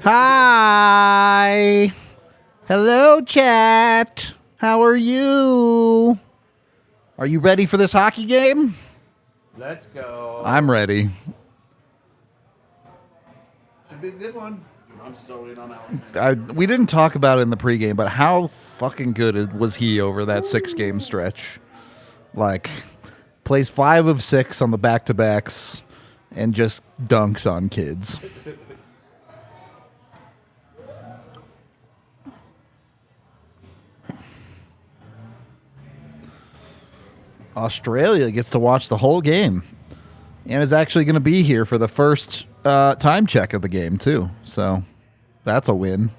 Hi. Hello, chat. How are you? Are you ready for this hockey game? Let's go. I'm ready. Should be a good one. I'm so in on We didn't talk about it in the pregame, but how fucking good was he over that 6-game stretch? Like, plays 5 of 6 on the back-to-backs and just dunks on kids. Australia gets to watch the whole game and is actually going to be here for the first time check of the game, too. So that's a win.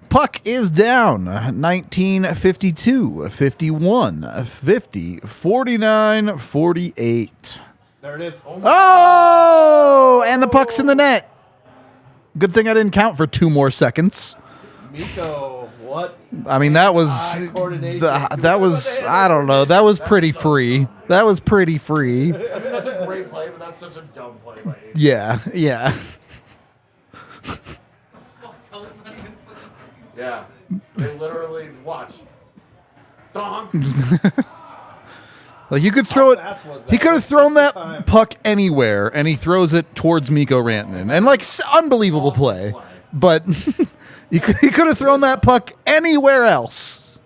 Puck is down. 1952, 51, 50, 49, 48. There it is. Oh, and the puck's in the net. Good thing I didn't count for 2 more seconds. Miko, what? I mean, that was that was I don't know. That was pretty free. That was pretty free. I mean, that's a great play, but that's such a dumb play by Aiden. Yeah, yeah. Yeah, they literally watch. Donk. Like, you could throw it. He could have thrown that puck anywhere, and he throws it towards Mikko Rantanen, and like unbelievable play. But he could have thrown that puck anywhere else.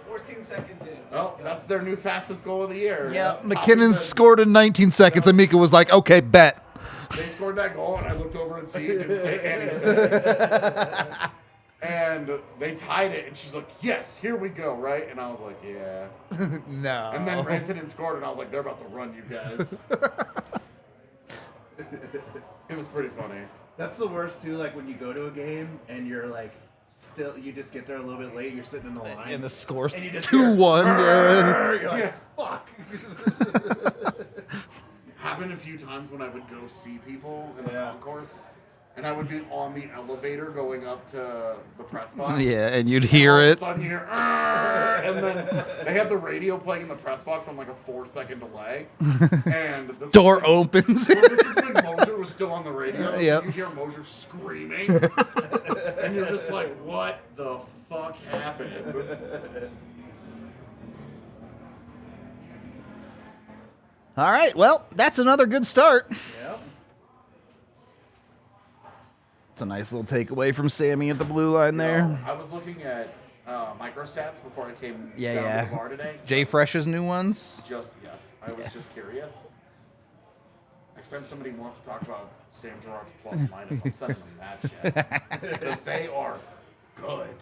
14 seconds in. Well, that's their new fastest goal of the year. Yeah, McKinnon scored in 19 seconds, and Mikko was like, "Okay, bet." They scored that goal, and I looked over and see it didn't say anything. And they tied it, and she's like, "Yes, here we go," right? And I was like, "Yeah." No. And then Rantanen scored, and I was like, "They're about to run you guys." It was pretty funny. That's the worst too. Like when you go to a game and you're like, still, you just get there a little bit late. You're sitting in the line, And the score's and you just 2-1. You're like, Yeah. fuck. Happened a few times when I would go see people in the concourse, and I would be on the elevator going up to the press box. Yeah, and you'd hear all it. Of a sudden you hear, and then they had the radio playing in the press box on like a 4-second delay. And the Door opens. Well, this is when Moser was still on the radio. Yep. So you hear Moser screaming, and you're just like, "What the fuck happened?" All right, well, that's another good start. Yep. It's a nice little takeaway from Sammy at the blue line there. I was looking at microstats before I came down Yeah. to the bar today. Jay Fresh's new ones. Yes. I was just curious. Next time somebody wants to talk about Sam Girard's plus minus, I'm sending them that shit. Because they are good.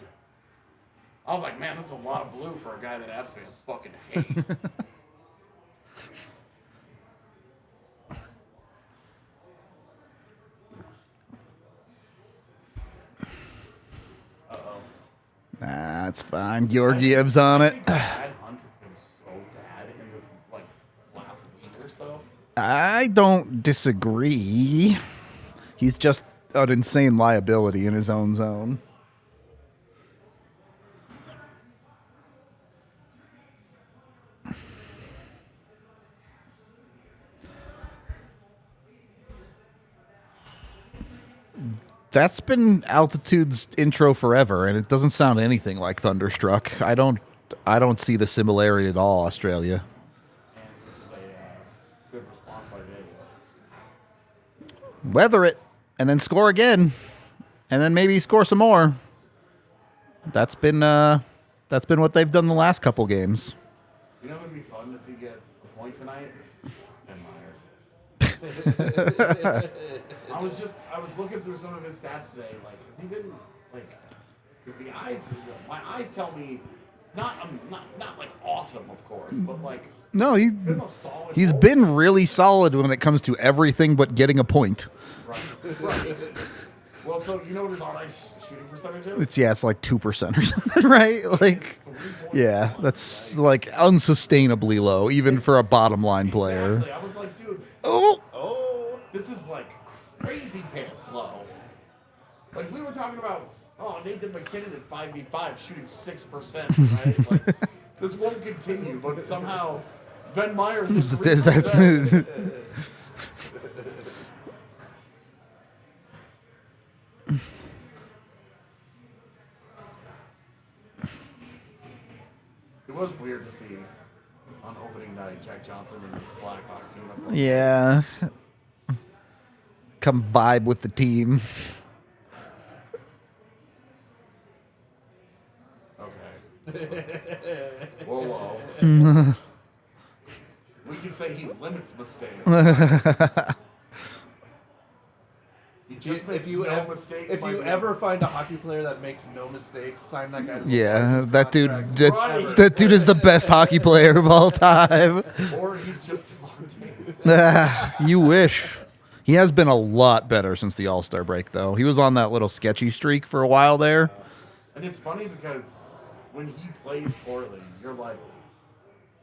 I was like, man, this is a lot of blue for a guy that Avs fans fucking hate. That's fine. Georgiev's on it. Brad Hunt has been so bad in this like last week or so. I don't disagree. He's just an insane liability in his own zone. That's been Altitude's intro forever, and it doesn't sound anything like Thunderstruck. I don't see the similarity at all, Australia. And this is a good response by Vegas. Weather it, and then score again, and then maybe score some more. That's been what they've done the last couple games. You know what would be fun to see get a point tonight? Ben Myers. I was looking through some of his stats today. Like, has he been like? Because my eyes tell me, not like awesome, of course, but like. No, He's been a solid he's goalie. been really solid when it comes to everything but getting a point. Right. Well, so you know what his on-ice shooting percentage is? It's like 2% or something, right? Like, yeah, that's like unsustainably low, even for a bottom line player. Exactly. I was like, dude, Oh, this is like crazy pants low. Like we were talking about, Nathan McKinnon at 5v5 shooting 6%, right? Like this won't continue, but somehow Ben Myers is 3%. It was weird to see on opening night Jack Johnson in the Blackhawks uniform. Yeah. Come vibe with the team. Okay. Whoa. We can say he limits mistakes. He just makes no mistakes. If you ever find a hockey player that makes no mistakes, sign that guy. To the Yeah, largest that dude. contract Right. That dude is the best hockey player of all time. Or he's just Devontae. You wish. He has been a lot better since the All-Star break, though. He was on that little sketchy streak for a while there. And it's funny because when he plays poorly, you're like,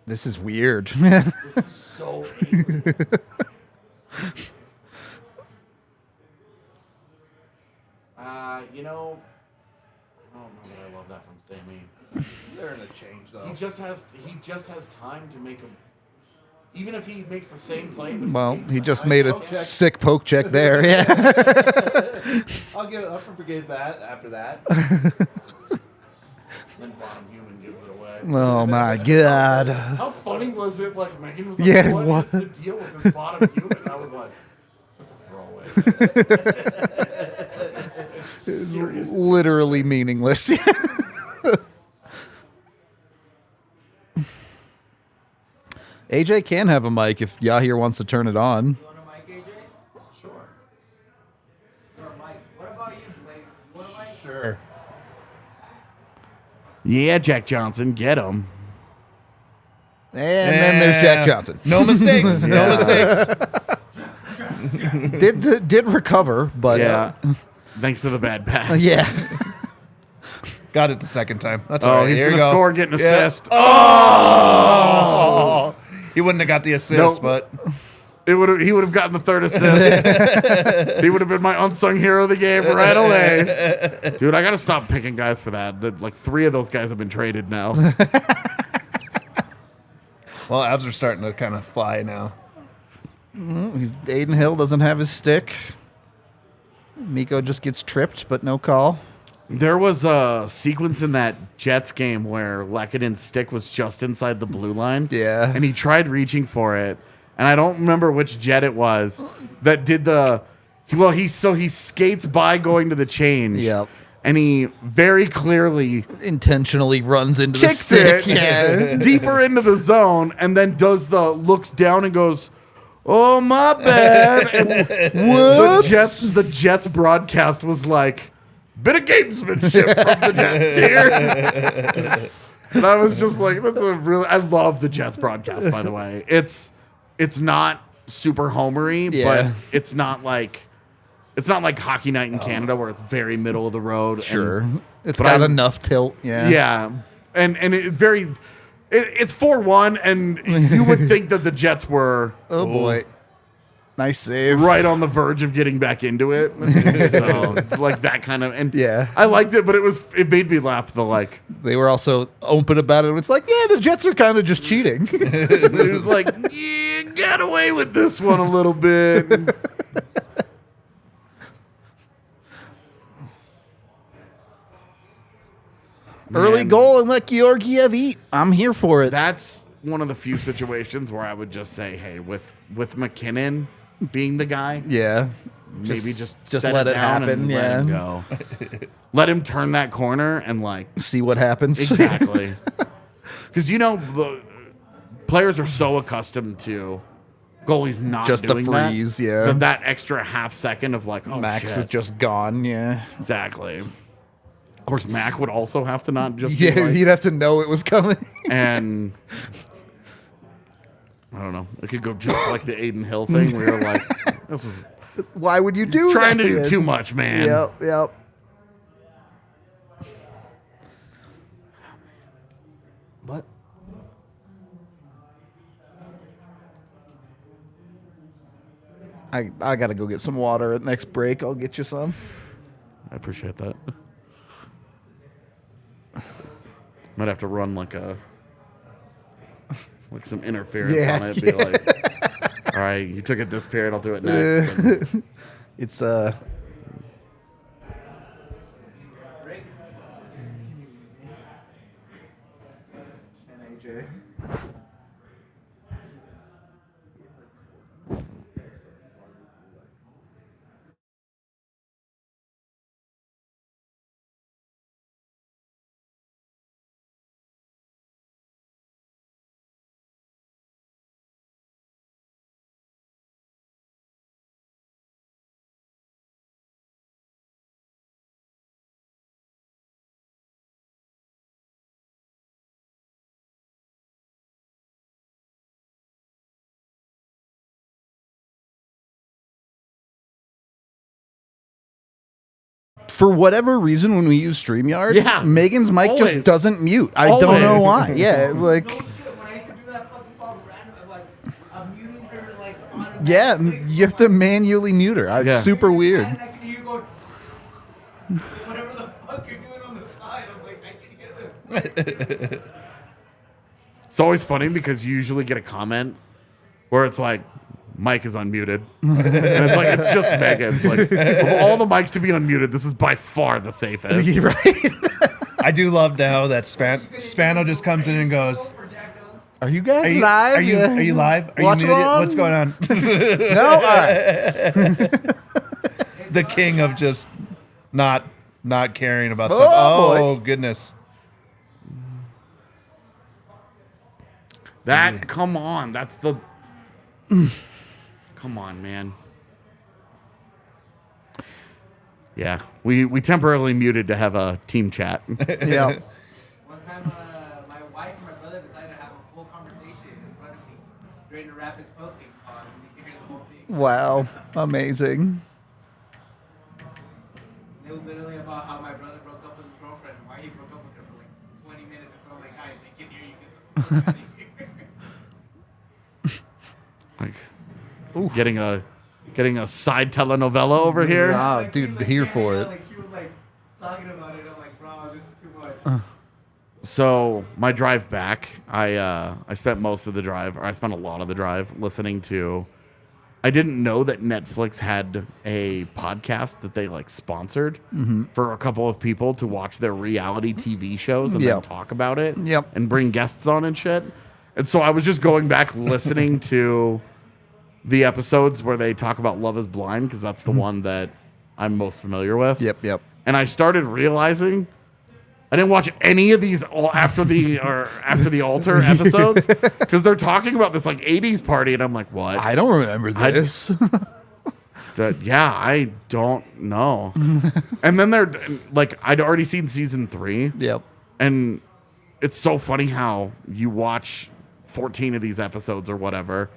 This is weird. this is so alien. You know, I don't know that I love that from Sammy. They're in a change though. He just has time to make him. Even if he makes the same play, but Well, makes he a just nice made a poke check, sick poke check there. Yeah. I'll forgive that after that. then bottom human gives it away. Oh my god. How funny was it? Like Megan was like, Yeah, "What what? is the deal with this bottom human?" And I was like, "It's just a throwaway." It's serious. Literally meaningless. AJ can have a mic if Yahir wants to turn it on. You want a mic, AJ? Sure. Or a mic. What about you, Blake? You want a mic? Sure. Yeah, Jack Johnson, get him. And then there's Jack Johnson. No mistakes. No mistakes. Did recover, but Yeah. Thanks to the bad pass. yeah. Got it the second time. That's all Oh, right. he's Here gonna you go. score, get an Yeah. assist. Oh! He wouldn't have got the assist, Nope. but He would have gotten the third assist. He would have been my unsung hero of the game right away. Dude, I gotta stop picking guys for that. Like 3 of those guys have been traded now. well, Avs are starting to kind of fly now. Aiden Hill doesn't have his stick. Miko just gets tripped, but no call. There was a sequence in that Jets game where Lekkonen's stick was just inside the blue line. Yeah. And he tried reaching for it. And I don't remember which Jet it was that did the. He skates by going to the change. Yep. And he very clearly Intentionally runs into the kicks stick. it Yeah. deeper into the zone and then looks down and goes, "Oh, my bad." And the Jets broadcast was like, "Bit of gamesmanship from the Jets here." And I was just like, I love the Jets broadcast, by the way. It's not super homery, Yeah. but it's not like Hockey Night in Canada where it's very middle of the road. Sure. It's but got I- enough tilt. Yeah. Yeah. And it's 4-1, and you would think that the Jets were Oh boy. Nice save. right on the verge of getting back into it. So like that kind of, and Yeah. I liked it, but it made me laugh. They were also open about it. It's like, yeah, the Jets are kind of just cheating. It was like, yeah, got away with this one a little bit. Early Man, goal and let Georgiev eat. I'm here for it. That's one of the few situations where I would just say, hey, with McKinnon being the guy, Yeah. maybe just just set let it down happen, and yeah. let him go. Let him turn that corner and See what happens. exactly. Because the players are so accustomed to goalies not Just the doing freeze, that, yeah. that extra half second of like, oh Max shit. is just gone. Yeah. Exactly. Of course, Mac would also have to not just be Yeah. like, He'd have to know it was coming. and I don't know. It could go just like the Aiden Hill thing where you're like, this was Why would you do trying that? to do then? too much, man. Yep. What? I gotta go get some water at next break. I'll get you some. I appreciate that. Might have to run like some interference Yeah, on it. Be like, All right, you took it this period. I'll do it next. It's Rick? and AJ. For whatever reason, when we use StreamYard, Yeah. Megan's mic Always. just doesn't mute. I don't know Always. why. Yeah, like, No shit, when I used to do that fucking call random, I'm like, I'm muting her, like, automatically. yeah, you have to manually mute her. It's Yeah. super weird. And I can hear you going, whatever the fuck you're doing on the side. I'm like, I can hear this. It's always funny because you usually get a comment where it's like, Mike is unmuted. And it's like, it's just Megan. It's like, of all the mics to be unmuted, this is by far the safest. You're right. I do love now that Spano just comes in and goes, Are you guys Are you live? Are you Yeah. are you live? Are Watch you muted? along? What's going on? No? All right. The king of just not caring about Oh, stuff. boy. Oh goodness. That, come on. That's the. Come on, man. Yeah, we temporarily muted to have a team chat. Yeah. One time, my wife and my brother decided to have a full conversation in front of me during the Rapids postgame call, and we could hear the whole thing. Wow. Amazing. It was literally about how my brother broke up with his girlfriend and why he broke up with her for like 20 minutes until I'm like, guys, they can hear you. Get the fuck out of here. Like, getting a side telenovela over here. Ah, Like, dude, he was, like, here yeah, for yeah, it. Like, he was like talking about it. I'm like, bro, this is too much. So my drive back, I spent most of the drive, or I spent a lot of the drive listening to. I didn't know that Netflix had a podcast that they like sponsored for a couple of people to watch their reality TV shows and Yep. then talk about it. Yep. And bring guests on and shit. And so I was just going back listening to the episodes where they talk about Love is Blind, because that's the one that I'm most familiar with. Yep. And I started realizing I didn't watch any of these after the altar episodes, because they're talking about this like 80s party, and I'm like, what? I don't remember this. Yeah, I don't know. And then they're like, I'd already seen season 3, Yep. and it's so funny how you watch 14 of these episodes or whatever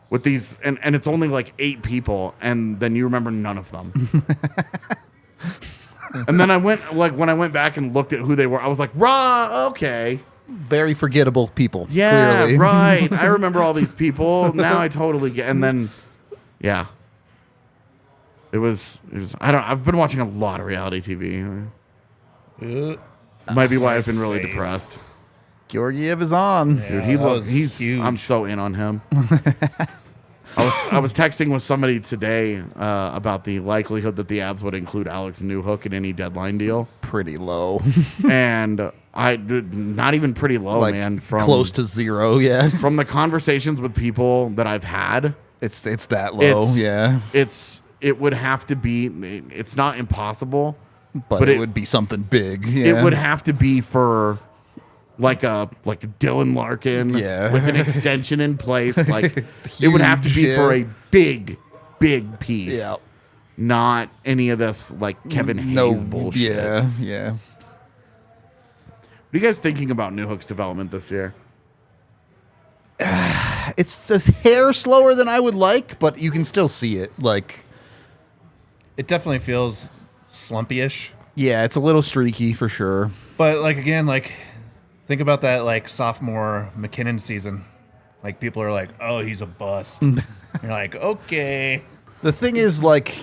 with these, and it's only like 8 people, and then you remember none of them. And then when I went back and looked at who they were, I was like, okay. Very forgettable people. Yeah, clearly. right. I remember all these people. Now I totally get. And then, yeah, it was. I've been watching a lot of reality TV. Might be why I've been really Same. depressed. Georgiev is on. Dude, that was huge. I'm so in on him. I was texting with somebody today about the likelihood that the Avs would include Alex Newhook in any deadline deal, Pretty low. and not even pretty low, Like man. From close to 0, yeah. from the conversations with people that I've had, It's that low, yeah. it would have to be. It's not impossible, But it would be something big. Yeah. It would have to be for like a Dylan Larkin, Yeah. with an extension in place. Like it would have to be Huge, for yeah. a big piece, Yeah. not any of this like Kevin Hayes bullshit. Yeah. What are you guys thinking about Newhook's development this year? It's a hair slower than I would like, but you can still see it. Like, It definitely feels slumpy-ish. yeah, it's a little streaky for sure. But like again, like think about that like sophomore McKinnon season. Like people are like, "Oh, he's a bust." You're like, "Okay." The thing is, like,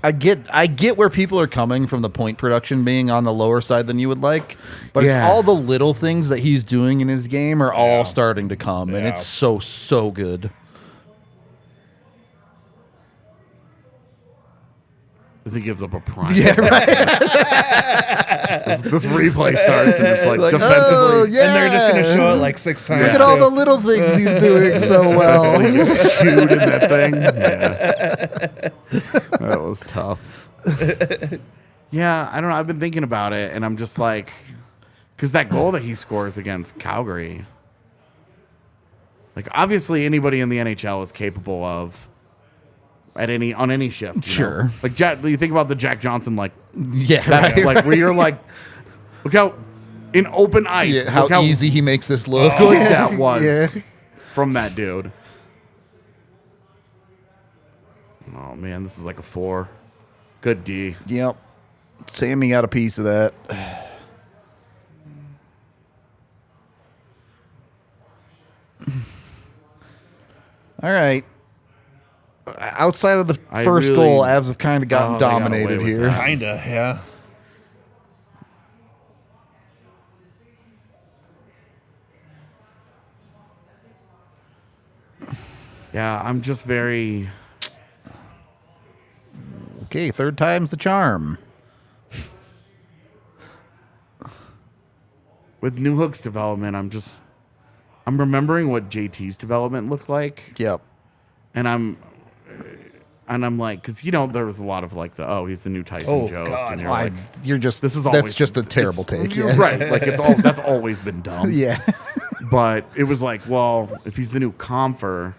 I get where people are coming from, the point production being on the lower side than you would like, but Yeah. it's all the little things that he's doing in his game are all starting to come, and Yeah. it's so good. as he gives up a prime. Yeah, right. This replay starts and it's like, Like, defensively. oh, yeah. And they're just going to show it like 6 times. Look at all the little things he's doing so well. He gets chewed in that thing. Yeah. That was tough. Yeah, I don't know. I've been thinking about it, and I'm just like, because that goal that he scores against Calgary, like obviously anybody in the NHL is capable of on any shift. Sure. Know? Like you think about the Jack Johnson, like Yeah, that, right. like where you're like, look how in open ice, Yeah, look how easy he makes this look. good that was Yeah. from that dude. Oh man, this is like a 4. Good D. Yep. Sammy got a piece of that. All right. Outside of the first really- goal, Avs have kind of gotten Oh, they got away dominated with here. that. Kinda, yeah. Yeah, I'm just very. Okay, third time's the charm. With Newhook's development, I'm remembering what JT's development looked like, Yep. and I'm like, because there was a lot of like he's the new Tyson Oh, Jost, God. and you're like, this is that's always just a terrible take. You're Yeah. right, like that's always been dumb. Yeah. But it was like, well, if he's the new Comfer,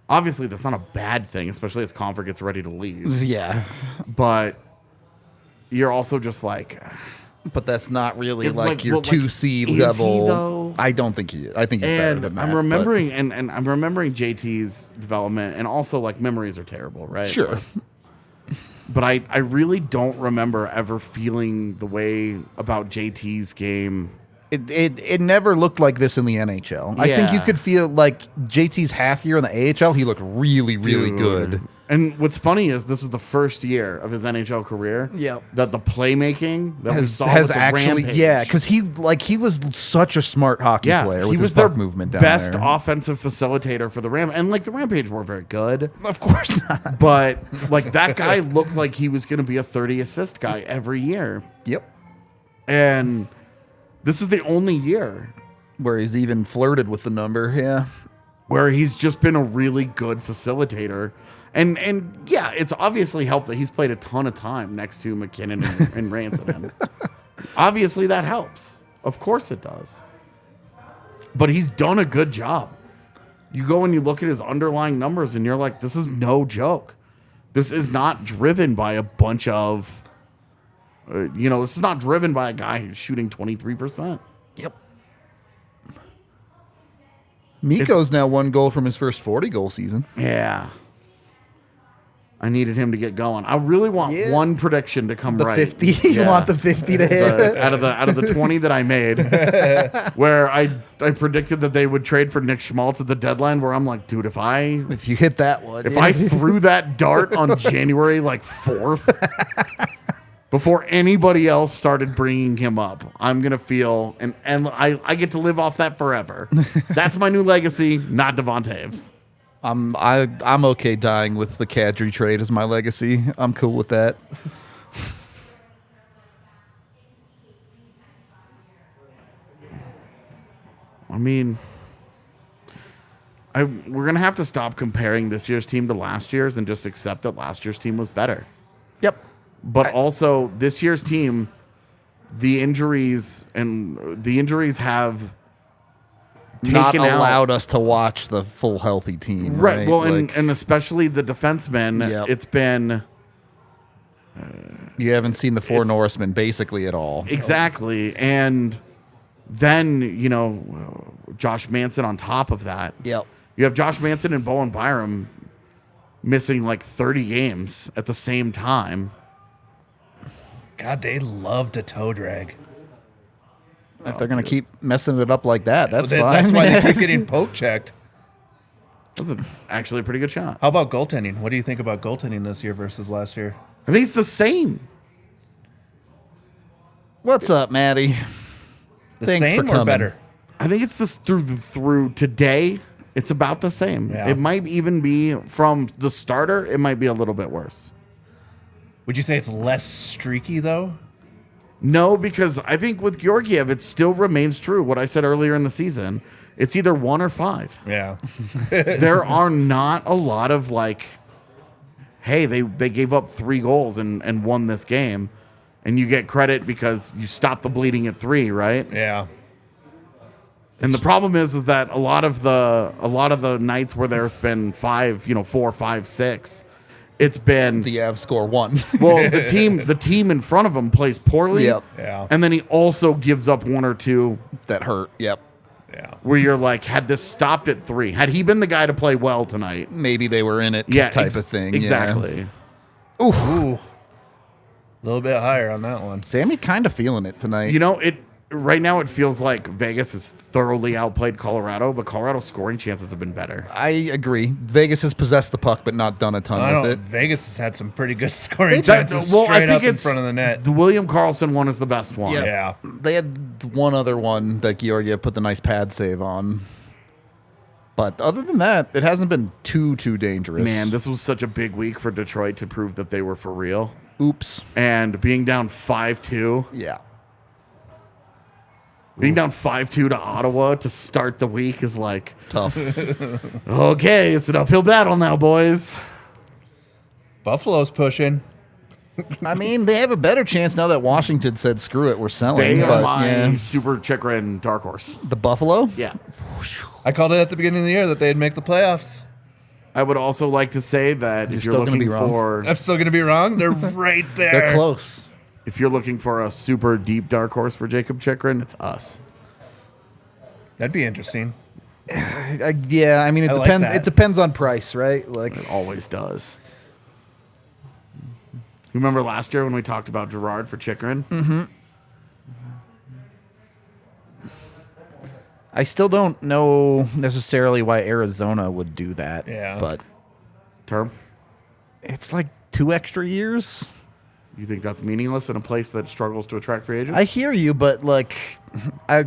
obviously that's not a bad thing, especially as Comfer gets ready to leave. Yeah. But you're also just like, But that's not really It, like like, your well, like, 2C is he, level. though? I don't think he is. I think he's better and than that. I'm but- remembering and I'm remembering JT's development, and also like memories are terrible, right? Sure. But I really don't remember ever feeling the way about JT's game. It never looked like this in the NHL. I think you Yeah. could feel like JT's half year in the AHL, he looked really, really Dude. good. And what's funny is this is the first year of his NHL career Yep. that the playmaking that we saw Has with the actually, Rampage, yeah, because he was such a smart hockey player with he his was their puck movement down best there. offensive facilitator for the Ram, and like the Rampage weren't very good, Of course not. but like that guy looked like he was going to be a 30 assist guy every year, Yep. and this is the only year Where he's even flirted with the number, yeah. where he's just been a really good facilitator. And yeah, it's obviously helped that he's played a ton of time next to McKinnon and Rantanen. Obviously that helps. Of course it does. But he's done a good job. You go and you look at his underlying numbers and you're like, this is no joke. This is not driven by a bunch of, this is not driven by a guy who's shooting 23%. Yep. Mikko's now 1 goal from his first 40-goal season. Yeah. I needed him to get going. I really want Yeah. one prediction to come The right. 50. You Yeah. want the 50 to hit? Out of the 20 that I made, where I predicted that they would trade for Nick Schmaltz at the deadline, where I'm like, dude, if If you hit that one. if yeah. I threw that dart on January 4th, before anybody else started bringing him up, I'm gonna feel and I get to live off that forever. That's my new legacy, not Devon Taves. I'm okay dying with the Kadri trade as my legacy. I'm cool with that. I mean, we're gonna have to stop comparing this year's team to last year's and just accept that last year's team was better. Yep. But also, this year's team, the injuries have Not taken out- allowed us to watch the full healthy team. right. Right. Well, Like, and especially the defensemen, Yep. it's been you haven't seen the 4 it's- Norsemen basically at all. exactly, and then Josh Manson on top of that. Yep. You have Josh Manson and Bowen Byram missing like 30 games at the same time. God, they love to toe drag. If they're going to keep messing it up like that, that's fine. That's why they keep getting poke checked. That was actually a pretty good shot. How about goaltending? What do you think about goaltending this year versus last year? I think it's the same. What's up, Maddie? The Thanks same for or coming. better? I think it's this through today. It's about the same. Yeah. It might even be from the starter. It might be a little bit worse. Would you say it's less streaky though? No, because I think with Georgiev, it still remains true what I said earlier in the season. It's either 1 or 5. Yeah. There are not a lot of like, hey, they gave up 3 goals and won this game, and you get credit because you stopped the bleeding at 3, right? Yeah. And the problem is that a lot of the nights where there's been 5, 4, 5, 6, it's been The Avs score 1. well, the team in front of him plays poorly. Yep. Yeah. And then he also gives up 1 or 2 That hurt. Yep. Yeah. where you're like, had this stopped at 3, had he been the guy to play well tonight, Maybe they were in it type of thing. Exactly. Yeah. Ooh. A little bit higher on that one. Sammy kind of feeling it tonight. Right now it feels like Vegas has thoroughly outplayed Colorado, but Colorado's scoring chances have been better. I agree. Vegas has possessed the puck, but not done a ton I don't with know. it. Vegas has had some pretty good scoring That- chances well, I straight think up in it's front of the net. The William Karlsson one is the best one. Yeah. They had one other one that Georgiev put the nice pad save on. But other than that, it hasn't been too dangerous. Man, this was such a big week for Detroit to prove that they were for real. Oops. And being down 5-2. Yeah. Being down 5-2 to Ottawa to start the week is like, Tough. okay, it's an uphill battle now, boys. Buffalo's pushing. I mean, they have a better chance now that Washington said, screw it, we're selling. They are but, my yeah. super Chikrin dark horse. The Buffalo? Yeah. I called it at the beginning of the year that they'd make the playoffs. I would also like to say that if you're still gonna looking be wrong. for I'm still going to be wrong. They're right there. They're close. if you're looking for a super deep dark horse for Jacob Chikrin, it's us. That'd be interesting. Yeah, I mean, it I like depends. that. It depends on price, right? Like, It always does. You remember last year when we talked about Gerard for Chikrin? Mm-hmm. I still don't know necessarily why Arizona would do that. Yeah. But Term? it's like 2 extra years. You think that's meaningless in a place that struggles to attract free agents? I hear you, but like, I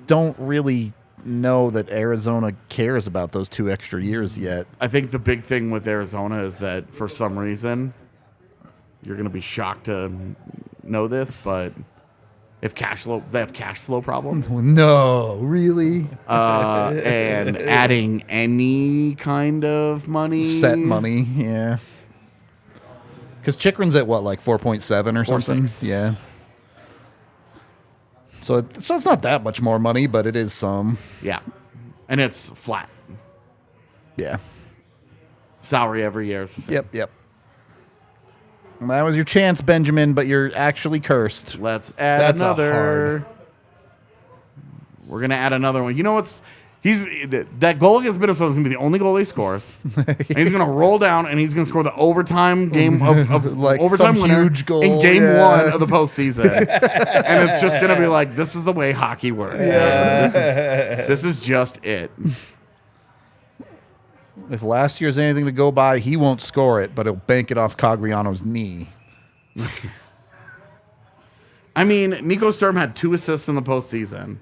don't really know that Arizona cares about those 2 extra years yet. I think the big thing with Arizona is that for some reason, you're going to be shocked to know this, but they have cash flow problems. No, really? And adding any kind of money. Set money, yeah. Because Chikrin's at what, like 4.7 or something? 4.6. Yeah. So it's not that much more money, but it is some. Yeah. And it's flat. Yeah. Salary every year is the same. Yep. Well, that was your chance, Benjamin, but you're actually cursed. Let's add That's a another. We're going to add another one. You know what's... that goal against Minnesota is going to be the only goal he scores. And he's going to roll down and he's going to score the overtime game of Like overtime some winner huge goal, in game yeah. 1 of the postseason. And it's just going to be like, this is the way hockey works. Yeah. This is just it. If last year's anything to go by, he won't score it, but he'll bank it off Cogliano's knee. I mean, Nico Sturm had 2 assists in the postseason,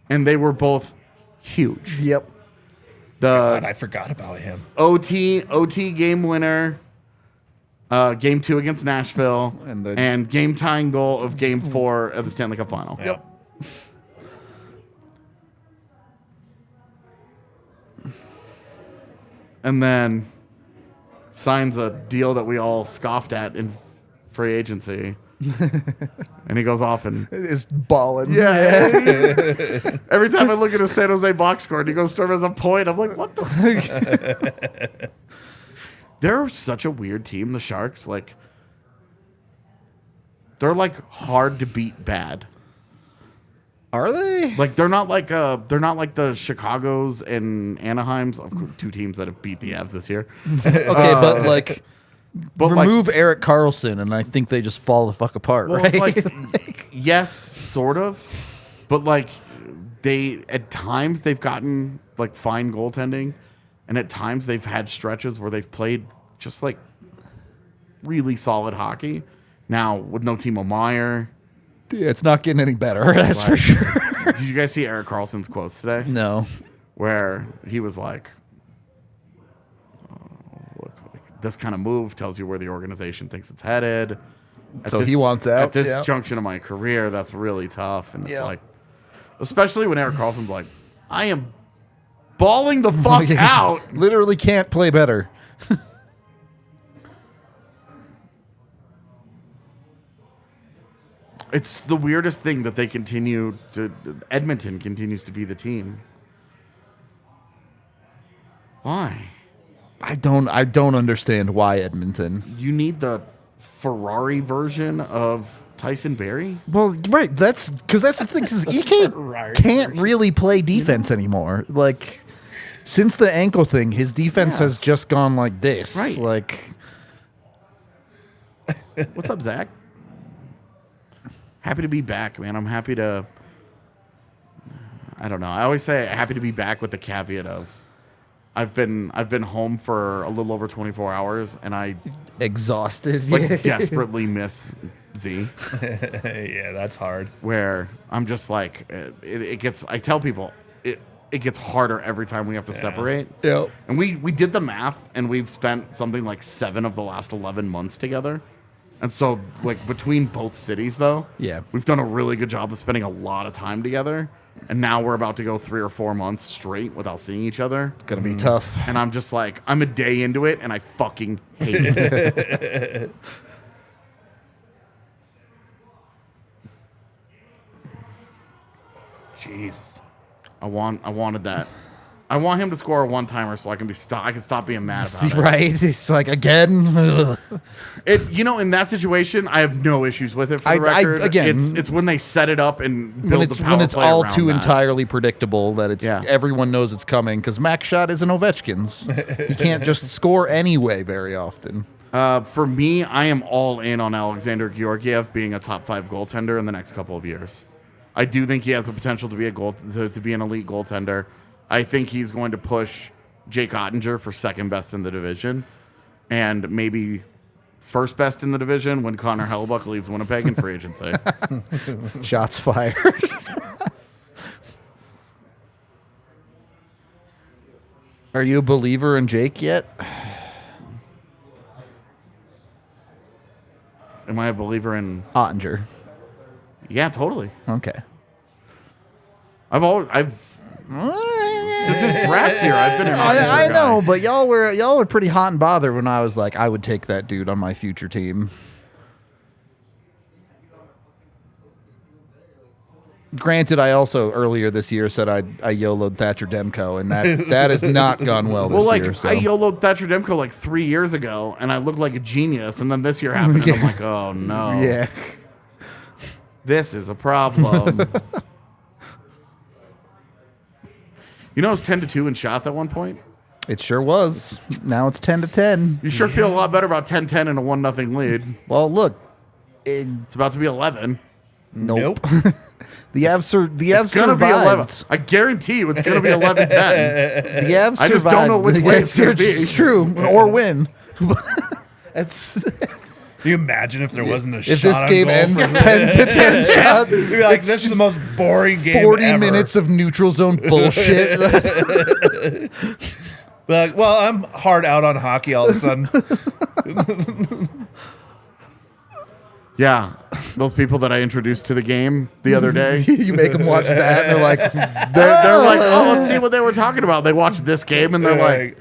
and they were both huge. Yep. God, The I forgot about him. OT game winner, game 2 against Nashville, and game tying goal of game 4 of the Stanley Cup final. Yep. And then signs a deal that we all scoffed at in free agency. And he goes off and It's balling. every time I look at his San Jose box score and he goes Sturm as a point, I'm like, what the? They're such a weird team, the Sharks. Like, they're like hard to beat bad. Are they? Like they're not like the Chicago's and Anaheims, of course, 2 teams that have beat the Avs this year. Okay, but like, But remove Eric Carlson, and I think they just fall the fuck apart, well, right? it's like yes, sort of, but like they at times they've gotten like fine goaltending, and at times they've had stretches where they've played just like really solid hockey. Now with no Timo Meier. Yeah, it's not getting any better, that's for sure. Did you guys see Eric Carlson's quotes today? No. Where he was like, this kind of move tells you where the organization thinks it's headed. So he wants out. At this yeah. junction of my career, that's really tough. And it's Yeah. like, especially when Erik Karlsson's like, I am balling the fuck out. Literally can't play better. It's the weirdest thing that they continue to. Edmonton continues to be the team. Why? I don't understand why Edmonton. You need the Ferrari version of Tyson Barrie? Well, right. That's because that's the thing. Is EK can't really play defense anymore. Like since the ankle thing, his defense has just gone like this. Right. Like, What's up, Zach? Happy to be back, man. I'm happy to. I don't know. I always say happy to be back with the caveat of I've been home for a little over 24 hours and I exhausted. like desperately miss Z. Yeah, that's hard. Where I'm just like it gets. I tell people it gets harder every time we have to separate. Yep. And we did the math and we've spent something like 7 of the last 11 months together. And so, like, between both cities, though, we've done a really good job of spending a lot of time together. And now we're about to go 3 or 4 months straight without seeing each other. It's gonna be tough. And I'm just like, I'm a day into it, and I fucking hate it. Jesus. I wanted that. I want him to score a one-timer so I can stop being mad about it. Right? It's like again. In that situation, I have no issues with it. For the record, again, it's when they set it up and build the power when it's play all around too that. entirely predictable that it's everyone knows it's coming because Max shot isn't Ovechkin's. He can't just score anyway very often. For me, I am all in on Alexander Georgiev being a top 5 goaltender in the next couple of years. I do think he has the potential to be to be an elite goaltender. I think he's going to push Jake Ottinger for second best in the division and maybe first best in the division when Connor Hellebuck leaves Winnipeg in free agency. Shots fired. Are you a believer in Jake yet? Am I a believer in Ottinger? Yeah, totally. Okay. Since his draft year, I've been. I know, but y'all were pretty hot and bothered when I was like, I would take that dude on my future team. Granted, I also earlier this year said I YOLO'd Thatcher Demko, and that has not gone well this year. So. I YOLO'd Thatcher Demko like 3 years ago, and I looked like a genius, and then this year happened, and I'm like, oh no. Yeah. This is a problem. You know, it was 10-2 in shots at one point. It sure was. Now it's 10-10. You sure feel a lot better about 10-10 in a 1-0 lead. Well, look, it's about to be 11. Nope. The Avs it's gonna survived. Be 11. I guarantee you, it's gonna be 11-10. The Avs survived. I just don't know which way it's gonna be. It's true, or win. It's. Can you imagine if there wasn't a shot? If this game ends 10-10, you'd be like, "This is the most boring game 40 ever." minutes of neutral zone bullshit. Be like, well, I'm hard out on hockey all of a sudden. Yeah, those people that I introduced to the game the other day. You make them watch that, and they're like, they're like, oh, let's see what they were talking about. They watched this game, and they're like,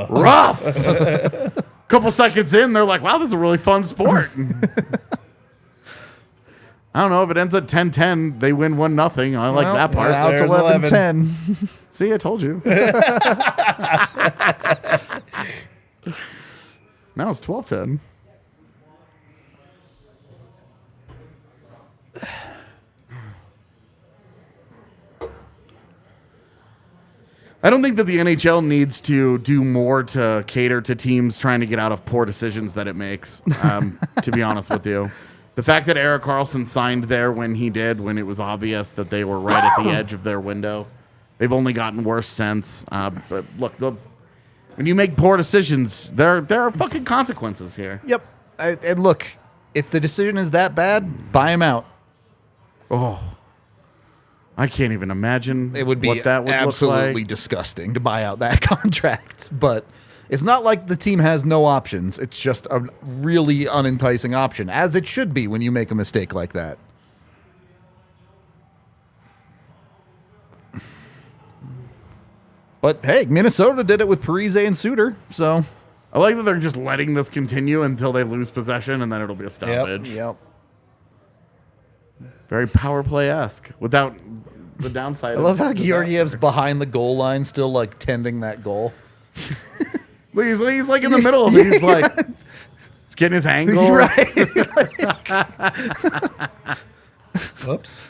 rough. Couple seconds in, they're like, wow, this is a really fun sport. I don't know. If it ends at 10-10, they win 1-0. I like that part. Now it's 11-10. See, I told you. Now it's 12-10. I don't think that the NHL needs to do more to cater to teams trying to get out of poor decisions that it makes, to be honest with you. The fact that Erik Karlsson signed there when he did, when it was obvious that they were right at the edge of their window, they've only gotten worse since. But look, when you make poor decisions, there are fucking consequences here. Yep. And look, if the decision is that bad, buy him out. Oh. I can't even imagine it would be what that would absolutely look like. Disgusting to buy out that contract. But It's not like the team has no options. It's just a really unenticing option, as it should be when you make a mistake like that. But hey, Minnesota did it with Parise and Suter, so I like that they're just letting this continue until they lose possession, and then it'll be a stoppage. yep. Very power play-esque without the downside. I love how Georgiev's behind the goal line, still like tending that goal. He's like in the middle of it. He's like, he's getting his angle. Right. Whoops.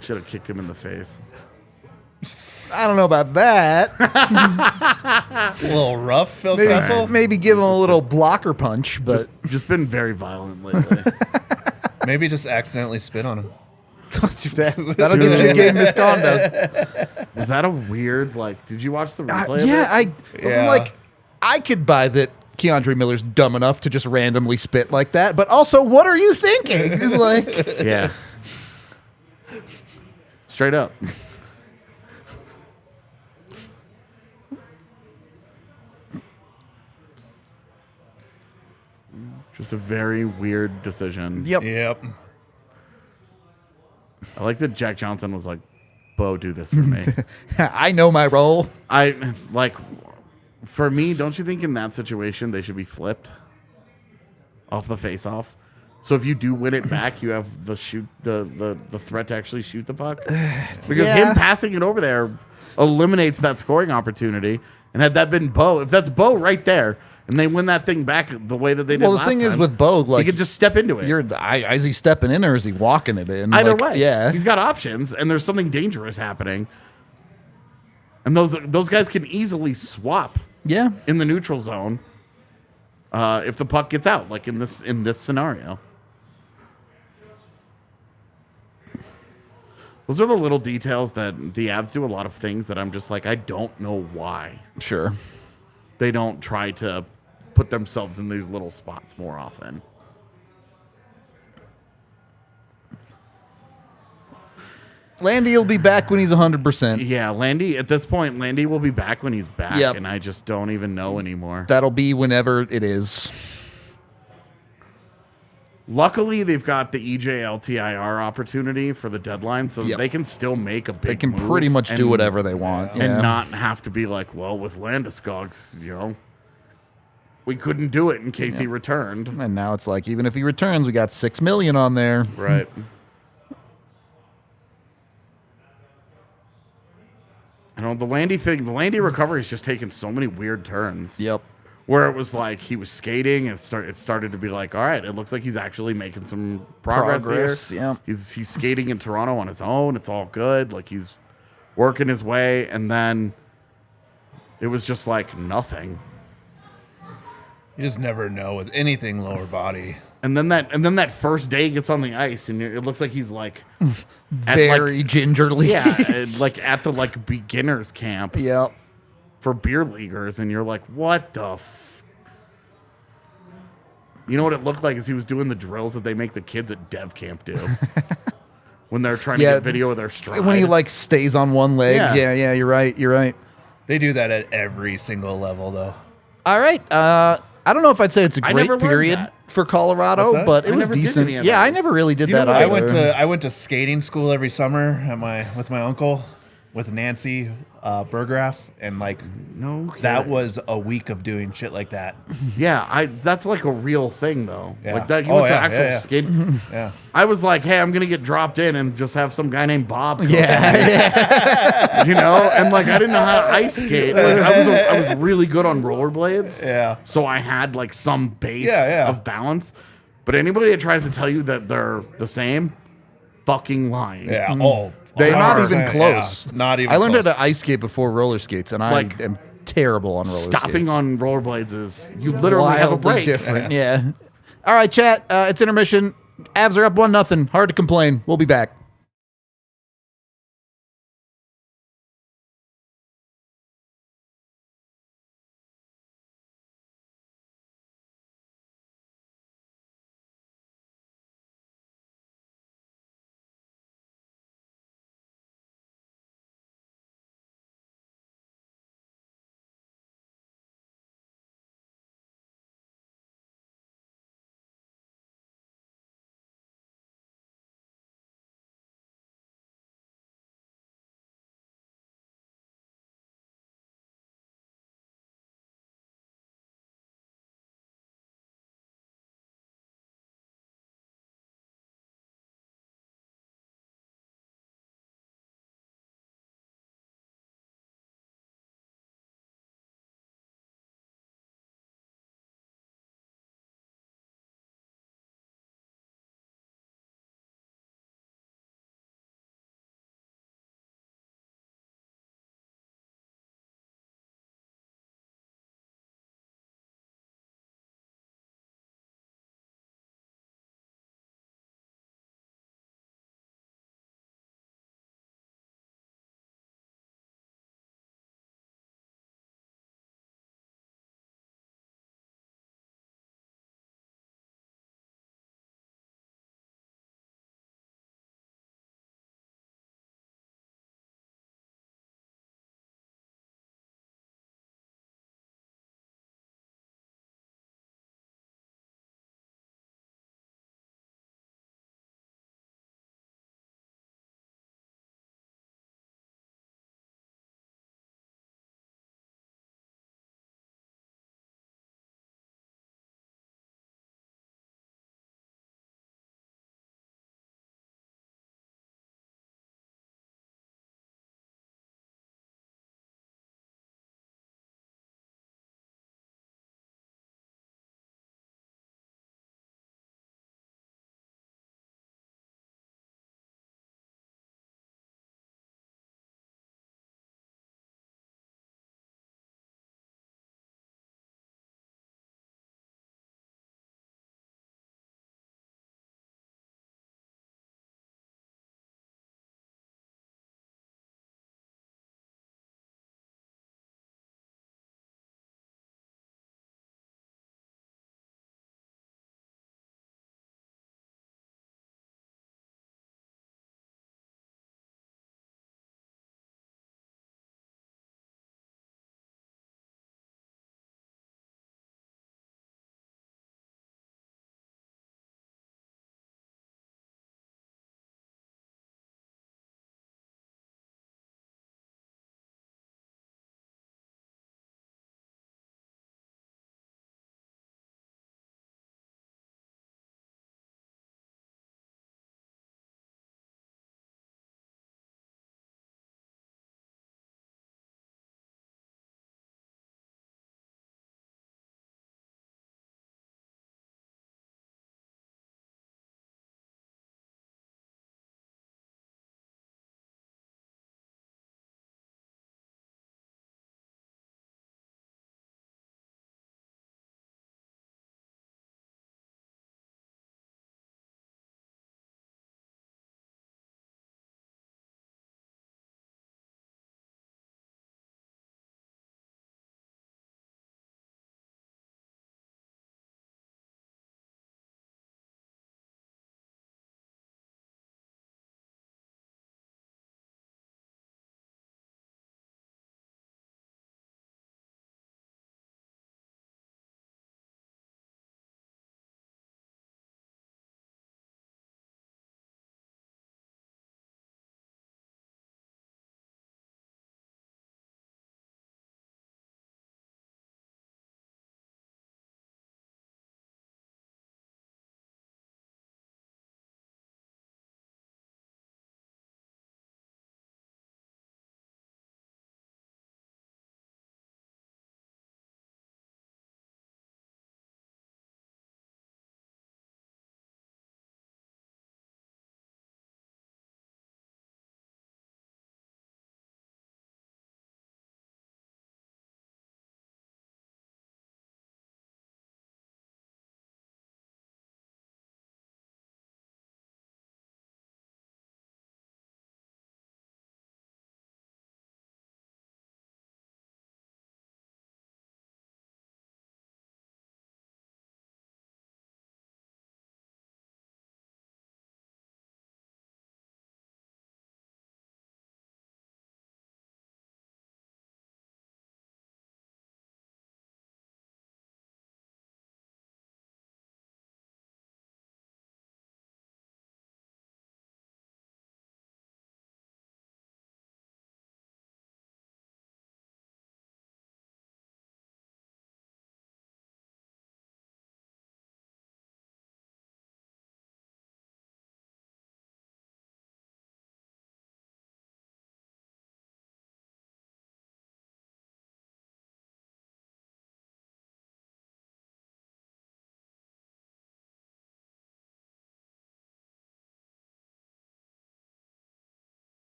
Should have kicked him in the face. I don't know about that. It's a little rough, Phil Kessel. Maybe give him a little blocker punch, but Just been very violent lately. Maybe just accidentally spit on him. that'll get you game misconduct. Was that a weird, like, did you watch the replay of it? Yeah. Like, I could buy that Keandre Miller's dumb enough to just randomly spit like that, but also, what are you thinking? Like, Yeah. Straight up. Just a very weird decision. yep. Yep. I like that Jack Johnson was like, Bo, do this for me. I know my role. I like, for me, don't you think in that situation they should be flipped off the face-off? So if you do win it back, you have the threat to actually shoot the puck. Because him passing it over there eliminates that scoring opportunity. And had that been Bo, if that's Bo right there, and they win that thing back the way that they did last time. Well, the thing is with Bo, like, he could just step into it. Is he stepping in or is he walking it in? Either Like, way, yeah. he's got options, and there's something dangerous happening. And those guys can easily swap Yeah. in the neutral zone if the puck gets out, like in this scenario. Those are the little details that the Avs do a lot of things that I'm just like, I don't know why Sure. they don't try to put themselves in these little spots more often. Landy will be back when he's 100%. Yeah, at this point, Landy will be back when he's back, Yep. and I just don't even know anymore. That'll be whenever it is. Luckily, they've got the EJLTIR opportunity for the deadline, so Yep. they can still make a big They can move pretty much do and- whatever they want. and yeah. not have to be like, well, with Landeskog's, we couldn't do it in case he returned. And now it's like, even if he returns, we got $6 million on there. Right. I know the Landy recovery has just taken so many weird turns. Yep. Where it was like he was skating, and it started to be like, all right, it looks like he's actually making some progress here. Yeah. He's skating in Toronto on his own. It's all good. Like he's working his way, and then it was just like nothing. You just never know with anything lower body. And then that first day he gets on the ice, and it looks like he's like Very gingerly. yeah, like at the like beginners camp. Yep. For beer leaguers, and you're like, what the you know what it looked like is he was doing the drills that they make the kids at dev camp do when they're trying to get video of their stride. When he like stays on one leg. Yeah. Yeah, you're right. They do that at every single level, though. All right. I don't know if I'd say it's a I great never learned period that. for Colorado, What's that? but it I was never did decent. any of Yeah, that. I never really did You know that what? either. I went to skating school every summer with my uncle, with Nancy Burgraff, and like No kidding. that was a week of doing shit like that. Yeah, that's like a real thing though. Yeah. Like that, you Oh, went to yeah, actual yeah, yeah. skating. Yeah. I was like, hey, I'm gonna get dropped in and just have some guy named Bob. Come Yeah. and like I didn't know how to ice skate. Like, I was really good on rollerblades. Yeah. So I had like some base Yeah. of balance. But anybody that tries to tell you that they're the same, fucking lying. Yeah. Oh, They're not 100%, even yeah. close. Not even I learned close. how to ice skate before roller skates, and Like, I am terrible on roller skates. Stopping on rollerblades is you literally have a Wildly break. different. Yeah. All right, chat. It's intermission. Avs are up 1-0. Hard to complain. We'll be back.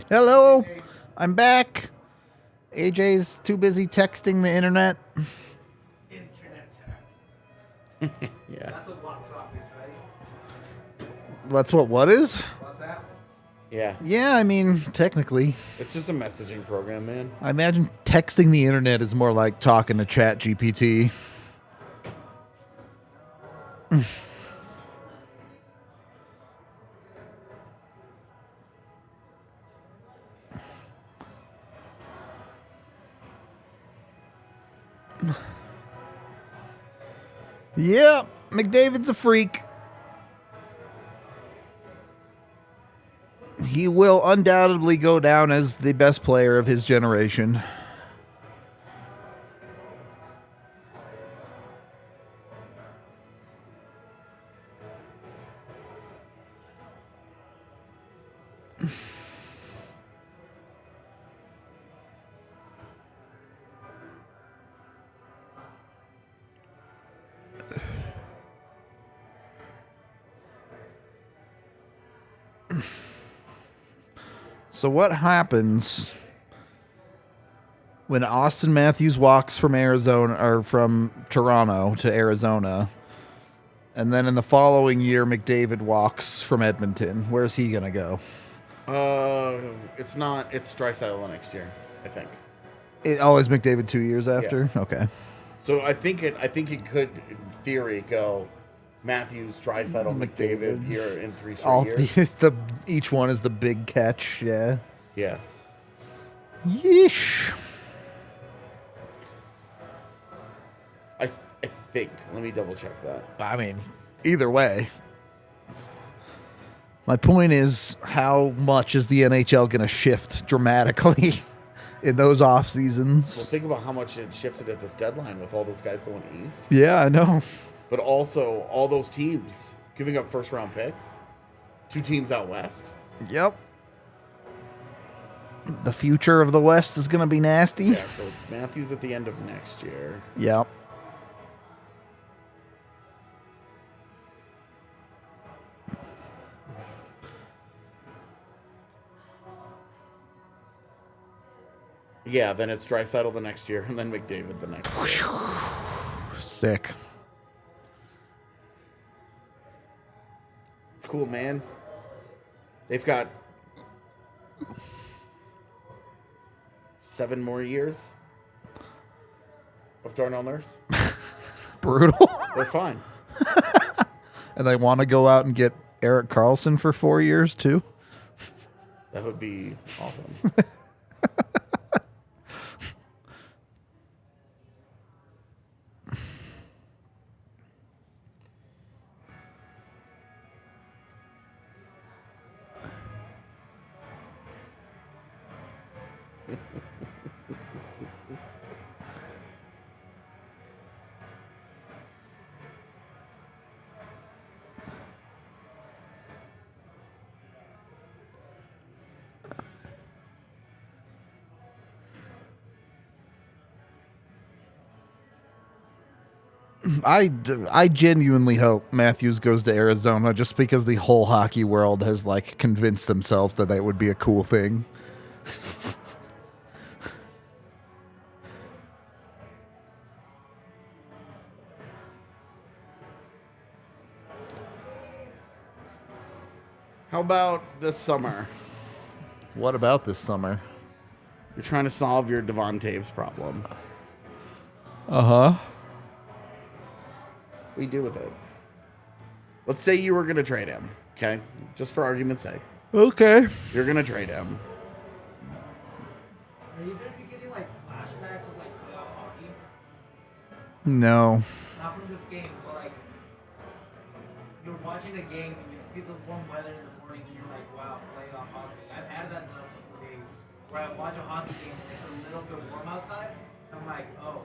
Hello, I'm back. AJ's too busy texting the internet. Internet text. Yeah. That's what WhatsApp is, right? That's what is? WhatsApp? Yeah. Yeah, I mean, technically. It's just a messaging program, man. I imagine texting the internet is more like talking to Chat GPT. Yeah, McDavid's a freak. He will undoubtedly go down as the best player of his generation. So what happens when Austin Matthews walks from Arizona or from Toronto to Arizona, and then in the following year McDavid walks from Edmonton? Where's he gonna go? It's Draisaitl next year, I think. Is McDavid 2 years after? Yeah. Okay. So I think it could, in theory, go Matthews, Draisaitl, McDavid here in 3 straight years. Each one is the big catch. Yeah. Yeah. Yeesh. I think. Let me double check that. I mean, either way. My point is, how much is the NHL going to shift dramatically in those off seasons? Well, think about how much it shifted at this deadline with all those guys going east. Yeah, I know. But also all those teams giving up first round picks. 2 teams out west. Yep. The future of the West is going to be nasty. Yeah, so it's Matthews at the end of next year. Yep. Yeah, then it's Draisaitl the next year, and then McDavid the next year. Sick. It's cool, man. They've got 7 more years of Darnell Nurse. Brutal. They're fine. And they want to go out and get Erik Karlsson for 4 years, too? That would be awesome. I genuinely hope Matthews goes to Arizona just because the whole hockey world has like convinced themselves that would be a cool thing. How about this summer? What about this summer? You're trying to solve your Devon Taves problem. Uh-huh. What do you do with it? Let's say you were going to trade him, okay? Just for argument's sake. Okay. You're going to trade him. Are you going to be getting like flashbacks of like playoff hockey? No. Not from this game, but like you're watching a game and you see the warm weather in the morning and you're like, wow, playoff hockey. I've had that the last couple of days where I watch a hockey game and it's a little bit warm outside. And I'm like, oh,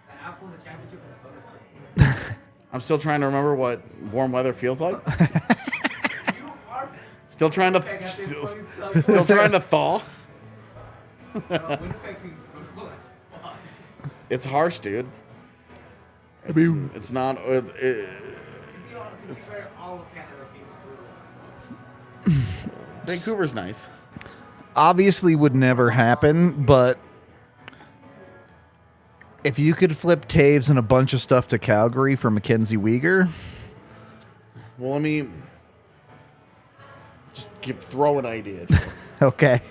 the asshole in the championship in the summertime. I'm still trying to remember what warm weather feels like. You are Still trying to thaw. Winnipeg seems brutal as fuck. It's harsh, dude. It's not. To be fair, all of Canada seems brutal as fuck. Vancouver's nice. obviously would never happen, but if you could flip Taves and a bunch of stuff to Calgary for Mackenzie Weegar, Well, let me just throw an idea. okay.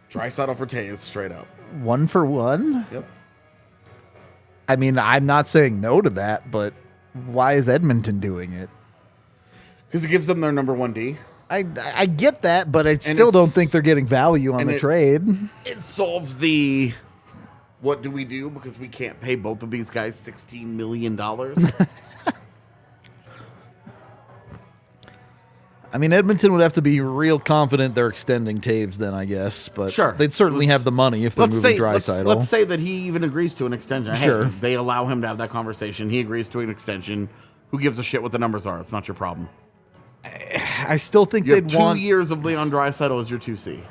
Draisaitl for Taves, straight up. 1 for 1? Yep. I mean, I'm not saying no to that, but why is Edmonton doing it? Because it gives them their number 1D. I get that, but I still don't think they're getting value on the trade. It solves the what do we do because we can't pay both of these guys $16 million. I mean, Edmonton would have to be real confident they're extending Taves then, I guess. But Sure. they'd certainly have the money if they're moving Draisaitl. Let's say that he even agrees to an extension. Sure. Hey, they allow him to have that conversation. He agrees to an extension. Who gives a shit what the numbers are? It's not your problem. I still think You have they'd 2 want... years of Leon Draisaitl as your 2C.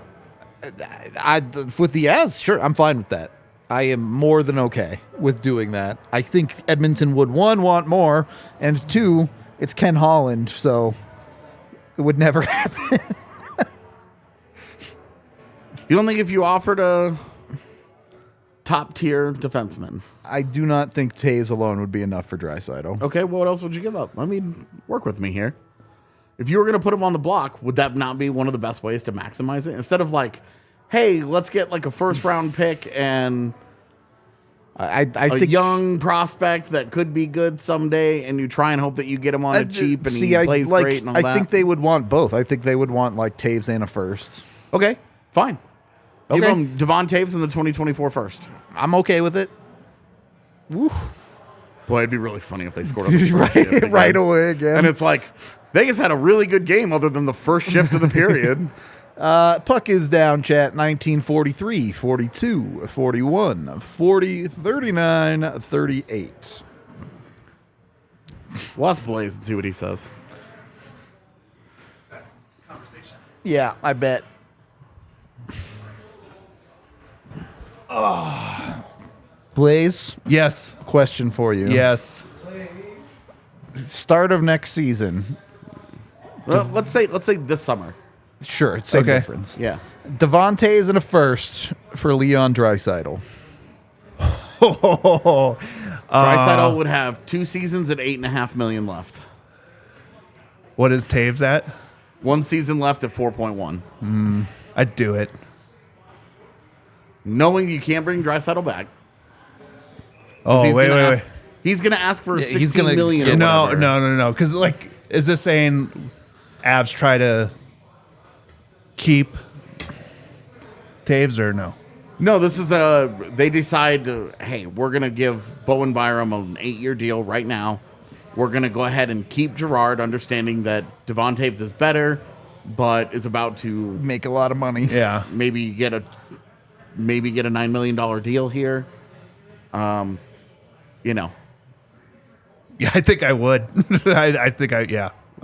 With the ads, sure, I'm fine with that. I am more than okay with doing that. I think Edmonton would, 1, want more, and 2, it's Ken Holland, so it would never happen. You don't think if you offered a top-tier defenseman? I do not think Taves alone would be enough for Draisaitl. Okay, what else would you give up? I mean, work with me here. If you were going to put him on the block, would that not be one of the best ways to maximize it? Instead of like, hey, let's get like a first-round pick and I a think young prospect that could be good someday, and you try and hope that you get him on it cheap and he plays great and all that. I think they would want both. I think they would want like Taves and a first. Okay, fine. Give Okay. him Devon Taves in the 2024 first. I'm okay with it. Woo. Boy, it'd be really funny if they scored on the first shift again. Right away again. And it's like, Vegas had a really good game other than the first shift of the period. Puck is down, chat. 1943, 42, 41, 40, 39, 38. We'll ask Blaze and see what he says. Conversations. Yeah, I bet. Blaze, Yes. question for you. Yes. Start of next season. Well, let's say this summer. Sure, it's same Okay. difference. Yeah. Devontae's in a first for Leon Draisaitl. Draisaitl would have 2 seasons at $8.5 million left. What is Taves at? 1 season left at 4.1. I'd do it. Knowing you can't bring Draisaitl back. Oh, He's wait. gonna ask- He's going to ask for Yeah, $16 he's gonna million. get- or No. whatever. Because, like, is this saying Avs try to keep Taves or no? No, this is they decide, hey, we're going to give Bowen Byram an 8-year deal right now. We're going to go ahead and keep Gerard, understanding that Devon Taves is better, but is about to Make a lot of money. Yeah. maybe get a $9 million deal here. Yeah, I think I would. I think I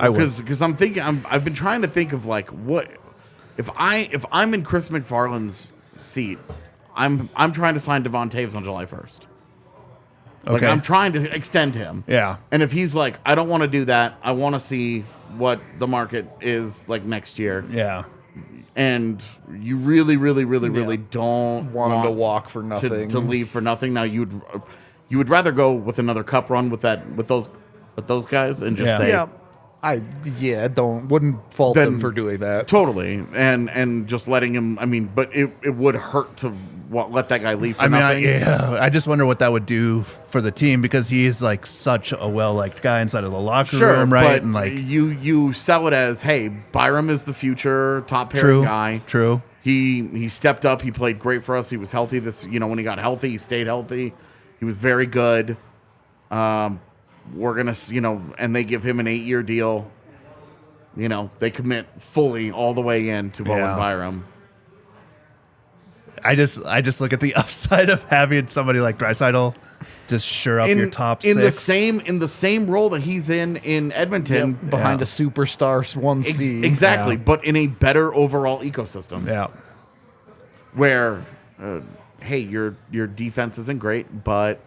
would. Because I'm thinking, I've been trying to think of like what if I'm in Chris McFarland's seat, I'm trying to sign Devon Taves on July 1st. Like, Okay. I'm trying to extend him. Yeah. And if he's like, I don't want to do that, I want to see what the market is like next year. Yeah. And you really don't Want him to walk for nothing. to leave for nothing. Now you would rather go with another cup run with those guys and just Yeah. say wouldn't fault Then- them for doing that. totally and just letting him. I mean, but it would hurt to let that guy leave for nothing. I just wonder what that would do for the team because he's like such a well-liked guy inside of the locker room, right? But And like, you sell it as, hey, Byram is the future top pairing guy. True. He stepped up. He played great for us. He was healthy. When he got healthy, he stayed healthy. He was very good. We're gonna, and they give him an 8-year deal. They commit fully all the way in to Bowen Yeah. Byram. I just look at the upside of having somebody like Draisaitl just sure up your top in six. the same role that he's in Edmonton. Behind Yeah. a superstar 1C. Exactly, Yeah. but in a better overall ecosystem. Yeah. Where, hey, your defense isn't great, but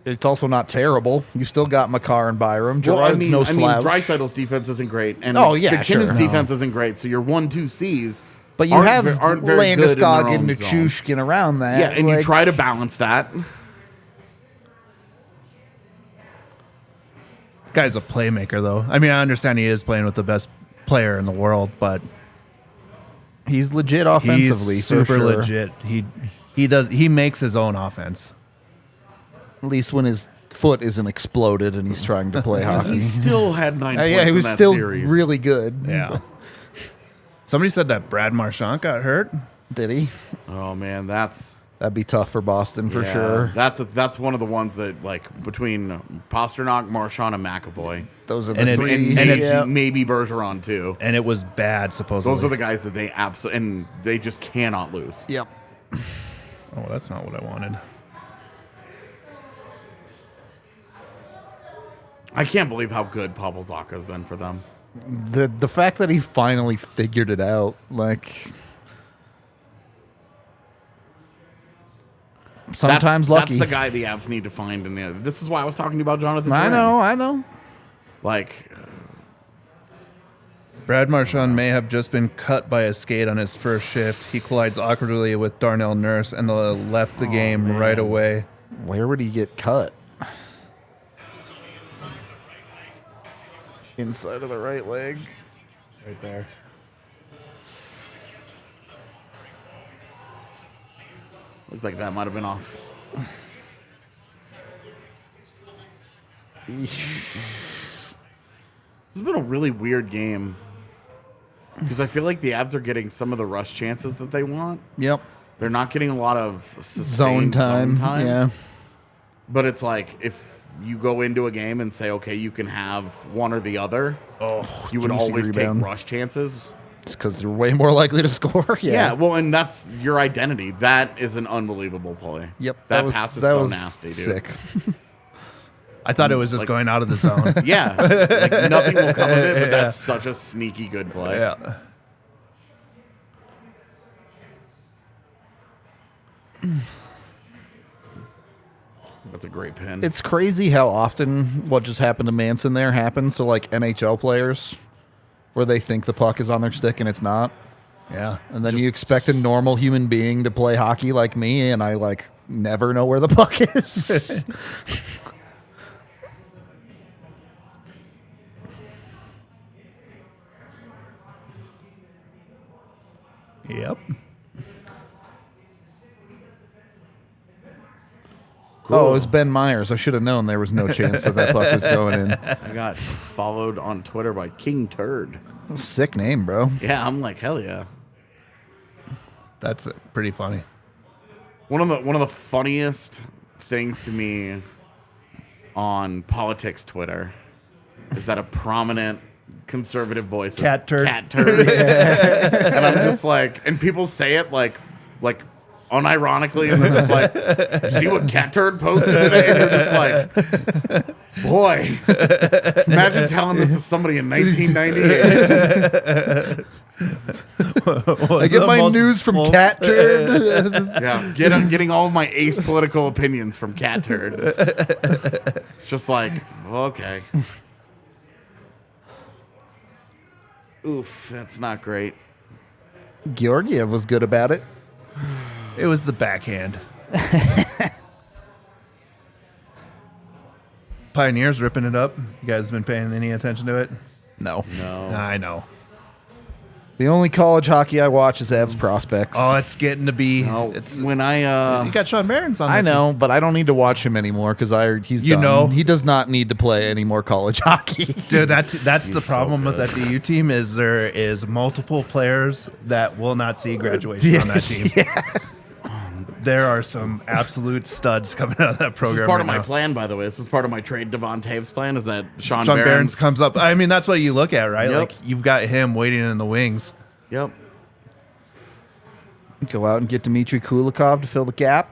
it's also not terrible. You still got Makar and Byram. Gerard's no slouch. Draisaitl's defense isn't great, and Oh, yeah, McKinnon's sure. defense isn't great. So your 1-2-Cs, But you have Landeskog and Nichushkin around that. Yeah, and you try to balance that. Guy's a playmaker, though. I mean, I understand he is playing with the best player in the world, but he's legit offensively. he's super for sure. legit. He makes his own offense. At least when his foot isn't exploded and he's trying to play hockey. He still had 9 points Yeah, he in was that still series. really good. Yeah. Somebody said that Brad Marchand got hurt. Did he? Oh man, That'd be tough for Boston for yeah, sure. That's one of the ones that, like, between Pasternak, Marchand, and McAvoy, Those are the And it's- three. and yeah. maybe Bergeron too. And it was bad, supposedly. Those are the guys that they absolutely, and they just cannot lose. Yep. Oh, that's not what I wanted. I can't believe how good Pavel Zacha has been for them. The fact that he finally figured it out, like sometimes lucky. That's the guy the Avs need to find in the. This is why I was talking about Jonathan. I Drouin. know. Like, Brad Marchand may have just been cut by a skate on his first shift. He collides awkwardly with Darnell Nurse and left the game right away. Where would he get cut? Inside of the right leg. Right there. looks like that might have been off. This has been a really weird game because I feel like the Avs are getting some of the rush chances that they want. Yep. They're not getting a lot of Zone sustained time. Yeah. But it's like if you go into a game and say, okay, you can have one or the other, you would juicy always rebound. take rush chances. It's because they're way more likely to score. Yeah, well, and that's your identity. That is an unbelievable play. Yep. That pass is so nasty, dude. Sick. I thought it was just going out of the zone. Yeah, like nothing will come of it, but that's such a sneaky good play. Yeah. That's a great pin. It's crazy how often what just happened to Manson there happens to like NHL players where they think the puck is on their stick and it's not. Yeah. And then you expect a normal human being to play hockey like me and I like never know where the puck is. Yep. Oh, it was Ben Myers. I should have known there was no chance that puck was going in. I got followed on Twitter by King Turd. Sick name, bro. Yeah, I'm like, hell yeah. That's pretty funny. One of the funniest things to me on politics Twitter is that a prominent conservative voice is Cat turd. Cat turd. And I'm just like, and people say it like unironically, and they're just like, see what Cat Turd posted today? And you're just like, boy, imagine telling this to somebody in 1998. I get my news from Cat Turd. Yeah, getting all of my ace political opinions from Cat Turd. It's just like, okay. Oof, that's not great. Georgiev was good about it. It was the backhand. Pioneers ripping it up. You guys been paying any attention to it? No. I know. The only college hockey I watch is Avs prospects. Oh, it's getting to be. No, It's when I you got Sean Barron's on. I there, know, but I don't need to watch him anymore because he's You done. know? He does not need to play any more college hockey. too. Dude, that's the He's so problem with good. that DU team is there is multiple players that will not see graduation on that team. There are some absolute studs coming out of that program. this is part of right my now. plan, by the way. This is part of my trade Devon Taves plan. Is that Sean Sean Barron's Barron's comes up. I mean, that's what you look at, right? Yep. Like you've got him waiting in the wings. Yep. Go out and get Dmitry Kulikov to fill the gap.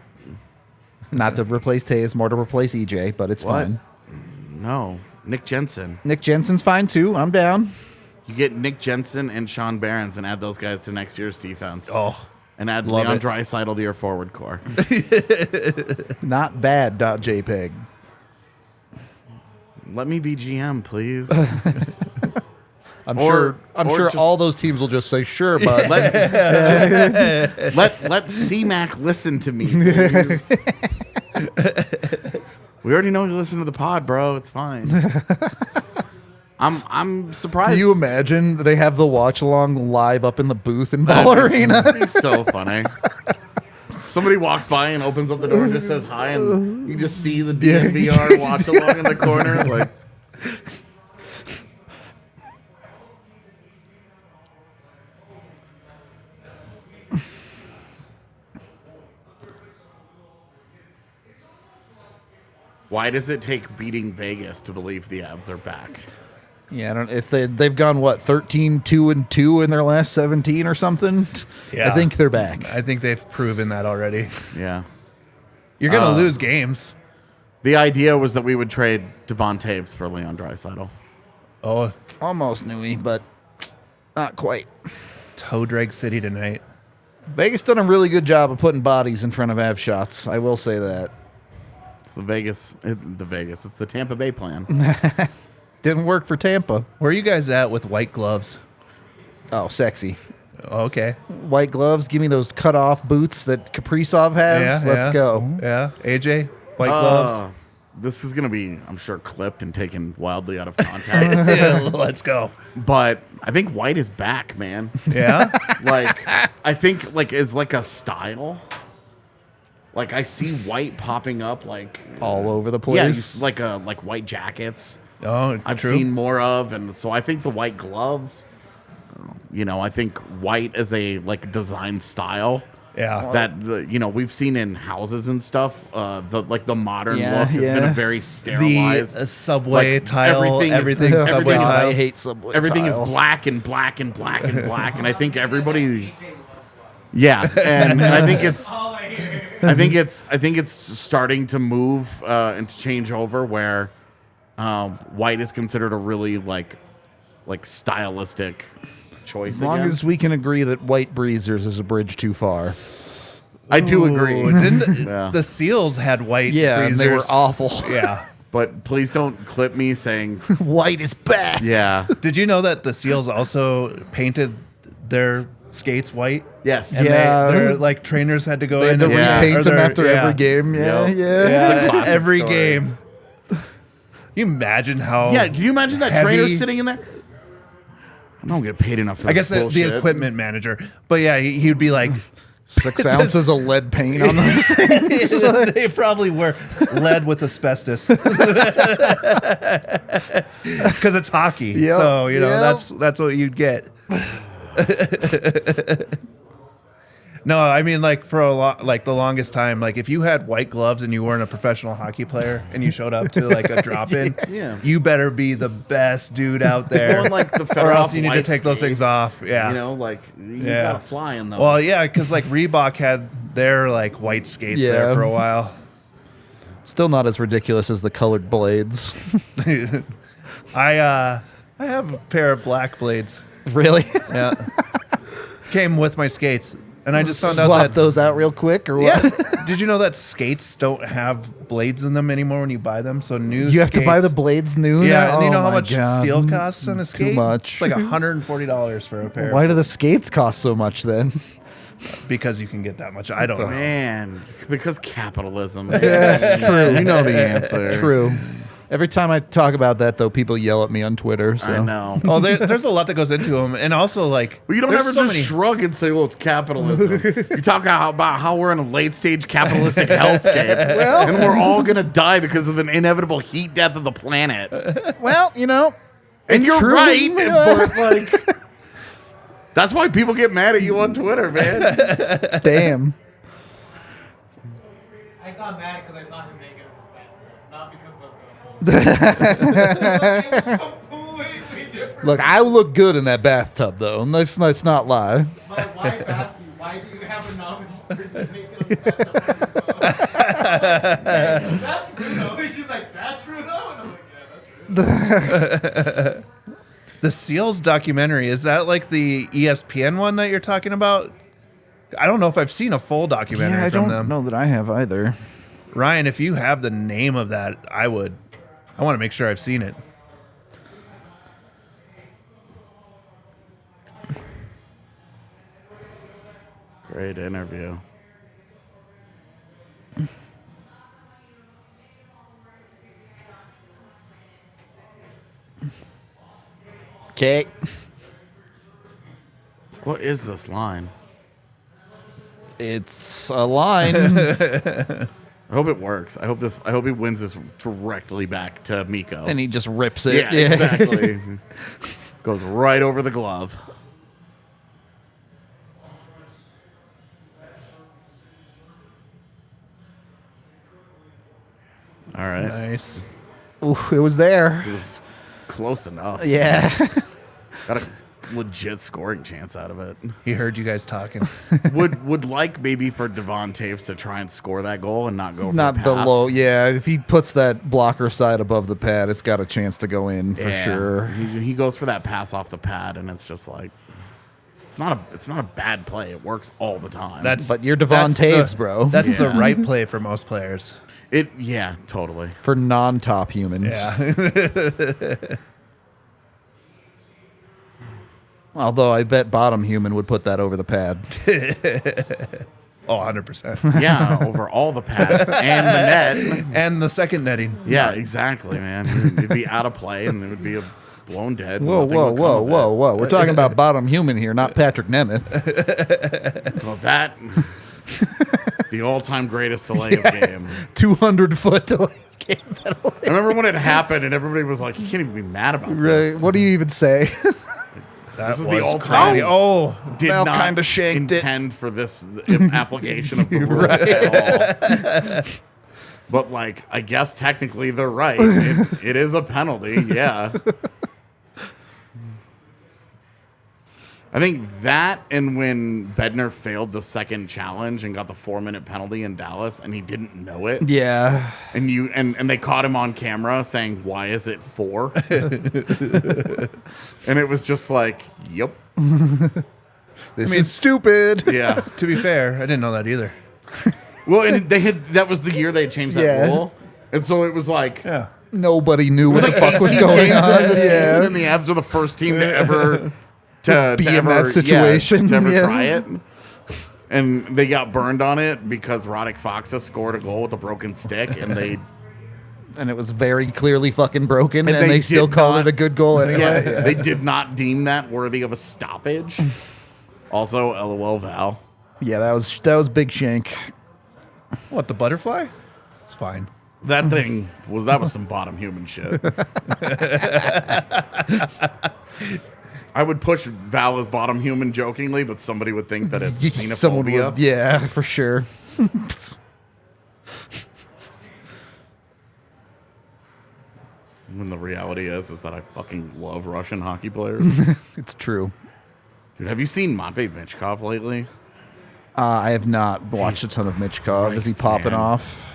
Not to replace Taves, more to replace EJ, but it's What? fine. No, Nick Jensen. Nick Jensen's fine too. I'm down. You get Nick Jensen and Sean Barons and add those guys to next year's defense. Oh, And add love Leon it. Draisaitl to your forward core. Not bad. .jpg. Let me be GM, please. I'm Or sure just- all those teams will just say, sure, bud. let C-Mac listen to me, please. We already know you listen to the pod, bro. It's fine. I'm surprised. Can you imagine they have the watch-along live up in the booth in Ball Arena? It's so funny. Somebody walks by and opens up the door and just says hi, and you just see the DNVR watch along in the corner. Like, why does it take beating Vegas to believe the Avs are back? Yeah, I don't. If they've gone 13-2-2 in their last 17 or something. Yeah. I think they're back. I think they've proven that already. Yeah. You're gonna lose games. The idea was that we would trade Devon Taves for Leon Draisaitl. Oh, Almost Nui, but not quite. toe drag city tonight. Vegas done a really good job of putting bodies in front of Av shots. I will say that. It's it's the Tampa Bay plan. Didn't work for Tampa. Where are you guys at with white gloves? Oh, sexy. Oh, okay. White gloves. Give me those cut-off boots that Kaprizov has. Let's go. Yeah, AJ, white gloves. This is going to be, I'm sure, clipped and taken wildly out of context. Yeah, let's go. But I think white is back, man. Yeah. Like, I think, like, is like a style. Like, I see white popping up, like... All over the Yeah, place. like white jackets. Oh, I've true. seen more of, and so I think the white gloves, I think white is a, like, design style. Yeah. That we've seen in houses and stuff. The modern Yeah, look has been yeah. a very sterilized. The subway like, tile, everything is- subway everything is- tile. I hate Subway everything tile. is black and black and black and black, and I think everybody. Yeah, and I think it's. All I hear. I think it's starting to move and to change over where white is considered a really like stylistic choice. As long again. as we can agree that white breezers is a bridge too far. I do agree. Ooh, didn't Yeah. the Seals had white Yeah, and they were breezers. awful. Yeah. But please don't clip me saying, White is back. yeah. Did you know that the Seals also painted their skates white? Yes. And Yeah. their like trainers had to go They had in to and Yeah. repaint or them their- after every game. Yeah, Yep. yeah. Yeah, classic every story. game. You imagine how? Yeah, can you imagine that heavy- trainer sitting in there? I don't get paid enough for I this guess the bullshit. equipment manager, but yeah, he would be like, 6 ounces of lead paint on those things. they probably were lead with asbestos because it's hockey. Yep, So yep. that's what you'd get. No, I mean like for the longest time, like if you had white gloves and you weren't a professional hockey player and you showed up to like a drop in, Yeah. you better be the best dude out there, Going like the or else Federoff you need to white take those things skates. off. Yeah, You Yeah. gotta fly in those. Well, yeah, because like Reebok had their like white skates there Yeah. for a while. Still not as ridiculous as the colored blades. I have a pair of black blades. Really? Yeah, came with my skates, and I just found out Swap that those out real quick, or what? Yeah. Did you know that skates don't have blades in them anymore when you buy them? So new. You have to buy the skates- blades new. Yeah, now? and you know Oh how my much God. steel costs on a skate? Too much. It's like $140 for a pair. Why do the skates cost so much then? Because you can get that much. I don't know. Man, because capitalism. Yeah, it's true. You know the answer. True. Every time I talk about that, though, people yell at me on Twitter. So. I know. Oh, there's a lot that goes into them, and also like Well, you don't there's ever so just many- shrug and say, "Well, it's capitalism." You talk about how we're in a late stage capitalistic hellscape, and we're all gonna die because of an inevitable heat death of the planet. Well, And it's you're true. right, but like, that's why people get mad at you on Twitter, man. Damn. I got mad because I saw him naked in his bathroom, not because of the completely different. Look, I look good in that bathtub, though. And let's not lie. My wife asked me, why do you have a nomination naked in the bathroom? That's Bruno. She's like, that's Bruno? And I'm like, yeah, that's Bruno. The Seals documentary, is that like the ESPN one that you're talking about? I don't know if I've seen a full documentary I from don't them. know that I have either. Ryan, if you have the name of that, I would I want to make sure I've seen it. Great interview. Okay. What is this line? It's a line. I hope it works. I hope he wins this directly back to Miko. And he just rips it. yeah, exactly. Goes right over the glove. All right. Nice. Ooh, it was there. It was close enough. Yeah. Got a legit scoring chance out of it. He heard you guys talking. Would like maybe for Devon Taves to try and score that goal and not go for Not a the pass. low. Yeah, if he puts that blocker side above the pad, it's got a chance to go in for Yeah. sure. He goes for that pass off the pad, and it's just like it's not a bad play. It works all the time. But you're Devon Taves, bro. That's the Yeah. right play for most players. Yeah, totally. For non-top humans. Yeah. Although I bet bottom human would put that over the pad. Oh, 100%. Yeah, over all the pads and the net. And the second netting. Yeah, exactly, man. It'd be out of play, and it would be a blown dead. Whoa, Nothing whoa, would come whoa, of it. whoa, whoa. We're talking about bottom human here, not Patrick Nemeth. Well, that the all-time greatest delay of game. 200-foot delay game penalty. I remember when it happened, and everybody was like, "You can't even be mad about Right. this." What do you even say? That This is was the all crazy. time. Oh, Did Mel not kinda shanked it. intend for this application of the rule at all. But like, I guess technically they're right. It is a penalty. Yeah. I think that, and when Bednar failed the second challenge and got the 4-minute penalty in Dallas, and he didn't know it, Yeah. and they caught him on camera saying, "Why is it 4?" And it was just like, "Yep, This is stupid. yeah." to be fair, I didn't know that either. Well, and that was the year they had changed that Yeah. rule, and so it was like. Yeah. Nobody knew what the Like fuck was 18 going games into on. the season, Yeah. and the Avs are the first team to ever to Be to in ever, that situation, to ever yeah. try it. And they got burned on it because Roddick Foxa scored a goal with a broken stick, and they And it was very clearly fucking broken, and they they still did called not- it a good goal anyway. yeah, they did not deem that worthy of a stoppage. Also, LOL Val. Yeah, that was Big Shank. What, the butterfly? It's fine. That thing was some bottom human shit. I would push Val as bottom human jokingly, but somebody would think that it's Someone xenophobia. would, yeah, for sure. When the reality is that I fucking love Russian hockey players. It's true. Dude, have you seen Matvei Michkov lately? I have not watched a ton of Michkov. Is he Christ, popping man. off?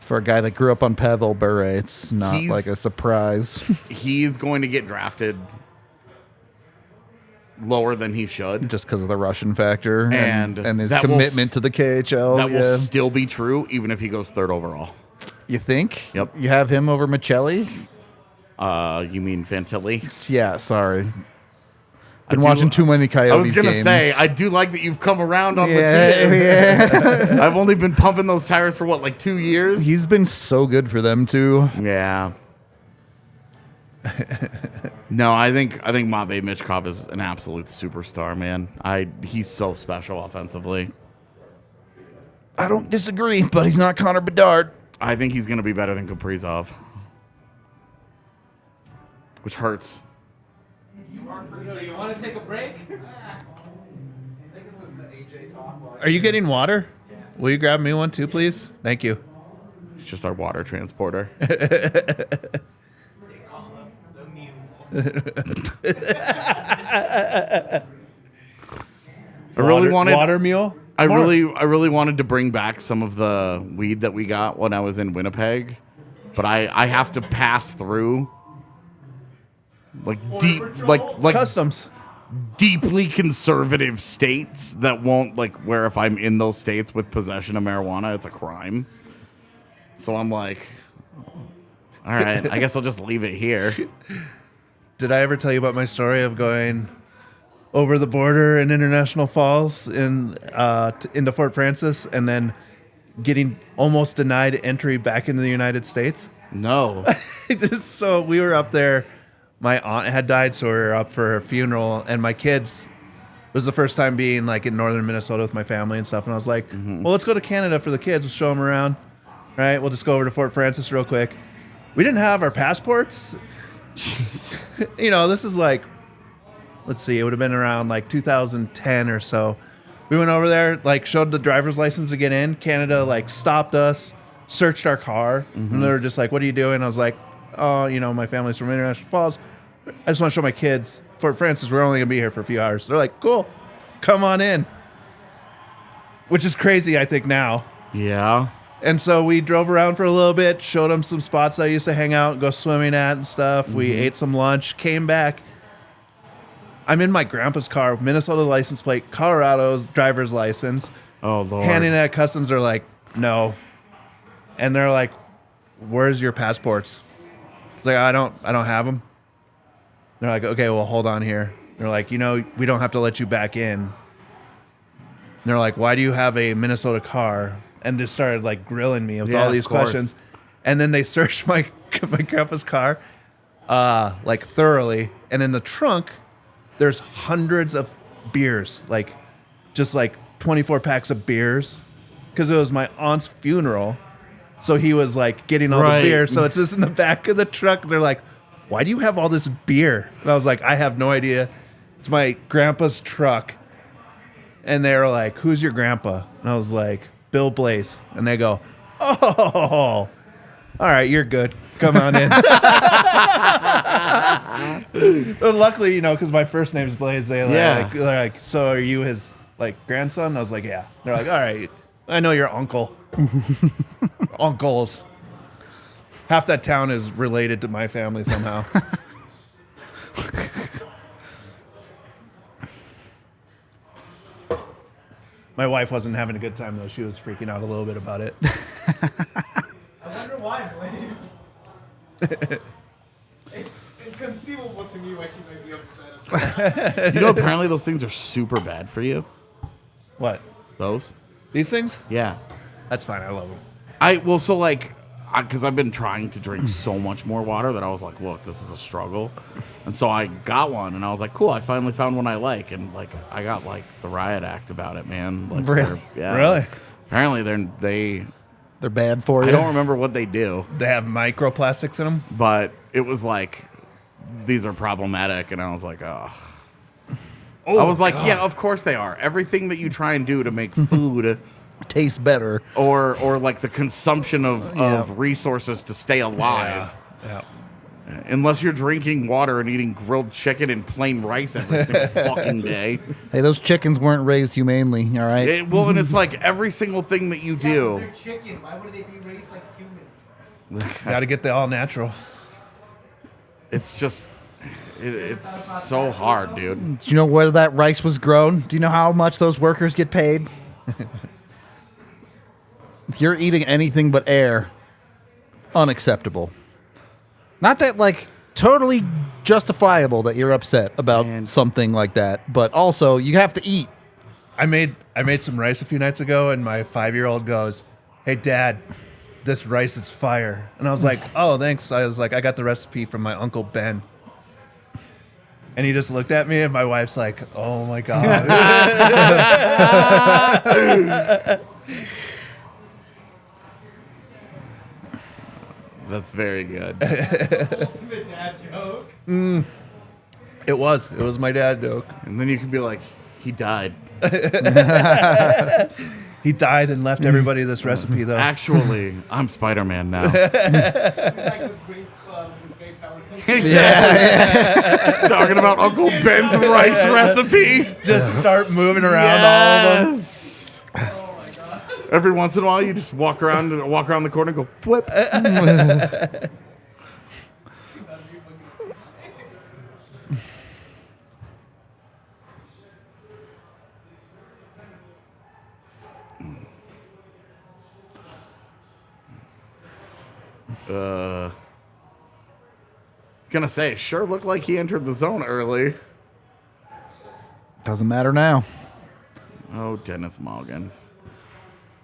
For a guy that grew up on Pavel Bure, it's not He's- like a surprise. He's going to get drafted lower than he should. Just because of the Russian factor And and his that will commitment to the KHL. That yeah. will still be true even if he goes third overall. You think? Yep. You have him over Michelli? You mean Fantilli? Yeah, sorry. Been do- watching too many Coyotes I was going to games. say, I do like that you've come around on the yeah, team. yeah. I've only been pumping those tires for what, like 2 years? He's been so good for them too. Yeah. No, I think Matvei Michkov is an absolute superstar, man. He's so special offensively. I don't disagree, but he's not Connor Bedard. I think he's going to be better than Kaprizov, which hurts. You want to take a break? Are you getting water? Will you grab me one too, please? Thank you. It's just our water transporter. They call him the mule. I really wanted water mule. I really wanted to bring back some of the weed that we got when I was in Winnipeg, but I have to pass through like Customs. deeply conservative states that won't where if I'm in those states with possession of marijuana, it's a crime. So I'm like, All right, I guess I'll just leave it here. Did I ever tell you about my story of going over the border in International Falls into Fort Francis and then getting almost denied entry back into the United States? No. So we were up there. My aunt had died, so we were up for her funeral, and my kids, it was the first time being like in northern Minnesota with my family and stuff, and I was like, well, let's go to Canada for the kids. We'll show them around. Right? We'll just go over to Fort Francis real quick. We didn't have our passports. Jeez. This is like, let's see, it would have been around like 2010 or so. We went over there, like showed the driver's license to get in. Canada like stopped us, searched our car, and they were just like, what are you doing? I was like, oh, my family's from International Falls. I just want to show my kids Fort Francis. We're only going to be here for a few hours. They're like, cool, come on in. Which is crazy, I think, now. Yeah. And so we drove around for a little bit, showed them some spots I used to hang out and go swimming at and stuff. We ate some lunch, came back. I'm in my grandpa's car, Minnesota license plate, Colorado's driver's license. Oh, Lord. Handing it at customs, they're like, no. And they're like, where's your passports? It's like, I don't have them. They're like, okay, well, hold on here. They're like, we don't have to let you back in. And they're like, why do you have a Minnesota car? And just started like grilling me with all these questions. And then they searched my grandpa's car like thoroughly. And in the trunk, there's hundreds of beers, like just like 24 packs of beers, because it was my aunt's funeral. So he was like getting all the beer. So it's just in the back of the truck. They're like, why do you have all this beer? And I was like, I have no idea. It's my grandpa's truck. And they were like, who's your grandpa? And I was like, Bill Blaze. And they go, oh, all right, you're good. Come on in. Luckily, because my first name's Blaze, they're like, so are you his like grandson? I was like, yeah. They're like, all right, I know your uncle. Uncles. Half that town is related to my family somehow. My wife wasn't having a good time, though. She was freaking out a little bit about it. I wonder why, Blaine. It's inconceivable to me why she might be upset. Apparently those things are super bad for you. What? Those? These things? Yeah. That's fine. I love them. Because I've been trying to drink so much more water that I was like, look, this is a struggle. And so I got one, and I was like, cool, I finally found one I like. And, like, I got, like, the riot act about it, man. Like, Really? Really? Apparently They're bad for you. I don't remember what they do. They have microplastics in them? But it was like, these are problematic. And I was like, oh. I was like, yeah, of course they are. Everything that you try and do to make food Tastes better. or like the consumption of resources to stay alive. Yeah. Unless you're drinking water and eating grilled chicken and plain rice every single fucking day. Hey, those chickens weren't raised humanely, all right? And it's like every single thing that you do. They're chicken. Why would they be raised like humans? Got to get the all natural. It's just, it's so hard, dude. Do you know where that rice was grown? Do you know how much those workers get paid? If you're eating anything but air, unacceptable. Not that, like, totally justifiable that you're upset about something like that, but also you have to eat. I made some rice a few nights ago, and my 5-year-old goes, "Hey, Dad, this rice is fire." And I was like, "Oh, thanks." I was like, "I got the recipe from my Uncle Ben." And he just looked at me, and my wife's like, "Oh my God." That's very good. Ultimate dad joke. It was my dad joke. And then you can be like, he died. He died and left everybody this recipe, though. Actually, I'm Spider-Man now. Like with great power comes Exactly. Talking about Uncle Ben's rice recipe. Just start moving around all of them. Yes. Every once in a while, you just walk around the corner and go flip. I was gonna say, it sure looked like he entered the zone early. Doesn't matter now. Oh, Dennis Morgan.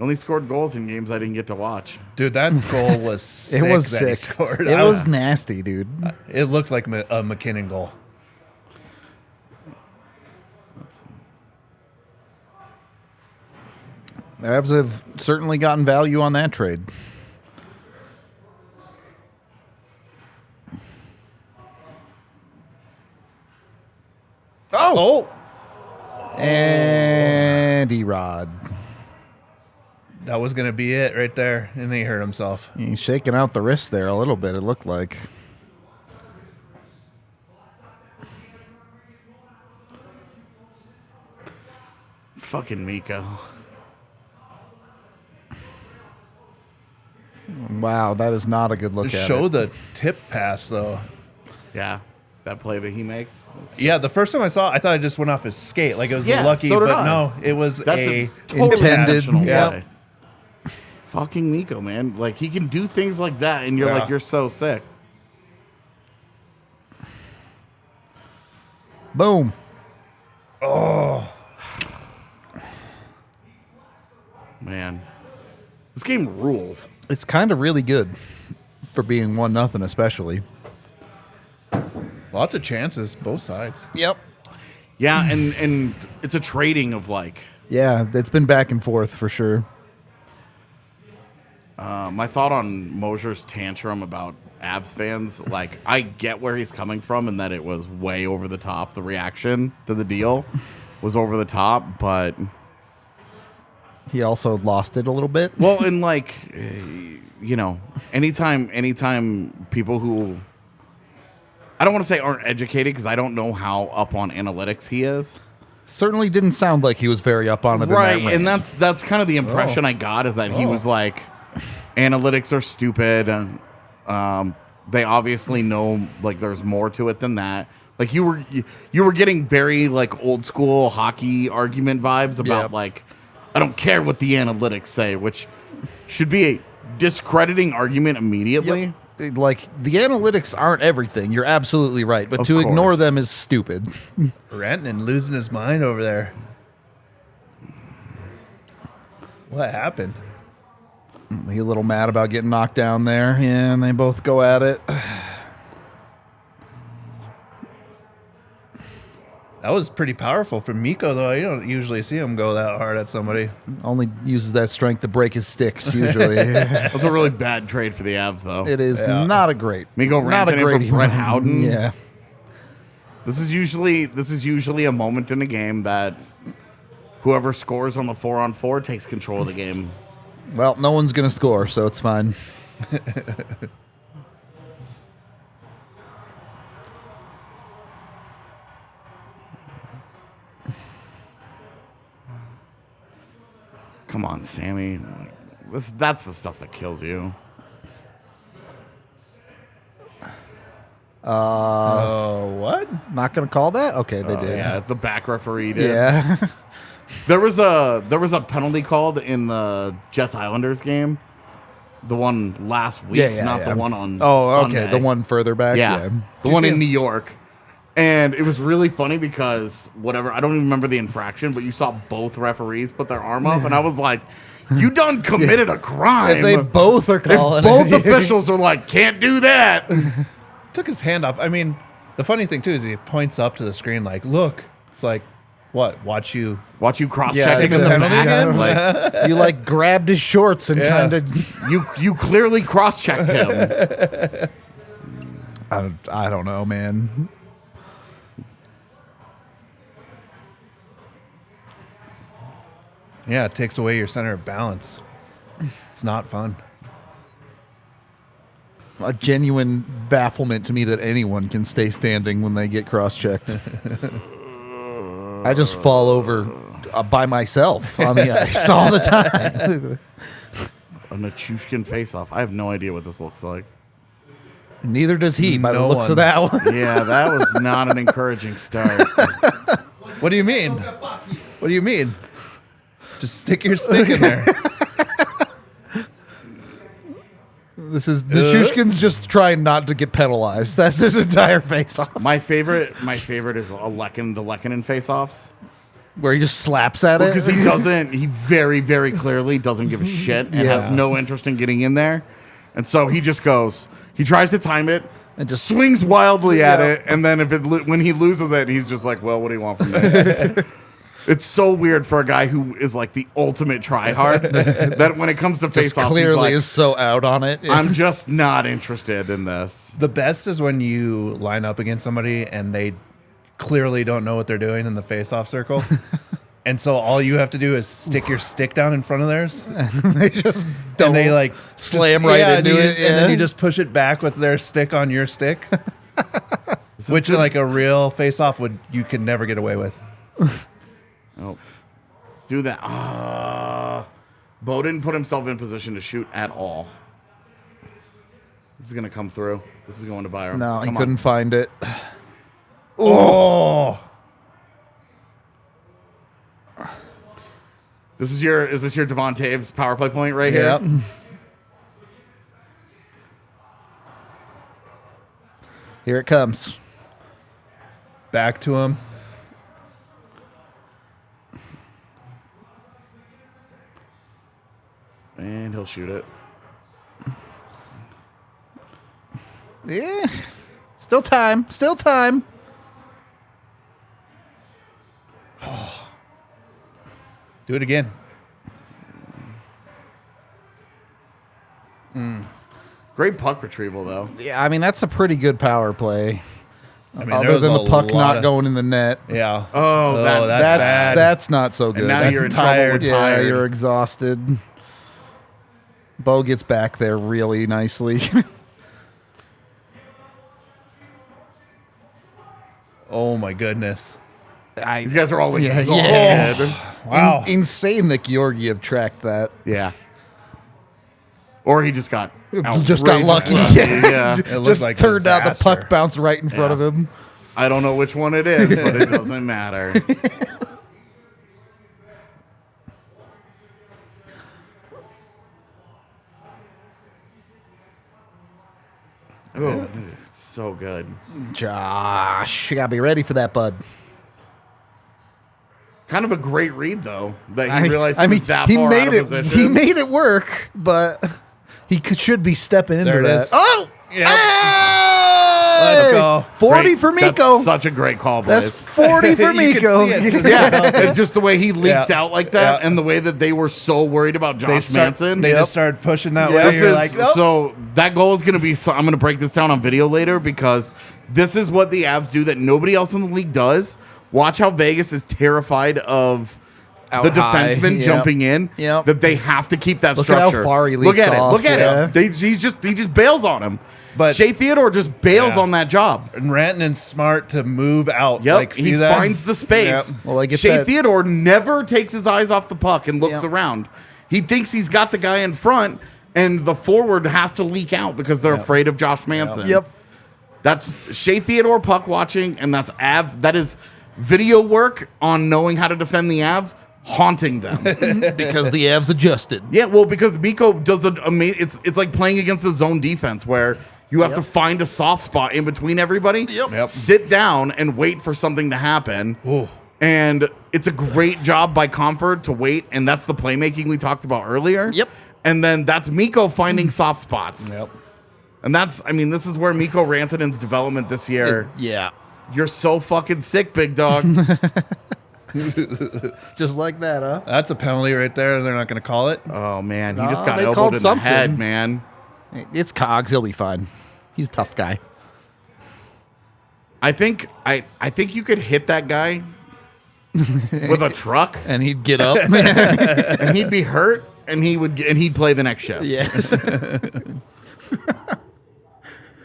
Only scored goals in games I didn't get to watch. Dude, that goal was sick. It was that he sick. scored. It was nasty, dude. It looked like a McKinnon goal. The Avs have certainly gotten value on that trade. Oh! And Erod. That was going to be it right there. And he hurt himself. He's shaking out the wrist there a little bit, it looked like. Fucking Miko. Wow, that is not a good look Just at show it. the tip pass, though. Yeah, that play that he makes. Yeah, the first time I saw it, I thought it just went off his skate. Like it was Yeah, a lucky, so did but I. no, it was That's a a totally intended- intentional yeah. play. Fucking Miko, man. Like, he can do things like that, and you're Yeah. like, you're so sick. Boom. Man. This game rules. It's kind of really good for being 1-0, especially. Lots of chances, both sides. Yep. Yeah, and it's a trading of, like... Yeah, it's been back and forth for sure. My thought on Mosier's tantrum about Avs fans, like, I get where he's coming from and that it was way over the top. The reaction to the deal was over the top, but... He also lost it a little bit. Well, and, like, you know, anytime people who... I don't want to say aren't educated because I don't know how up on analytics he is. Certainly didn't sound like he was very up on it. Right, in that and range. that's kind of the impression I got is that he was like, analytics are stupid, and they obviously know like there's more to it than that. Like you were getting very like old school hockey argument vibes about Yep. like I don't care what the analytics say, which should be a discrediting argument immediately. Yep. Like, the analytics aren't everything. You're absolutely right. But Of to ignore course. them is stupid. Rantanen losing his mind over there. What happened? He a little mad about getting knocked down there. Yeah, and they both go at it. That was pretty powerful from Miko, though. You don't usually see him go that hard at somebody. Only uses that strength to break his sticks, usually. That's a really bad trade for the Avs, though. It is Yeah. not a great. Miko not a Rantanen great for Brett Howden. Yeah. This is usually a moment in a game that whoever scores on the 4-on-4 takes control of the game. Well, no one's going to score, so it's fine. Come on, Sammy. That's the stuff that kills you. Oh, what? Not going to call that? Okay, they did. Yeah, the back referee did. Yeah. There was a penalty called in the Jets Islanders game. The one last week, not the one on Oh, Sunday. okay. The one further back? Yeah. The one in New York. And it was really funny because I don't even remember the infraction, but you saw both referees put their arm up, and I was like, you done committed a crime. If they both are calling if both it. officials are like, can't do that. Took his hand off. I mean, the funny thing, too, is he points up to the screen like, look. It's like, what? Watch you cross-check Yeah, him in the penalty back. again? Like, You, like, grabbed his shorts and Yeah. kind of... you clearly cross-checked him. I don't know, man. Yeah, it takes away your center of balance. It's not fun. A genuine bafflement to me that anyone can stay standing when they get cross-checked. I just fall over by myself on the ice all the time. A Nichushkin face-off. I have no idea what this looks like. Neither does he, by the No looks one. of that one. Yeah, that was not an encouraging start. What do you mean? What do you mean? Just stick your stick in there. This is Nichushkin's just trying not to get penalized. That's his entire face-off. My favorite is the Lekanen face-offs. Where he just slaps at it. Because he very, very clearly doesn't give a shit and has no interest in getting in there. And so he just goes, he tries to time it and just swings wildly at it. And then when he loses it, he's just like, well, what do you want from me? It's so weird for a guy who is like the ultimate tryhard that when it comes to face-offs, clearly he's like, is so out on it. I'm just not interested in this. The best is when you line up against somebody and they clearly don't know what they're doing in the face-off circle. And so all you have to do is stick your stick down in front of theirs. They just And they like slam right into it. And then you just push it back with their stick on your stick. Which like a real face-off you can never get away with. Oh, do that. Bo didn't put himself in position to shoot at all. This is going to come through. This is going to Byram. No, he couldn't find it. Oh. Is this your Devon Taves power play point right here? Yep. Here it comes. Back to him. And he'll shoot it. Yeah. Still time. Still time. Do it again. Great puck retrieval, though. Yeah, I mean, that's a pretty good power play. I mean, Other there was than a the puck lot not of- going in the net. Yeah. Oh, that's bad. That's not so good. And now That's you're in tired. trouble. yeah, Tired. you're exhausted. Bo gets back there really nicely. Oh my goodness. These guys are all Yeah, exhausted. Wow. Insane that Georgiev tracked that. Yeah. Or he just got Just got lucky. outrageously Yeah. It looked Just like turned out the disaster. puck bounced right in front of him. I don't know which one it is, but it doesn't matter. Oh, it's so good. Josh, you gotta be ready for that, bud. Kind of a great read, though, that he realized I he mean, was that he far made out of it. position. He made it work, but he should be stepping into There it that. is. Oh, Yep. hey! Let's go. 40 Great. for That's Miko. such a great call, That's boys. 40 for You can Miko. see it. Yeah, and just the way he leaks Yeah. out like that, Yeah. and the way that they were so worried about Josh Manson. They just started pushing that Yeah. way. This You're is like, nope. so that goal is going to be. So I'm going to break this down on video later because this is what the Avs do that nobody else in the league does. Watch how Vegas is terrified of Out the high. defenseman Yep. jumping in. Yep. That they have to keep that Look at how structure. far he Look leaks at off, it. Look at yeah. it. He just bails on him. But- Shea Theodore just bails Yeah. on that job. And Rantanen's smart to move out. Yep, Like, see he that? finds the space. Yep. Well, I get Shea that- Theodore never takes his eyes off the puck and looks Yep. around. He thinks he's got the guy in front, and the forward has to leak out because they're afraid of Josh Manson. Yep. That's Shea Theodore puck watching, and that's Avs. That is video work on knowing how to defend the Avs, haunting them. Because the Avs adjusted. Yeah, well, because Miko does an amazing. It's like playing against the zone defense where you have to find a soft spot in between everybody. Yep. Sit down and wait for something to happen. Ooh. And it's a great job by Comfort to wait, and that's the playmaking we talked about earlier. Yep. And then that's Miko finding soft spots. Yep. And this is where Miko Rantanen's development this year. Yeah. You're so fucking sick, big dog. Just like that, huh? That's a penalty right there, and they're not going to call it. Oh man, he No, just got they elbowed called in something. the head, man. It's Cogs. He'll be fine. He's a tough guy. I think you could hit that guy with a truck And he'd get up. and he'd be hurt and he'd play the next shift. Yeah.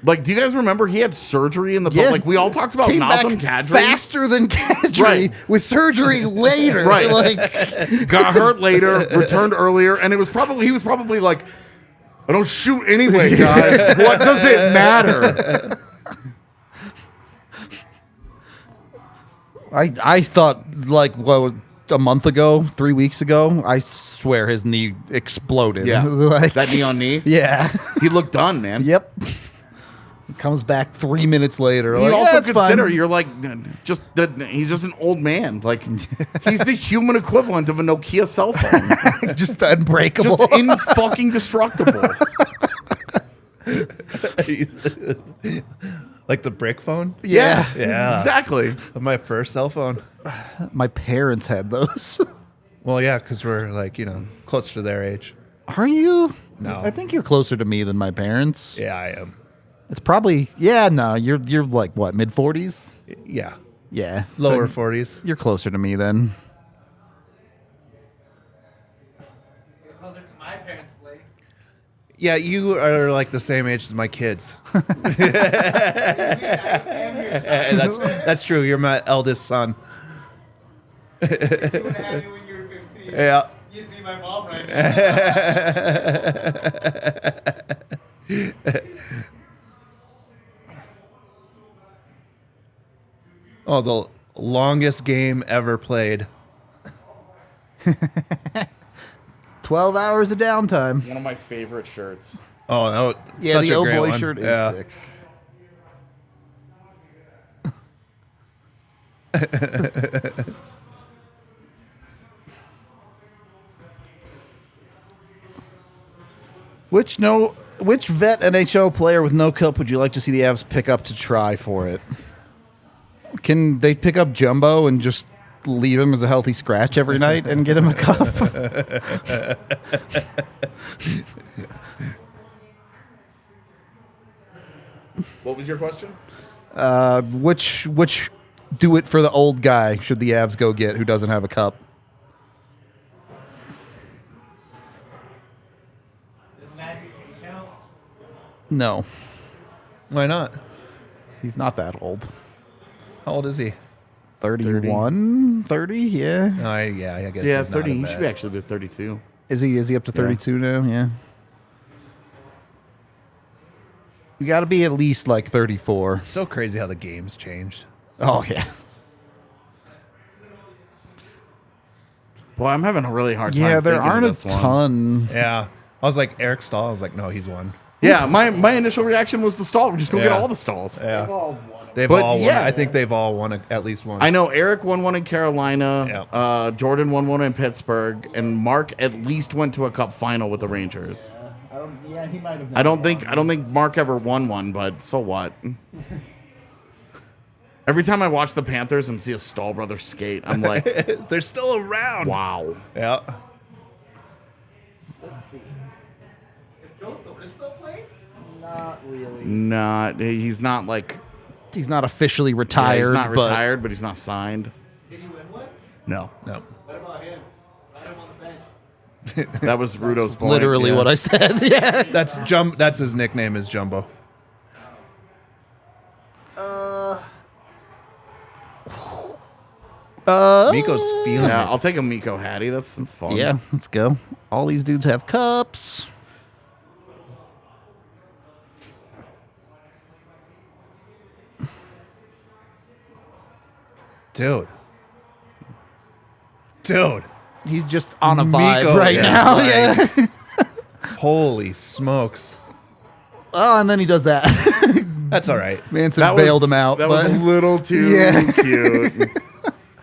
Like, do you guys remember he had surgery in the Yeah. like we all talked about Came back Nazem Kadri? faster than Kadri Right. with surgery later. Right. Like, Got hurt later, returned earlier, and he was probably like, I don't shoot anyway, guys. What does it matter? I thought, like, well, a month ago, 3 weeks ago, I swear his knee exploded. Yeah. Like, That knee on knee. yeah. He looked done, man. Yep. Comes back 3 minutes later. You Like, also it's fine. consider you're like he's just an old man. Like he's the human equivalent of a Nokia cell phone. just unbreakable. Just in fucking destructible. Like the brick phone? yeah. Yeah. Exactly. My first cell phone. My parents had those. Well, yeah, because we're like, closer to their age. Are you? No. I think you're closer to me than my parents. Yeah, I am. It's probably no. You're like what, mid 40s? Yeah. Yeah, Lower So 40s. you're closer to me then. You're closer to my parents' place. Yeah, you are like the same age as my kids. I am your child. That's true. You're my eldest son. You would have had me when you were 15. Yeah. You'd be my mom right now. Oh, the longest game ever played. 12 hours of downtime. One of my favorite shirts. Oh, no, Yeah, such the a old great boy one. shirt is Yeah. sick. Which vet NHL player with no cup would you like to see the Avs pick up to try for it? Can they pick up Jumbo and just leave him as a healthy scratch every night and get him a cup? What was your question? Which do it for the old guy should the Avs go get who doesn't have a cup? Does Matthew Shea count? No, Why not? he's not that old. How old is he? 31, 30, yeah. Yeah, I guess. Yeah, he's 30. Not He a should bad- be actually be 32. Is he up to 32 now? Yeah. You got to be at least like 34. So crazy how the game's changed. Oh, yeah. Boy, I'm having a really hard time. Yeah, there thinking of aren't a this one. ton. Yeah. I was like, Eric Stahl. I was like, no, he's one. Yeah, my initial reaction was the stall. Just go get Yeah. all the stalls. Yeah. They've But all won. yeah. I think they've all won at least one. I know Eric won one in Carolina. Yeah. Jordan won one in Pittsburgh, and Mark at least went to a cup final with the Rangers. He might have. I don't think Mark ever won one, but so what? Every time I watch the Panthers and see a Stahl brother skate, I'm like, They're still around. wow. Yeah. Let's see. Is Joe Thornton still playing? Not really. He's not like He's not officially retired. he's not but retired, but he's not signed. Did he win one? No, No. What about him? Ride him on the bench. that was Rudo's point. literally yeah. what I said. Yeah. That's his nickname is Jumbo. Miko's feeling Yeah, it. I'll take a Miko Hattie. That's fun. Yeah, let's go. All these dudes have cups. Dude. He's just on a vibe Miko, right yeah, now. like- Yeah. Holy smokes. Oh, and then he does that. That's all right. Manson That was- bailed him out. That but was a little too Yeah. cute.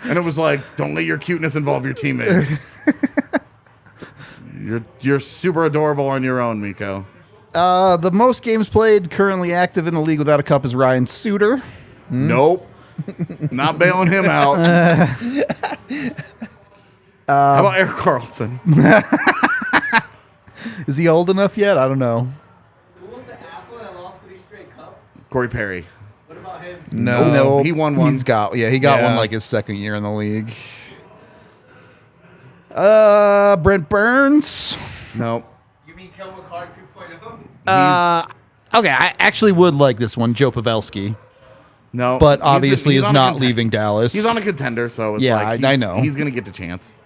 And it was like, don't let your cuteness involve your teammates. You're super adorable on your own, Miko. the most games played currently active in the league without a cup is Ryan Suter. Nope. Not bailing him out. How about Eric Carlson? Is he old enough yet? I don't know. Who was the asshole that lost 3 straight cups? Corey Perry. What about him? No. he won one. He got Yeah. one like his second year in the league. Brent Burns. Nope. You mean Kel McCarr 2.0? Okay, I actually would like this one, Joe Pavelski, No. but He's obviously is on a not conten- leaving Dallas. He's on a contender, so it's Yeah, like I he's- know. He's going to get the chance.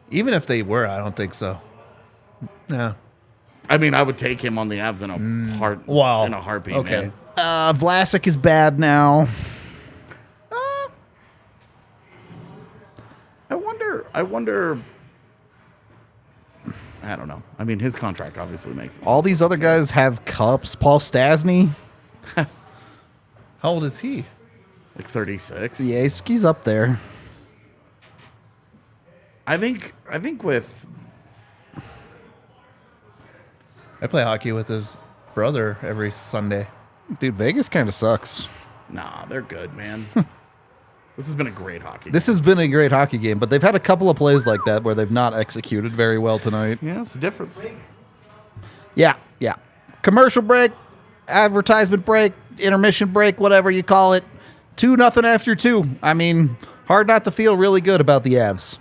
Even if they were, I don't think so. No. I mean, I would take him on the Avs in a Wow. in a heartbeat, Okay. man. Vlasic is bad now. I wonder. wonder. I don't know. I mean, his contract obviously makes it. All these other guys have cups. Paul Stasny, How old is he? Like 36. yeah, he's up there. I think with I play hockey with his brother every Sunday. Dude, Vegas kind of sucks. nah, they're good, man. This has been a great hockey. This has been a great hockey game, but they've had a couple of plays like that where they've not executed very well tonight. yeah, it's the difference. Yeah. Commercial break, advertisement break, intermission break, whatever you call it. 2-0 after 2. I mean, hard not to feel really good about the Avs.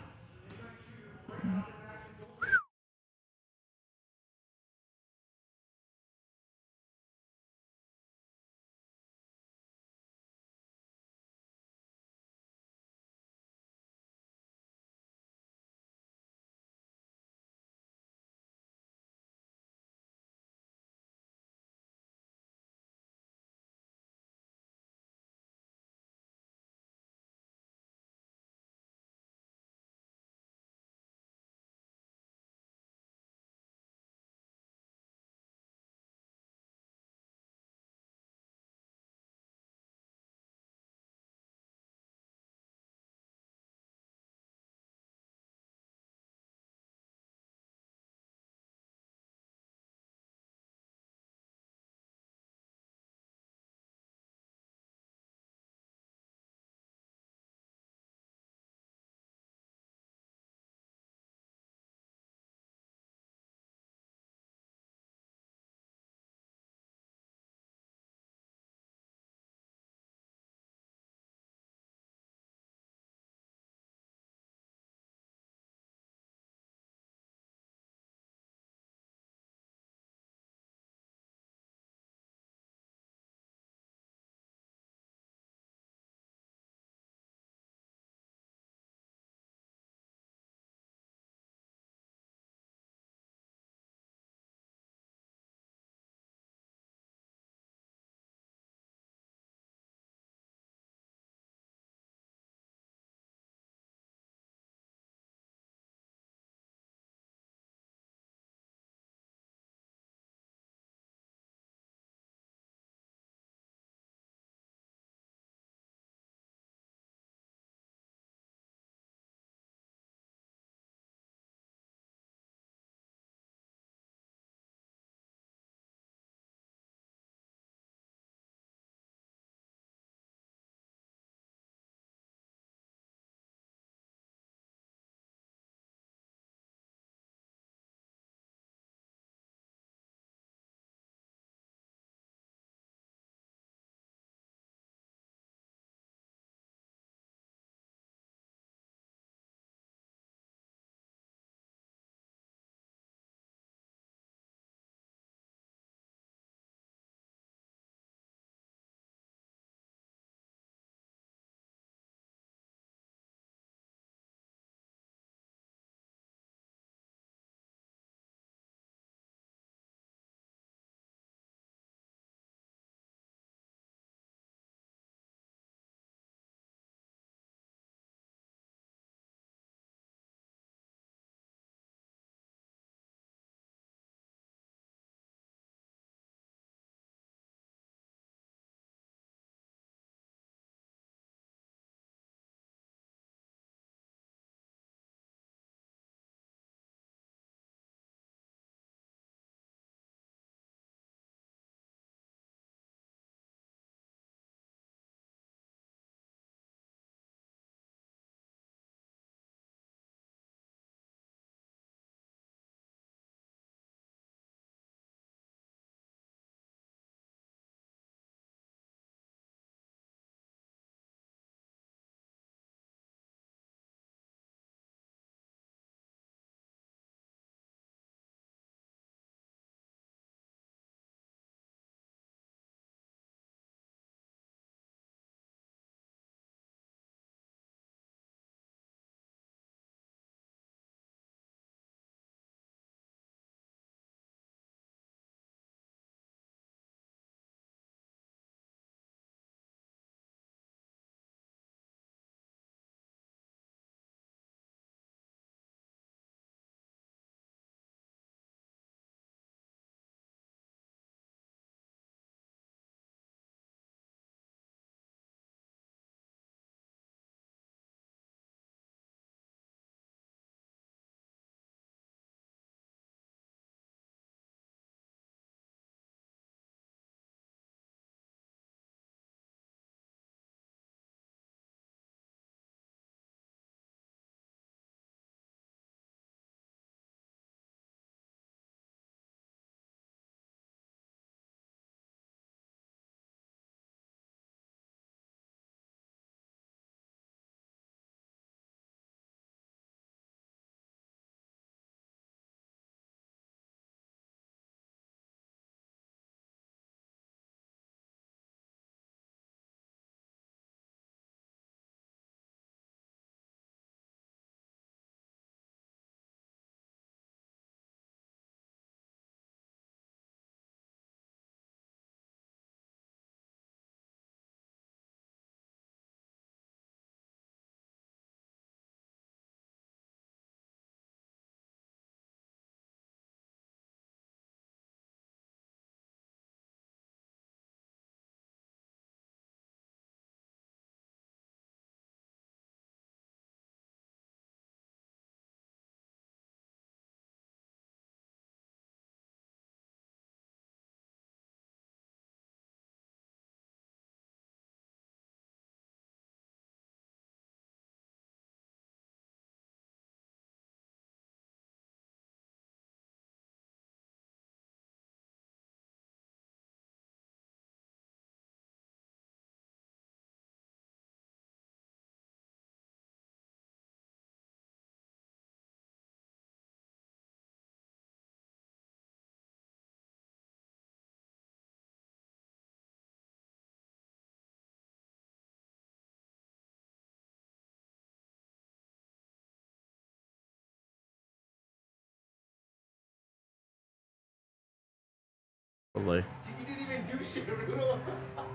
Totally. You didn't even do shit, Rudo.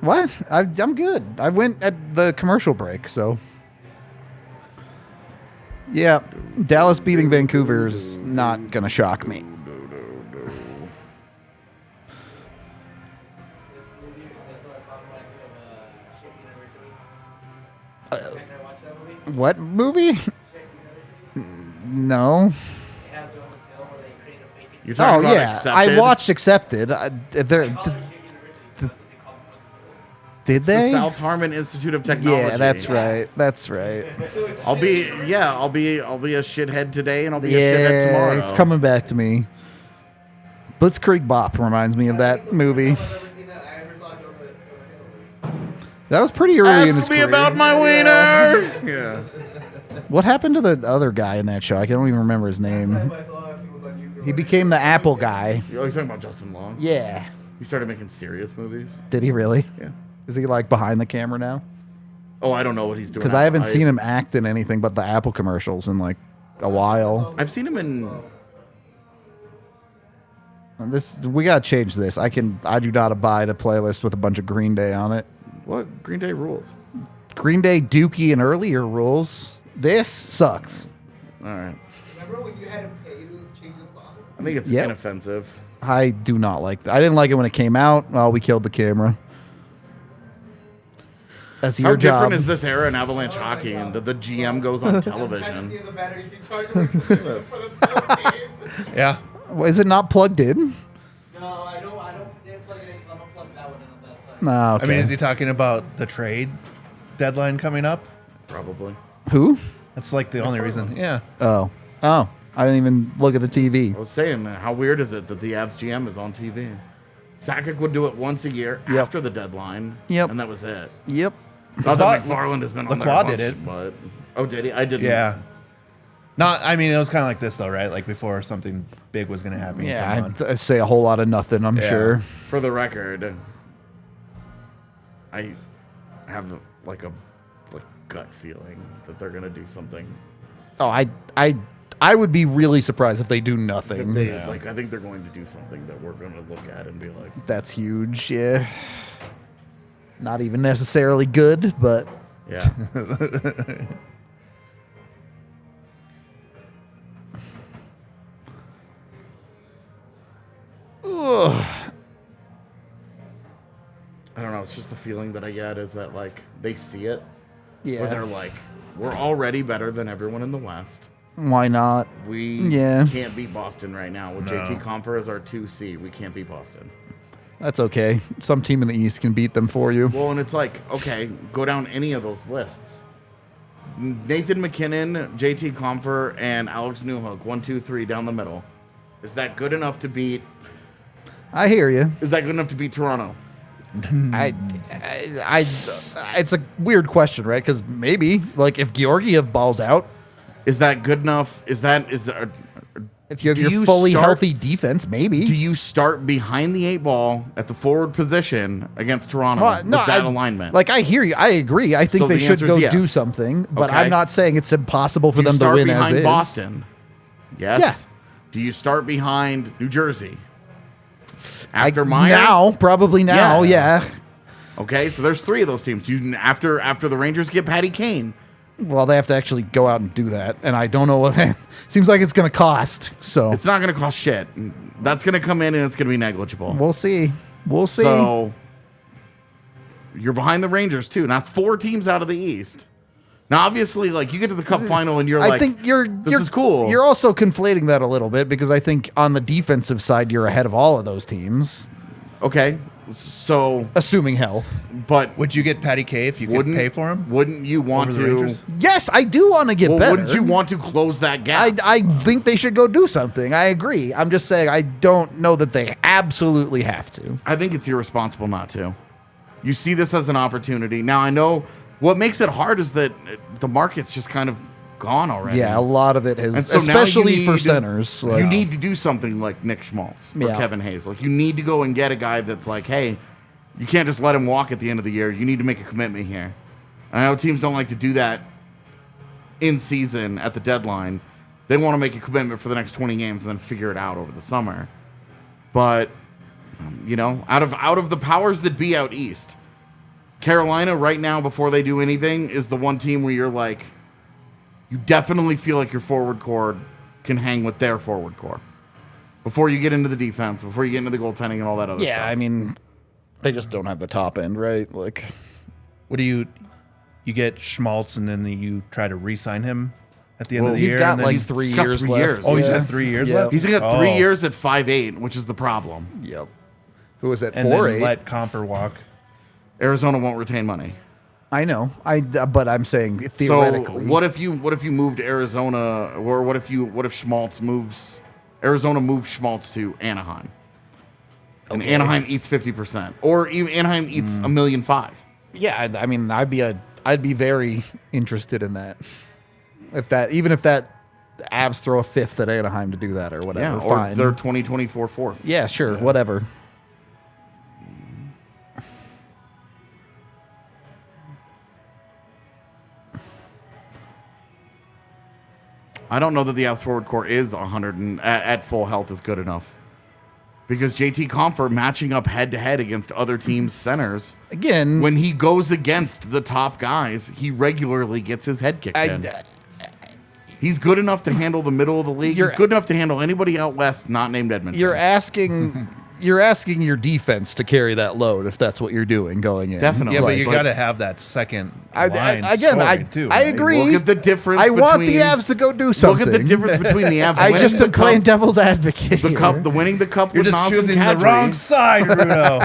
What? I'm good. I went at the commercial break, so. Yeah, Dallas beating Vancouver is not going to shock me. This movie, that's what I thought reminds me of Ship University. Can I watch that movie? What movie? Ship University? No. It has Jonas Hill where they create a fake. You're Oh, talking about yeah. Accepted? I watched Accepted. They call it Ship University. That's what they call it. Did The they? South Harmon Institute of Technology. Yeah, that's right. That's right. I'll be a shithead today, and I'll be a shithead tomorrow. Yeah, it's coming back to me. Blitzkrieg Bop reminds me of that movie. That was pretty early in his Ask me career. about my wiener. Yeah. What happened to the other guy in that show? I don't even remember his name. He became the Apple guy. You're talking about Justin Long? Yeah. He started making serious movies. Did he really? Yeah. Is he like behind the camera now? Oh, I don't know what he's doing. Because I haven't seen him act in anything but the Apple commercials in like a while. I've seen him in. We gotta change this. I do not abide a playlist with a bunch of Green Day on it. What? Green Day rules. Green Day, Dookie, and earlier rules. This sucks. All right. Remember when you had to pay to change the song? I think it's Yep. inoffensive. I do not like that. I didn't like it when it came out. Oh, we killed the camera. That's How your different job. is this era in Avalanche hockey and the GM goes on television? The batteries can charge for the game. Yeah. Is it not plugged in? No, I don't didn't plug it in 'cause I'm gonna plug that one in on that side. No, okay. I mean, is he talking about the trade deadline coming up? Probably. Who? That's like the only reason. Yeah. Oh. I didn't even look at the TV. I was saying, how weird is it that the Avs GM is on TV? Sakic would do it once a year Yep. after the deadline. Yep. And that was it. Yep. Not that McFarland has been on there a Lacroix bunch, did it. But, oh, did he? I didn't. Yeah. Not. I mean, it was kind of like this though, right? Like before something big was going to happen. you come on. Yeah, I say a whole lot of nothing, I'm Yeah. sure. For the record, I have like a gut feeling that they're gonna do something. Oh, I would be really surprised if they do nothing. I think they're going to do something that we're gonna look at and be like, That's huge, yeah. Not even necessarily good, but yeah. I don't know. It's just the feeling that I get is that like they see it, where they're yeah. like, we're already better than everyone in the West. Why not? We Yeah. can't beat Boston right now. With JT Compher as our 2C, we can't beat Boston. That's okay. Some team in the East can beat them for you. Well, and it's like, okay, go down any of those lists. Nathan McKinnon, JT Compher, and Alex Newhook, 1, 2, 3 down the middle. Is that good enough to beat? I hear you. Is that good enough to beat Toronto? It's a weird question, right? Because maybe, like, if Georgiev balls out, Is that good enough? Is there? if you have Do your you fully start- healthy defense, maybe. Do you start behind the 8 ball at the forward position against Toronto Well, with that alignment? Like, I hear you. I agree. I think So they the should answer go is yes. do something, but Okay. I'm not saying it's impossible for Do you them to start win behind as is. Boston? Yes. Yeah. Do you start behind New Jersey? After Meyer? Now, probably now, Yes. yeah. Okay, so there's 3 of those teams. After the Rangers get Patty Kane. Well, they have to actually go out and do that, and I don't know what. Seems like it's going to cost. So It's not going to cost shit. That's going to come in and it's going to be negligible. we'll see. We'll see. So you're behind the Rangers too. Now 4 teams out of the East. Now obviously, like you get to the Cup final and you're I like, think this is cool. You're also conflating that a little bit because I think on the defensive side you're ahead of all of those teams, okay. So, assuming health. but Would you get Patty K if you could pay for him? Wouldn't you want over the to? Rangers? Yes, I do want to get Well, better. wouldn't you want to close that gap? I think they should go do something. I agree. I'm just saying I don't know that they absolutely have to. I think it's irresponsible not to. You see this as an opportunity. Now, I know what makes it hard is that the market's just kind of gone already. Yeah, a lot of it is, And so now you especially for need- centers. You like- need to do something like Nick Schmaltz or Yeah. Kevin Hayes. Like, you need to go and get a guy that's like, hey, you can't just let him walk at the end of the year. You need to make a commitment here. I know teams don't like to do that in season at the deadline. They want to make a commitment for the next 20 games and then figure it out over the summer. But You know, out of the powers that be out east, Carolina right now, before they do anything, is the one team where you're like, you definitely feel like your forward core can hang with their forward core. Before you get into the defense, before you get into the goaltending and all that other stuff. Yeah, I mean, they just don't have the top end, right? Like, What do you get Schmaltz and then you try to re-sign him at the end of the he's year? got and then like he's- 3 he's got years 3 left. years. Oh, he's Yeah. got 3 years Yeah. left? He's got 3 Oh. years at 5'8", which is the problem. Yep. Who was at And 4-8? then let Comfer walk. Arizona won't retain money. I know. But I'm saying theoretically. So what if you moved Arizona, or what if Schmaltz moves Arizona moves Schmaltz to Anaheim, and Anaheim eats 50%, or even Anaheim eats $1.5 million? Yeah, I mean, I'd be very interested in that. Even if that Avs throw a fifth at Anaheim to do that or whatever, Yeah, or fine. their 2024 fourth. Yeah, sure, whatever. I don't know that the Avs forward core is 100 and at full health is good enough. Because JT Compher matching up head to head against other teams' centers, Again, when he goes against the top guys, he regularly gets his head kicked in. He's good enough to handle the middle of the league. He's good enough to handle anybody out west not named Edmonton. you're asking your defense to carry that load if that's what you're doing going in. Definitely. Yeah, but Like, you got to have that second line again, scoring, too. I right? agree. Look at the difference I want the between- Avs to go do something. Look at the difference between the Avs. I winning just the am playing cup, devil's advocate. the cup, here. the winning the cup You're with just Nazem choosing Kadri. the wrong side, Bruno.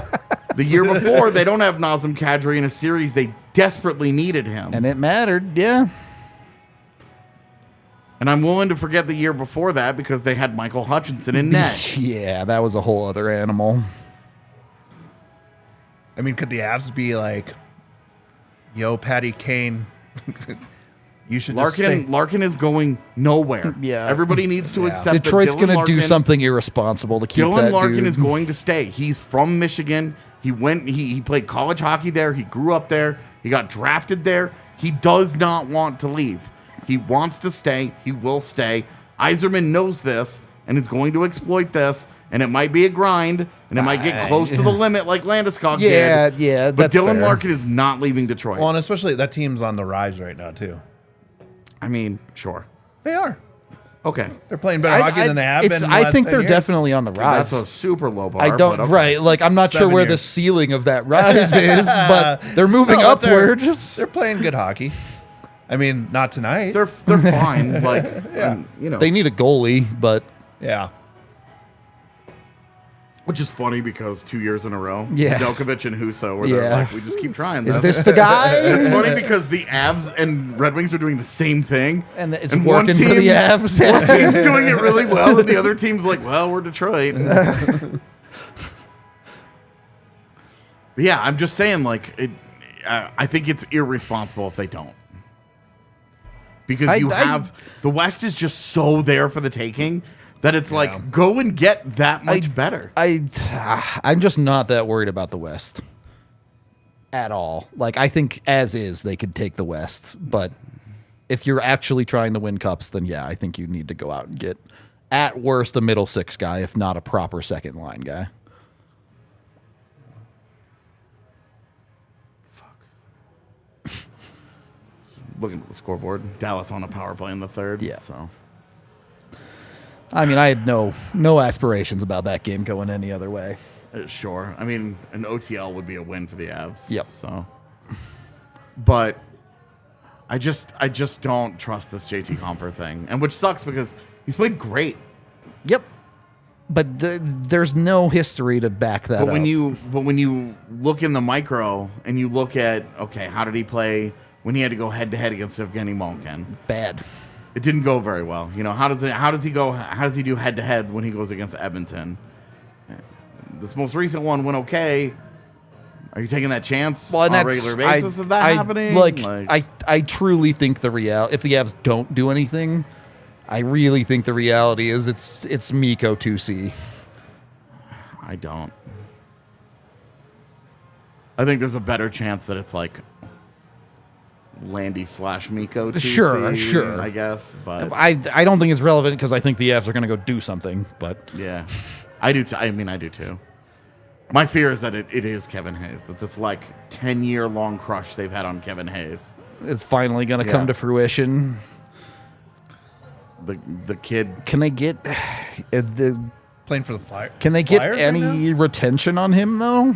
The year before, they don't have Nazem Kadri in a series. They desperately needed him. And it mattered, yeah. And I'm willing to forget the year before that because they had Michael Hutchinson in net. Yeah, that was a whole other animal. I mean, could the Avs be like, yo, Patty Kane, you should just stay. Larkin is going nowhere. Yeah. Everybody needs to Yeah. accept Detroit's that going to do Larkin- something irresponsible to keep Dylan that Larkin dude. is going to stay. He's from Michigan. He played college hockey there. He grew up there. He got drafted there. He does not want to leave. He wants to stay. He will stay. Yzerman knows this and is going to exploit this. And it might be a grind, and it might get close to the limit like Landeskog did. Yeah, But that's Dylan fair. Larkin is not leaving Detroit. Well, and especially that team's on the rise right now, too. I mean, sure. They are. Okay. They're playing better hockey than they have been. in the I last think 10 they're years. definitely on the rise. That's a super low bar. I don't but okay. right. Like I'm not sure 7 where the years. ceiling of that rise is, but they're moving No, but upward. They're playing good hockey. I mean, not tonight. They're fine. Like, you know. They need a goalie, but yeah. Which is funny because 2 years in a row, Yeah. Nedeljkovic and Husso were there Yeah. like, we just keep trying is this. this the guy? It's funny because the Avs and Red Wings are doing the same thing. And it's one working for the Avs. One team's doing it really well, and the other team's like, well, we're Detroit. But yeah, I'm just saying, like, I think it's irresponsible if they don't. Because the West is just so there for the taking that it's like, go and get that much better. I'm just not that worried about the West at all. Like I think as is they could take the West, but if you're actually trying to win cups, then yeah, I think you need to go out and get at worst a middle six guy, if not a proper second line guy. Looking at the scoreboard, Dallas on a power play in the third. Yeah. So I mean, I had no aspirations about that game going any other way. Sure. I mean, an OTL would be a win for the Avs. Yep. So, but I just don't trust this JT Compher thing, and which sucks because he's played great. Yep. But there's no history to back that But up. when you look in the micro and you look at, okay, how did he play when he had to go head to head against Evgeny Malkin? Bad. It didn't go very well. You know, how does he do head to head when he goes against Edmonton? This most recent one went okay. Are you taking that chance on a regular basis of that happening? I truly think if the Avs don't do anything, I really think the reality is it's Mikko 2C. I don't. I think there's a better chance that it's like Landy / Mikko 2C, Sure. I guess, but I don't think it's relevant because I think the Avs are going to go do something. But yeah, I do. I mean, I do too. My fear is that it is Kevin Hayes, that this like 10-year-long crush they've had on Kevin Hayes. It's finally going to come to fruition. The kid. Can they get the Playing for the Flyers. Can they get Flyers any retention on him though?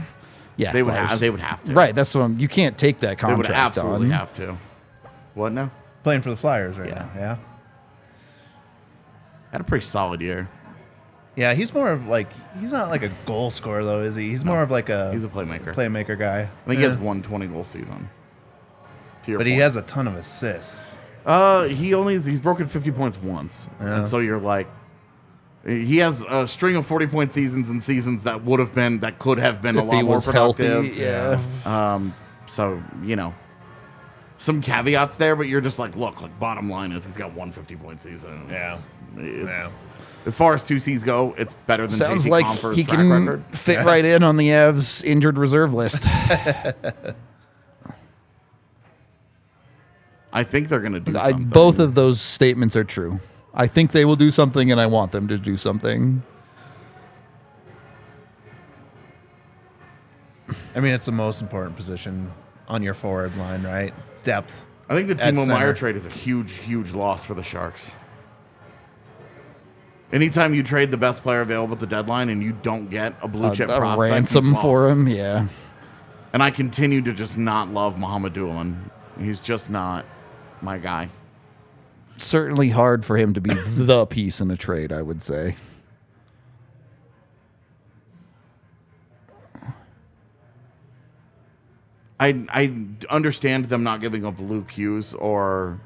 Yeah, They would Flyers. have. They would have to. Right, that's what you can't take that They would contract absolutely on. have to. What now? Playing for the Flyers right Yeah. now. Yeah. Had a pretty solid year. Yeah, he's more of like he's not like a goal scorer though, is he? He's more of like a He's a playmaker. playmaker guy. I think he has 120 goal season. To your But he point. has a ton of assists. He's broken 50 points once, and so you're like, he has a string of 40-point seasons and seasons that could have been a If lot he more was productive. healthy, yeah. So some caveats there, but you're just like, look, like bottom line is he's got 150-point season. Yeah. As far as 2Cs go, it's better than Sounds JT like Compher's he track can record. fit right in on the Avs injured reserve list. I think they're going to do something. Both of those statements are true. I think they will do something, and I want them to do something. I mean, it's the most important position on your forward line, right? Depth. I think the at Timo center. Meier trade is a huge, huge loss for the Sharks. Anytime you trade the best player available at the deadline and you don't get a blue chip A prospect, ransom you've for lost. him, yeah. And I continue to just not love Mohamed Doolin. He's just not my guy. Certainly hard for him to be the piece in a trade, I would say. I understand them not giving up Luke Hughes or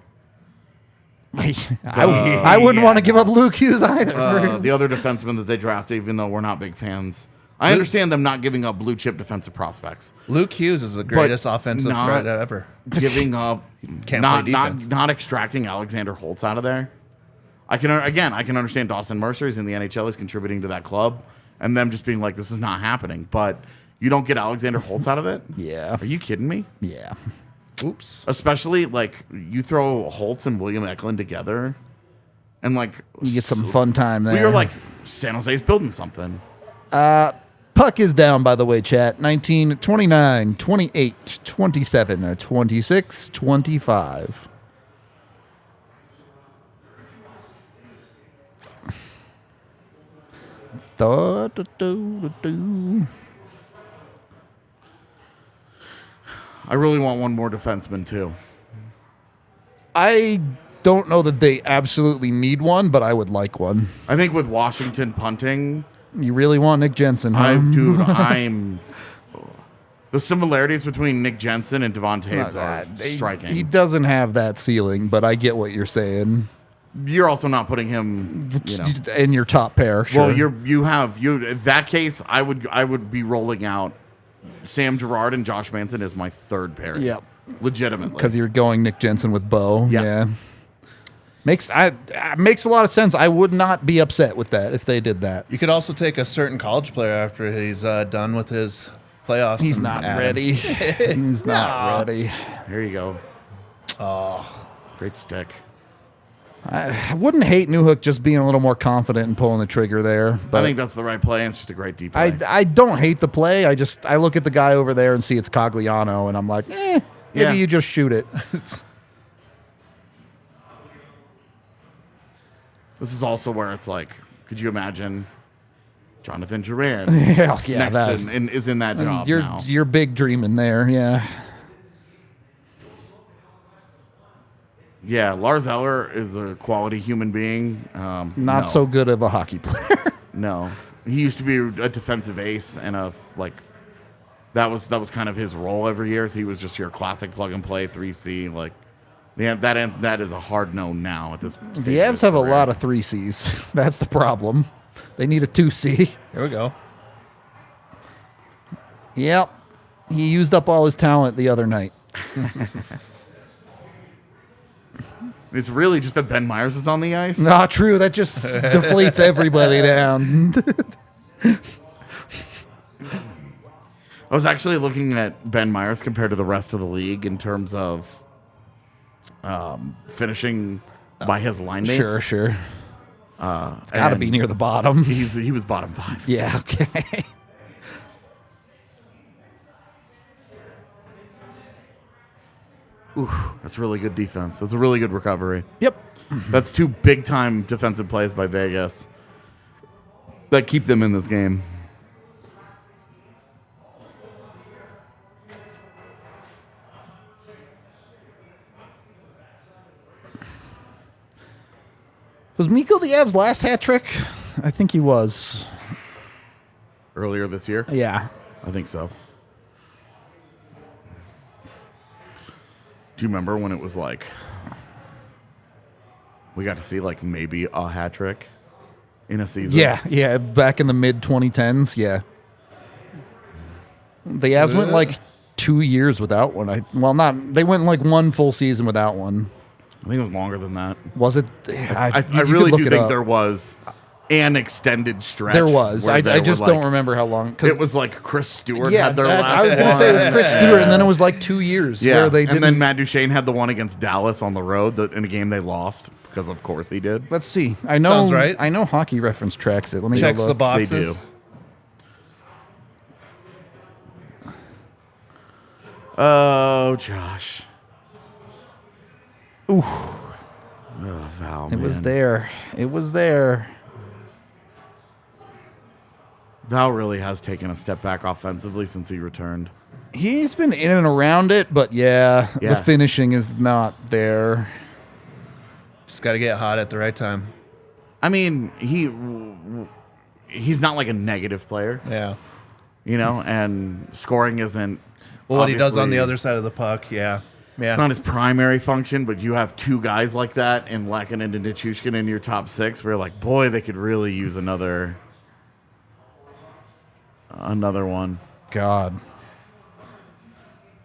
I wouldn't want to give up Luke Hughes either. the other defenseman that they drafted, even though we're not big fans. I understand them not giving up blue chip defensive prospects. Luke Hughes is the greatest offensive not threat ever. Giving up, Can't not play defense. not extracting Alexander Holtz out of there. I can understand Dawson Mercer is in the NHL. He's contributing to that club, and them just being like, this is not happening. But you don't get Alexander Holtz out of it? Yeah. Are you kidding me? Yeah. Oops. Especially like you throw Holtz and William Eklund together, and like You get some fun time there. We are like San Jose's building something. Puck is down, by the way, chat. 19, 29, 28, 27, 26, 25. I really want one more defenseman too. I don't know that they absolutely need one, but I would like one. I think with Washington punting, You really want Nick Jensen, huh? I'm the similarities between Nick Jensen and Devon Taves are striking. He doesn't have that ceiling, but I get what you're saying. You're also not putting him, In your top pair, sure. Well, in that case, I would be rolling out Sam Girard and Josh Manson as my third pair. Yep. Legitimately. Because you're going Nick Jensen with Bo. Yeah. Yeah. Makes a lot of sense. I would not be upset with that if they did that. You could also take a certain college player after he's done with his playoffs. He's and not add him. ready. He's not ready. Here you go. Oh, great stick. I wouldn't hate Newhook just being a little more confident and pulling the trigger there. But I think that's the right play. And it's just a great deep play. I don't hate the play. I look at the guy over there and see it's Cogliano, and I'm like, maybe Yeah. you just shoot it. This is also where it's like, could you imagine Jonathan Duran yeah, next that's, is in that job now? You're big dreaming there, yeah. Yeah, Lars Eller is a quality human being. Not so good of a hockey player. No, he used to be a defensive ace and that was kind of his role every year. So he was just your classic plug and play 3C. Like, yeah, that is a hard no now at this stage. The Avs have a lot of 3Cs. That's the problem. They need a 2C. Here we go. Yep. He used up all his talent the other night. It's really just that Ben Myers is on the ice. Not true. That just deflates everybody down. I was actually looking at Ben Myers compared to the rest of the league in terms of finishing by his line mates. Sure. It's got to be near the bottom. He was bottom 5. Yeah, okay. Ooh, that's really good defense. That's a really good recovery. Yep. That's 2 big-time defensive plays by Vegas that keep them in this game. Was Mikko the Avs' last hat trick? I think he was. Earlier this year? Yeah. I think so. Do you remember when it was like we got to see like maybe a hat trick in a season? Yeah. Back in the mid 2010s. Yeah. The Avs went like 2 years without one. They went like one full season without one. I think it was longer than that. Was it? I really do think there was an extended stretch. There was. where I just don't remember how long. It was like Chris Stewart Yeah, had their last I was going to one. say it was Chris Stewart, and then it was like 2 years. Yeah, where they and then Matt Duchene had the one against Dallas on the road in a game they lost because, of course, he did. Let's see. I know. Sounds right. I know Hockey Reference tracks it. Let me Checks go the look. boxes. They do. Oh, Josh. Ooh, Oh, Val, it was man. there. It was there. Val really has taken a step back offensively since he returned. He's been in and around it, but yeah, the Yeah. finishing is not there. Just got to get hot at the right time. I mean, he's not like a negative player, Yeah. you know, and scoring isn't. Well, what he does on the obviously- other side of the puck, yeah. It's not his primary function, but you have 2 guys like that in Lehkonen and Nichushkin in your top 6 where you're like, boy, they could really use another one. God.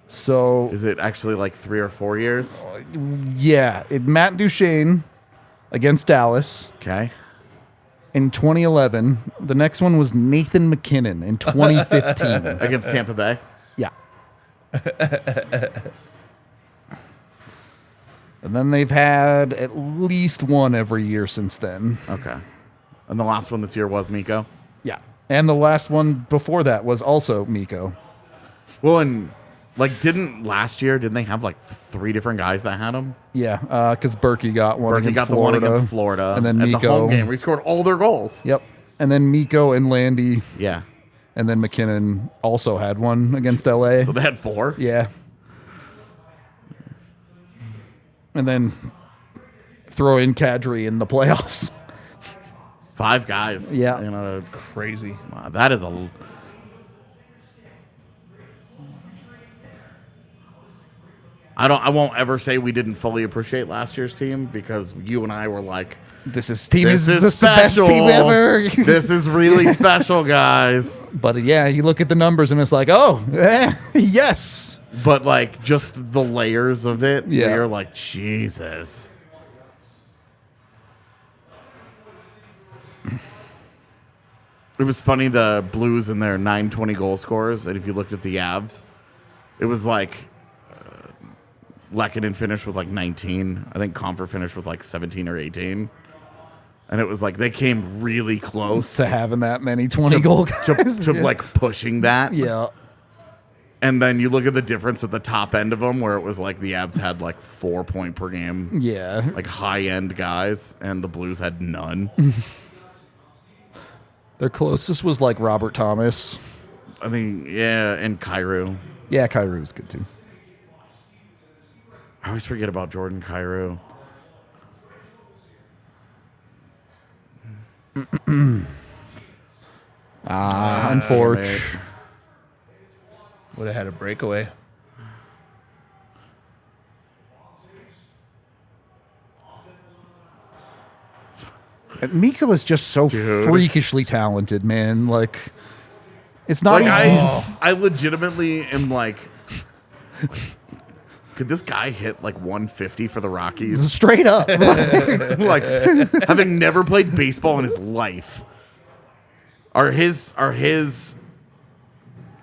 So Is it actually like 3 or 4 years? yeah, Matt Duchene against Dallas Okay. in 2011. The next one was Nathan McKinnon in 2015. Against Tampa Bay? Yeah. And then they've had at least one every year since then. Okay. And the last one this year was Mikko? Yeah. And the last one before that was also Mikko. Well, and like, didn't they have like 3 different guys that had him? Yeah, because Berkey got one Berkey against got Florida. the one against Florida. And then at the Mikko. home game where he scored all their goals. Yep. And then Mikko and Landy. Yeah. And then McKinnon also had one against LA. So they had 4? Yeah. And then throw in Kadri in the playoffs. 5 guys. Yeah. You know, Crazy. wow, that is a. I won't ever say we didn't fully appreciate last year's team because you and I were like, This is this is the best special. team ever. This is really special, guys. But yeah, you look at the numbers and it's like, oh, yes. But like just the layers of it, Yeah. you're like, Jesus. It was funny, the Blues and their 920 goal scorers, and if you looked at the Avs, it was like Lehkonen finished with like 19. I think Comfort finished with like 17 or 18. And it was like they came really close To having that many 20 goal guys. to like pushing that. Yeah. And then you look at the difference at the top end of them, where it was like the Avs had like 4 point per game, Yeah. like high end guys, and the Blues had none. Their closest was like Robert Thomas. I mean, yeah, and Kyrou. Yeah, Kyrie's good too. I always forget about Jordan Kyrou. Unfortunately. Would have had a breakaway. Mika is just so Dude. freakishly talented, man. Like, it's not Like even. I legitimately am like, could this guy hit like 150 for the Rockies? Straight up. Like, having never played baseball in his life, are his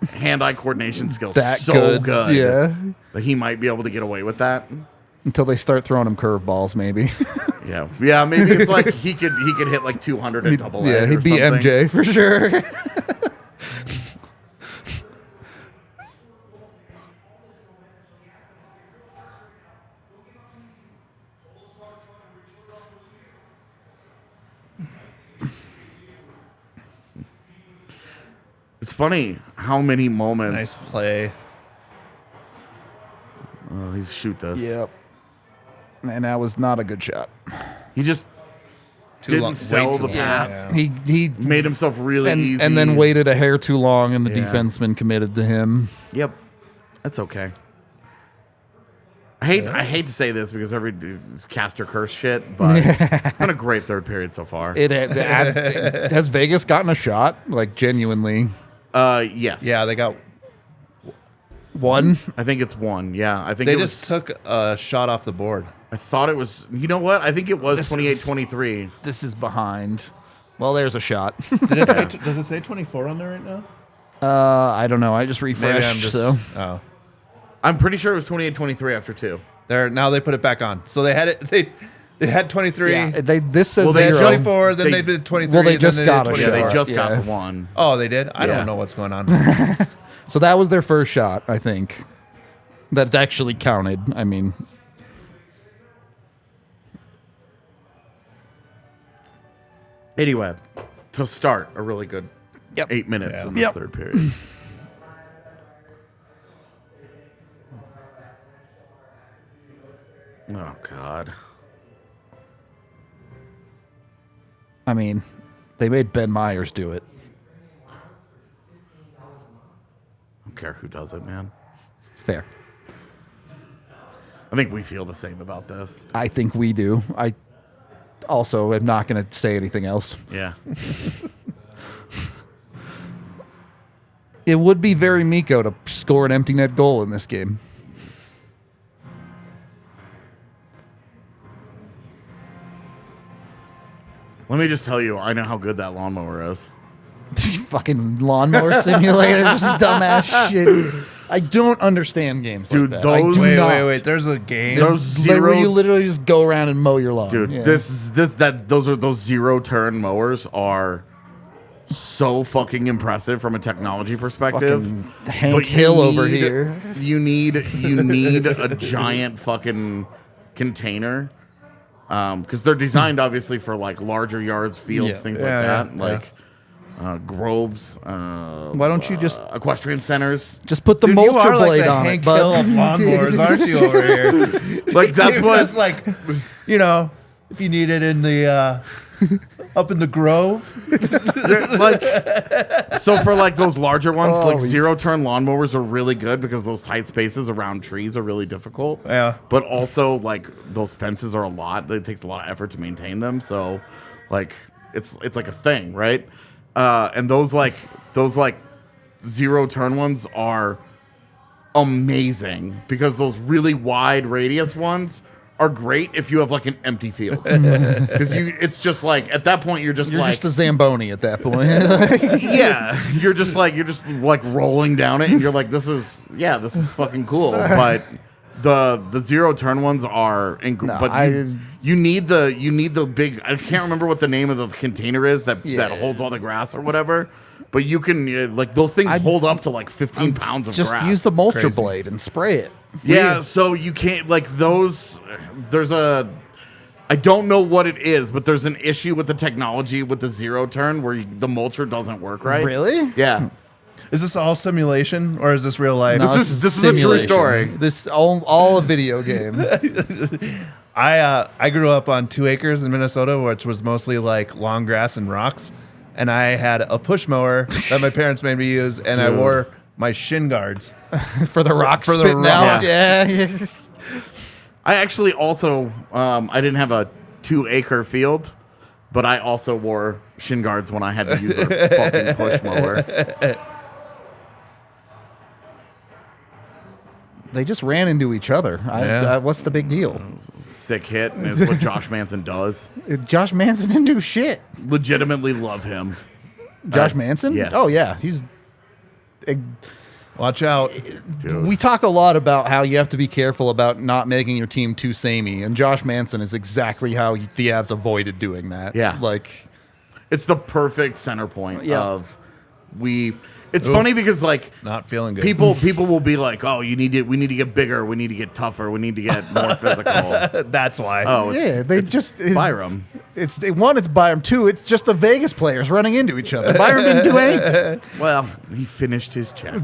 hand-eye coordination skills That so good. Yeah. that he might be able to get away with that? Until they start throwing him curveballs, maybe. Yeah. Maybe it's like he could hit like 200 at double A. Yeah, or he'd be something. MJ for sure. funny how many moments. Nice play. Oh, he's shoot this. Yep. And that was not a good shot. He just didn't sell the pass. He Made himself really easy. and then waited a hair too long, and the Yeah. defenseman committed to him. Yep, that's okay. I hate to say this because every caster curse shit, but it's been a great third period so far. Has Vegas gotten a shot? Like, genuinely. Yes. Yeah, they got. One? I think it's one. Yeah, I think They it just was, took a shot off the board. I thought it was. You know what? I think it was 28-23. This is behind. Well, there's a shot. Did it say, does it say 24 on there right now? I don't know. I just refreshed. Maybe I'm just. So Oh, I'm pretty sure it was 28-23 after 2. now they put it back on. So they had it. They had 23. yeah, this says Well, they They had zero. 24. Then They- they did 23. Well, they then just did got a 24. Yeah, shot. they just got Yeah. the one. Oh, they did. I Yeah. don't know what's going on. So that was their first shot, I think. That actually counted. I mean, Anyway, to start a really good 8 minutes in the Yep. third period. Oh God. I mean, they made Ben Myers do it. I don't care who does it, man. Fair. I think we feel the same about this. I think we do. I also am not going to say anything else. Yeah. It would be very Miko to score an empty net goal in this game. Let me just tell you, I know how good that lawnmower is. Fucking lawnmower simulator, just dumbass shit. I don't understand games Dude, like that. I those- do Wait, not. wait, wait. There's a game. Those Where zero, you literally just go around and mow your lawn. dude. Yeah. Those zero turn mowers are so fucking impressive from a technology perspective. Fucking Hank But you Hill over need- here. You need a giant fucking container. Because they're designed obviously for like larger yards, fields, Yeah. things Yeah, like that, yeah, like groves. Why don't you just equestrian centers? just put the Dude, you mulcher are like blade the on Hank it, bud. Hill of lawnmowers, aren't you, over here? Like that's Dude, what. That's like, you know, if you need it in the up in the Grove. like so for like those larger ones, like Holy- zero turn lawnmowers are really good because those tight spaces around trees are really difficult. Yeah. But also like those fences are a lot. It takes a lot of effort to maintain them. So like it's like a thing, right? And those zero turn ones are amazing because those really wide radius ones are great if you have like an empty field because it's just like at that point you're just You're like just a Zamboni at that point. yeah, you're just like rolling down it, and you're like, this is fucking cool. But the zero turn ones are, No, but you need the big. I can't remember what the name of the container is that holds all the grass or whatever. But you can like those things hold up to like 15 pounds of just grass. use the mulcher Crazy. blade and spray it. Yeah, so you can't like those. There's a. I don't know what it is, but there's an issue with the technology with the zero turn where the mulcher doesn't work right. Really? Yeah. Is this all simulation or is this real life? No, This is a true simulation. story. This all a video game. I grew up on 2 acres in Minnesota, which was mostly like long grass and rocks, and I had a push mower that my parents made me use, and I Dude. wore my shin guards. For the rock For the spitting out. rocks. Yeah. I actually also I didn't have a 2-acre field, but I also wore shin guards when I had to use a fucking push mower. They just ran into each other. Yeah. What's the big deal? Sick hit, and it's what Josh Manson does. Josh Manson didn't do shit. Legitimately love him. Josh Manson? yes. Oh, yeah. He's. Watch out. Dude. We talk a lot about how you have to be careful about not making your team too samey, and Josh Manson is exactly how the Avs avoided doing that. Yeah. Like, It's the perfect center point Yeah. of we. It's funny because like Not feeling good. people will be like, oh, we need to get bigger, we need to get tougher, we need to get more physical. That's why. Oh, yeah, they just. Byram. It's Byram. 2, it's just the Vegas players running into each other. Byram didn't do anything. Well, he finished his check.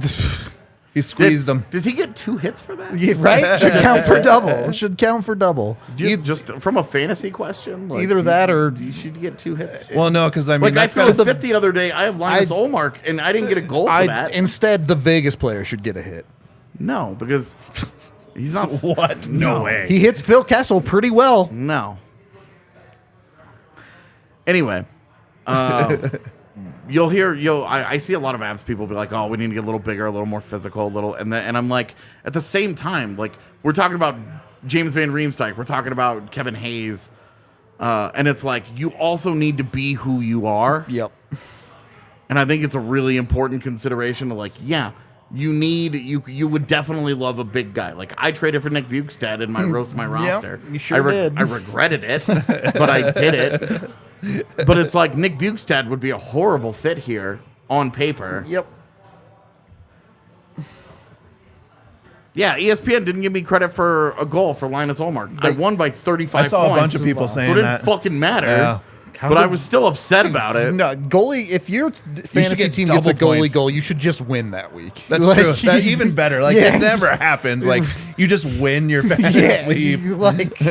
He squeezed them. Does he get 2 hits for that? Yeah, right? Should count for double. Should count for double. Just from a fantasy question? Like, Either that or you should get 2 hits. Well, no, because I mean, Like, I that's fell got fit the other day. I have Linus Olmark, and I didn't get a goal for that. Instead, the Vegas player should get a hit. No, because he's not. What? No way. He hits Phil Kessel pretty well. No. Anyway, I see a lot of Avs people be like, "Oh, we need to get a little bigger, a little more physical, and I'm like, at the same time, like we're talking about James Van Riemsdyk, we're talking about Kevin Hayes, and it's like you also need to be who you are. Yep. And I think it's a really important consideration to like, yeah, you would definitely love a big guy. Like I traded for Nick Bukestad in my roster. You sure did. I regretted it, but I did it. But it's like Nick Bukestad would be a horrible fit here on paper. Yep. Yeah, ESPN didn't give me credit for a goal for Linus Olmark. I won by 35 points. I saw a bunch of people So saying it didn't that. fucking matter. Yeah. But I was still upset about it. No, goalie, if your fantasy get team gets a double goalie points. goal, you should just win that week. That's Like, true. That even better. Like Yeah. it never happens. Like you just win your fantasy Yeah, league. like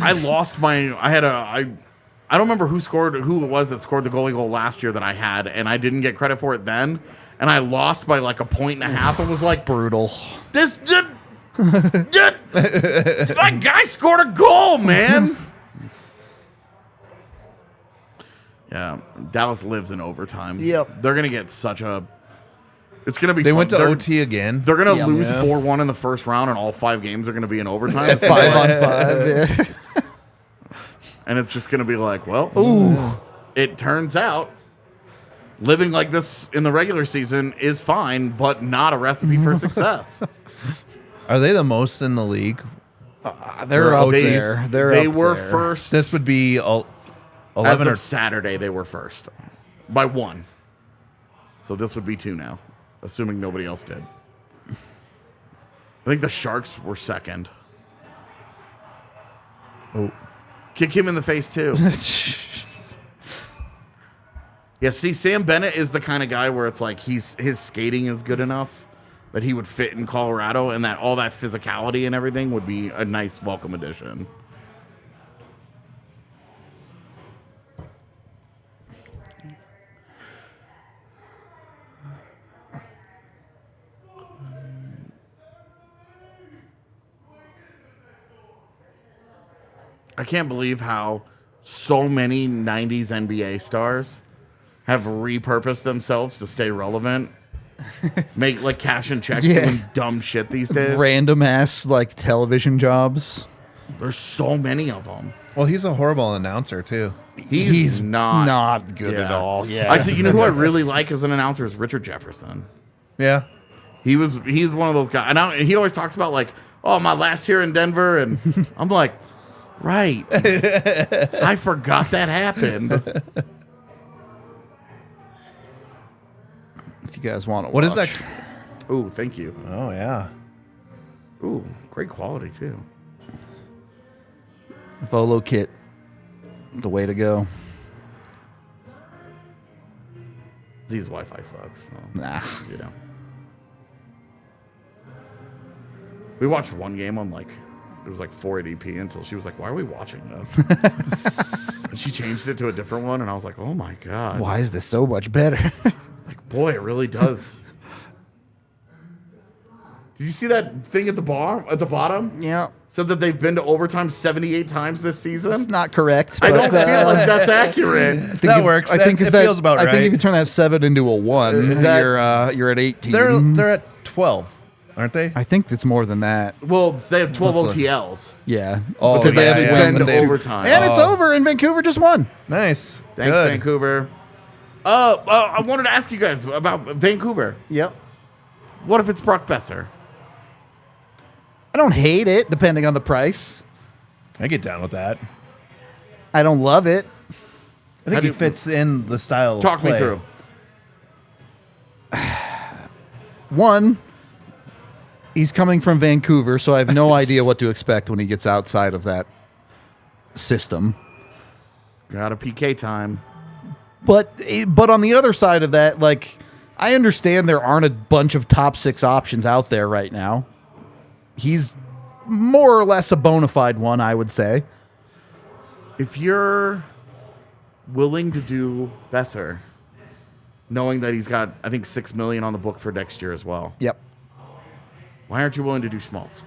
I lost my. I don't remember who it was that scored the goalie goal last year that I had, and I didn't get credit for it then. And I lost by like 1.5 points. It was like brutal. that guy scored a goal, man. Yeah, Dallas lives in overtime. Yep. They're gonna get such a. It's gonna be. They fun. went to They're- OT again. They're gonna Yeah. lose Yeah. 4-1 in the first round, and all 5 games are gonna be in overtime. It's 5 like- on 5. Yeah. And it's just going to be like, well, Ooh. it turns out living like this in the regular season is fine, but not a recipe for success. Are they the most in the league? They're up OTs. there. They up were there. first. This would be 11 As or of Saturday, they were first by 1. So this would be 2 now, assuming nobody else did. I think the Sharks were second. Oh. Kick him in the face, too. Yeah, see, Sam Bennett is the kind of guy where it's like his skating is good enough that he would fit in Colorado, and that all that physicality and everything would be a nice welcome addition. I can't believe how so many 90s NBA stars have repurposed themselves to stay relevant. Make like cash and checks Yeah. doing dumb shit these days. Random ass like television jobs. There's so many of them. Well, he's a horrible announcer too. He's not good yeah. at all. Yeah. I think you know who I really like as an announcer is Richard Jefferson. Yeah. He's one of those guys, and he always talks about like, oh, my last year in Denver, and I'm like, right, I forgot that happened. If you guys want to What is that? Ooh, thank you. Oh yeah. Ooh, great quality too. Volo kit. The way to go. Z's Wi-Fi sucks. So, Nah. you know. We watched one game on like, it was like 480p until she was like, why are we watching this? And she changed it to a different one, and I was like, oh my God. Why is this so much better? Like, boy, it really does. Did you see that thing at the bottom? Yeah. Said that they've been to overtime 78 times this season. That's not correct. I don't but, feel like that's accurate. That works. I think it that, feels about I right. think if you turn that 7 into a 1, Is that- you're at 18. They're at 12, aren't they? I think it's more than that. Well, they have 12 What's OTLs. Yeah. Oh, Because they yeah, haven't yeah. been But to they- overtime. And it's over, and Vancouver just won. Nice. Thanks, Good. Vancouver. I wanted to ask you guys about Vancouver. Yep. What if it's Brock Besser? I don't hate it, depending on the price. I get down with that. I don't love it. I think How he do- fits in the style. Talk of play. me through. One, he's coming from Vancouver, so I have no idea what to expect when he gets outside of that system. Got a PK time. But on the other side of that, like, I understand there aren't a bunch of top 6 options out there right now. He's more or less a bona fide one, I would say. If you're willing to do Besser, knowing that he's got, I think, $6 million on the book for next year as well. Yep. Why aren't you willing to do Schmaltz?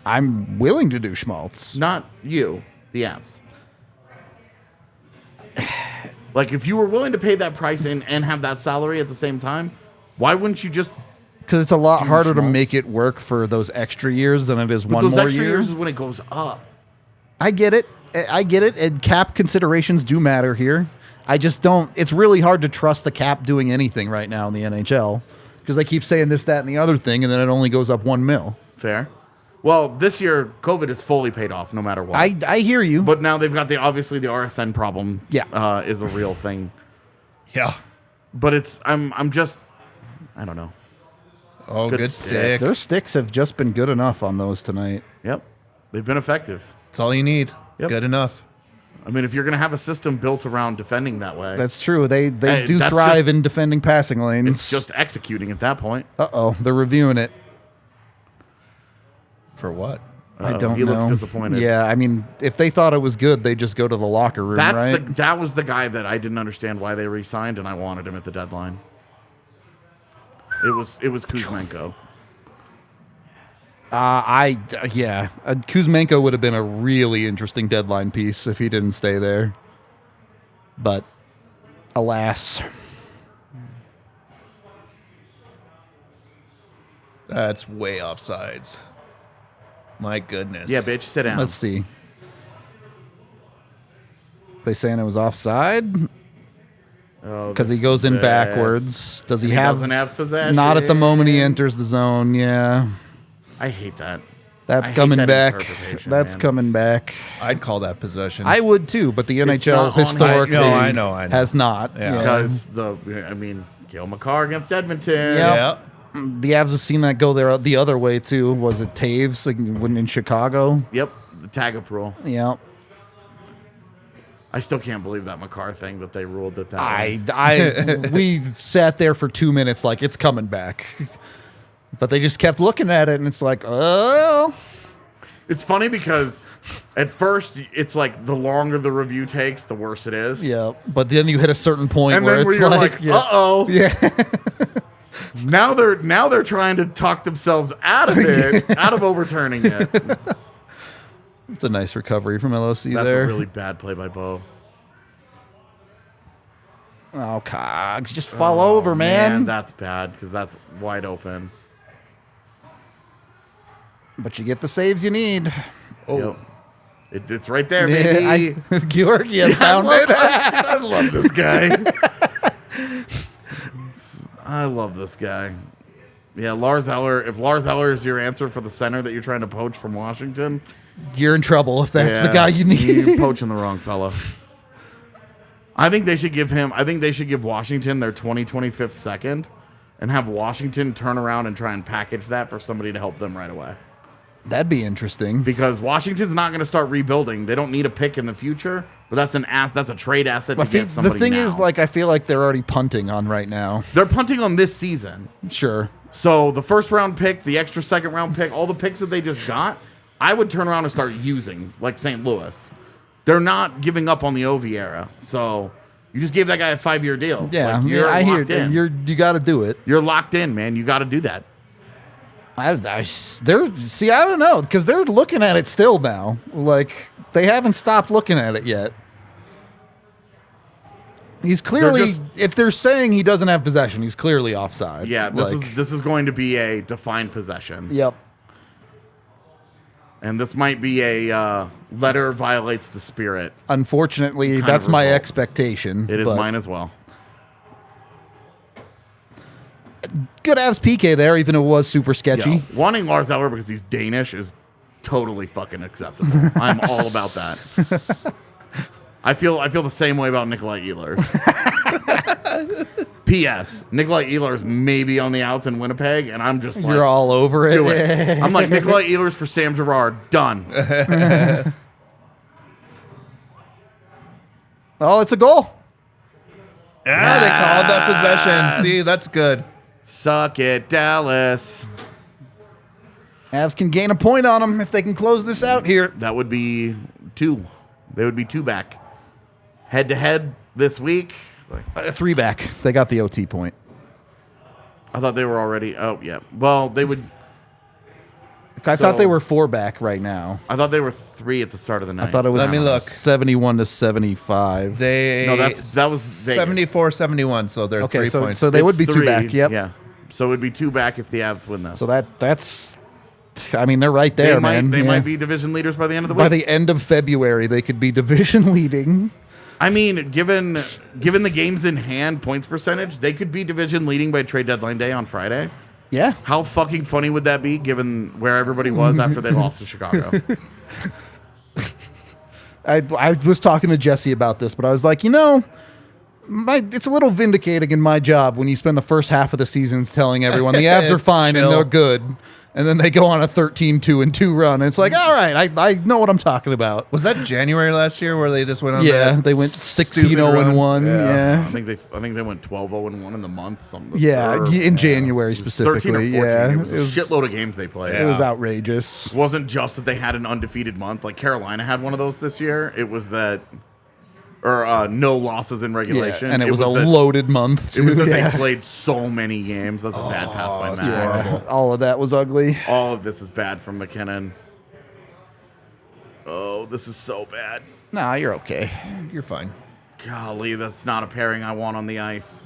I'm willing to do Schmaltz. Not you, the Avs. Like, if you were willing to pay that price and have that salary at the same time, why wouldn't you just... Because it's a lot harder to Schmaltz? make it work for those extra years than it is But one those more extra year. years is when it goes up. I get it. And cap considerations do matter here. I just don't. It's really hard to trust the cap doing anything right now in the NHL because they keep saying this, that, and the other thing, and then it only goes up $1 million. Fair. Well, this year, COVID is fully paid off no matter what. I hear you. But now they've got obviously the RSN problem. Yeah. Is a real thing. Yeah. But I'm just, I don't know. Oh, Good good stick. stick. Their sticks have just been good enough on those tonight. Yep. They've been effective. That's all you need. Yep. Good enough. I mean, if you're going to have a system built around defending that way, That's true. They Hey, do that's thrive just- in defending passing lanes. it's just executing at that point. Uh-oh, they're reviewing it. For what? I don't he know. looks disappointed. Yeah, I mean, if they thought it was good, they just go to the locker room, right? That was the guy that I didn't understand why they re-signed, and I wanted him at the deadline. It was Kuzmenko. Kuzmenko would have been a really interesting deadline piece if he didn't stay there. But alas, That's way offsides. My goodness. Yeah, bitch, sit down. let's see. They saying it was offside because he goes in backwards. Does he have? Doesn't have possession. Not at the moment he enters the zone. Yeah, I hate that. that's I hate coming that back. interpretation, That's man. coming back. I'd call that possession. I would too, but the NHL not on historically his- I know. has not. Yeah. Because Gil McCarr against Edmonton. Yep. Yeah. The Avs have seen that go there the other way too. Was it Taves when in Chicago? Yep, the tag up rule. Yeah. I still can't believe that McCarr thing that they ruled it that way. We sat there for 2 minutes like it's coming back, but they just kept looking at it and it's like, oh, It's funny because at first it's like the longer the review takes, the worse it is. yeah. But then you hit a certain point And where then it's you're like, like, yeah. uh-oh. Yeah. Now they're trying to talk themselves out of it, out of overturning it. It's a nice recovery from LOC That's there. a really bad play by Bo. Oh, Cogs, just fall over, man. That's bad because that's wide open. But you get the saves you need. Oh, it's right there, baby. Georgiev found it. I love this guy. I love this guy. Yeah, Lars Eller. If Lars Eller is your answer for the center that you're trying to poach from Washington, You're in trouble if that's the yeah, guy you need. You're poaching the wrong fellow. I think they should give Washington their 25th second and have Washington turn around and try and package that for somebody to help them right away. That'd be interesting. Because Washington's not going to start rebuilding. They don't need a pick in the future, but that's a trade asset to get somebody the thing now. is, like, I feel like they're already punting on right now. They're punting on this season. Sure. So the first round pick, the extra second round pick, all the picks that they just got, I would turn around and start using, like St. Louis. They're not giving up on the Ovi era. So you just gave that guy a 5-year deal. Yeah, Like, you're I hear locked in. you got to do it. You're locked in, man. You got to do that. I don't know, because they're looking at it still now. Like, they haven't stopped looking at it yet. He's clearly, if they're saying he doesn't have possession, he's clearly offside. Yeah, this is going to be a defined possession. Yep. And this might be a letter violates the spirit. Unfortunately, kind that's of my result. expectation. It is but mine as well. Good Avs PK there, even if it was super sketchy. Yo, wanting Lars Eller because he's Danish is totally fucking acceptable. I'm all about that. I feel the same way about Nikolai Ehlers. P.S. Nikolai Ehlers may be on the outs in Winnipeg, and I'm just like, You're all over it. do it. I'm like, Nikolai Ehlers for Sam Girard. Done. Oh, it's a goal. Yeah, they called that possession. See, that's good. Suck it, Dallas. Avs can gain a point on them if they can close this out here. That would be 2. They would be 2 back. Head to head this week. 3 back. They got the OT point. I thought they were already. Oh yeah. Well, they would. I thought they were 4 back right now. I thought they were 3 at the start of the night. I thought it was Let me look. 71 to 75. They that was Vegas. 74-71, so they're Okay, 3 so points. so they would be It's 2 3, back. Yep. Yeah. So it would be 2 back if the Avs win this. So that's. I mean, they're right they there, might man. they Yeah. might be division leaders by the end of the By week. the end of February, they could be division leading. I mean, given the games in hand points percentage, they could be division leading by trade deadline day on Friday. Yeah. How fucking funny would that be, given where everybody was after they lost to Chicago? I was talking to Jesse about this, but I was like, it's a little vindicating in my job when you spend the first half of the season telling everyone the Avs are fine and Chill. they're good, and then they go on a 13-2-2 run. And it's like, all right, I know what I'm talking about. Was that January last year where they just went on Yeah, that they went stupid 16-0-1. Yeah. I think they went 12-0-1 in the month. Something. Yeah, Or- in January it was 13 or specifically. 14. Yeah, It was a shitload of games they played. It was outrageous. It wasn't just that they had an undefeated month. Like Carolina had one of those this year. It was that, or no losses in Yeah, regulation. and it was a that- loaded month. It was too. that Yeah. they played so many games. That's a bad pass by it's Matt. horrible. All of that was ugly. All of this is bad from McKinnon. Oh, this is so bad. Nah, you're okay. You're fine. Golly, that's not a pairing I want on the ice.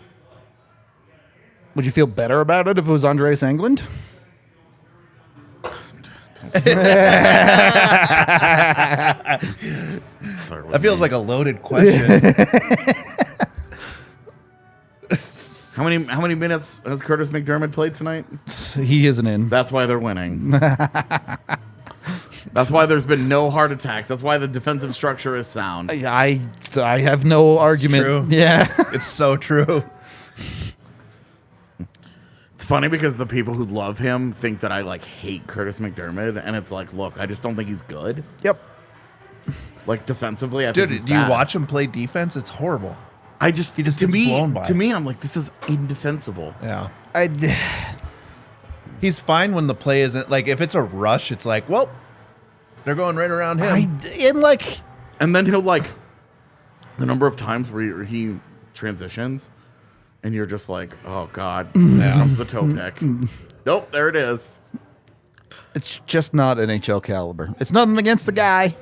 Would you feel better about it if it was Andreas Englund? That feels like a loaded question. How many minutes has Curtis McDermott played tonight? He isn't in. That's why they're winning. That's why there's been no heart attacks. That's why the defensive structure is sound. I have no argument. true. Yeah. It's so true. It's funny because the people who love him think that I hate Curtis McDermott, and it's like, look, I just don't think he's good. Yep. Like defensively, I Dude, think he's do you bad. watch him play defense? It's horrible. He just gets to me blown by. to me, I'm like, this is indefensible. Yeah. I He's fine when the play isn't if it's a rush, it's like, well, they're going right around him. And then he'll the number of times where he transitions, and you're just like, oh god, there comes the toe pick. Nope, there it is. it's just not NHL caliber. It's nothing against the guy.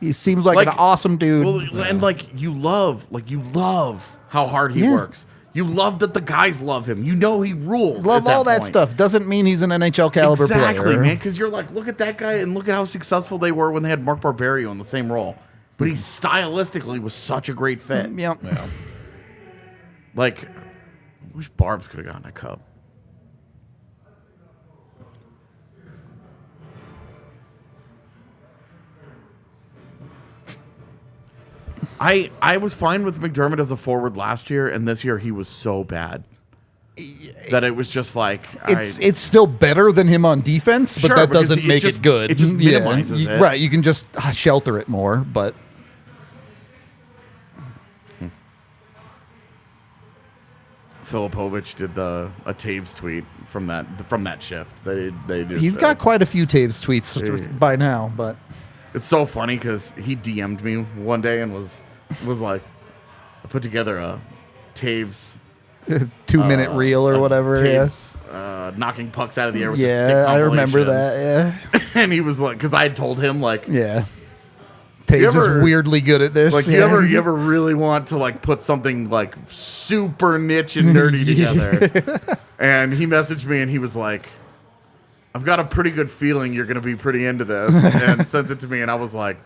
He seems like an awesome dude. Well, and you love how hard he Yeah. works. You love that the guys love him. You know he rules. Love at all that point. stuff. Doesn't mean he's an NHL caliber Exactly, player. man. Because you're like, look at that guy, and look at how successful they were when they had Mark Barberio in the same role. But he stylistically was such a great fit. Yep. Yeah. I wish Barb's could have gotten a cup. I was fine with McDermott as a forward last year, and this year he was so bad that it was just It's still better than him on defense, but Sure, that because doesn't make it good. it just minimizes it. Right, you can just shelter it more, but Filipovich did a Taves tweet from that shift. They did. he's got quite a few Taves tweets by now, but It's so funny because he DM'd me one day and was like, I put together a Taves 2-minute reel or whatever. Taves knocking pucks out of the air with the stick Yeah, I remember compilation. that. And he was like, because I had told him Yeah. Taves ever- is weirdly good at this. you ever really want to put something super niche and nerdy together. And he messaged me and he was like, I've got a pretty good feeling you're going to be pretty into this, and sent it to me, and I was like,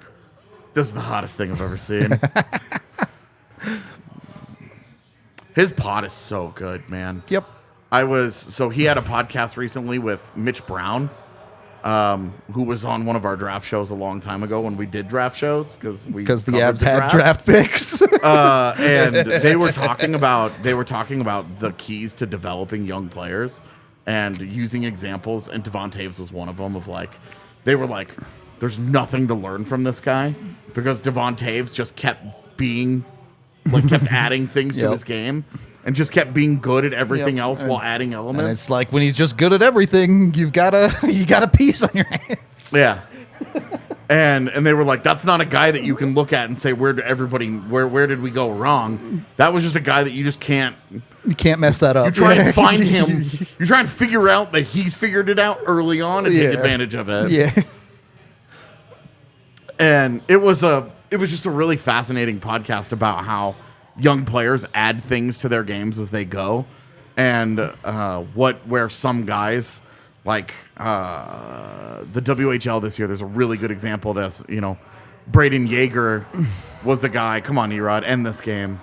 this is the hottest thing I've ever seen. His pod is so good, man. Yep. So he had a podcast recently with Mitch Brown, who was on one of our draft shows a long time ago when we did draft shows because The covered Avs the had draft picks. and they were talking about the keys to developing young players and using examples, and Devon Taves was one of them. They were like, there's nothing to learn from this guy because Devon Taves just kept being like kept adding things to Yep. his game and just kept being good at everything Yep. else while adding And elements. it's like when he's just good at everything, you got a piece on your hands. Yeah. And they were like, that's not a guy that you can look at and say, where did we go wrong? That was just a guy that you just can't. You can't mess that up. You try and find him. You try and figure out that he's figured it out early on and take Yeah. advantage of it. Yeah. And it was just a really fascinating podcast about how young players add things to their games as they go, and where some guys like the WHL this year. There's a really good example of this. You know, Braden Yeager was the guy. Come on, Erod, end this game.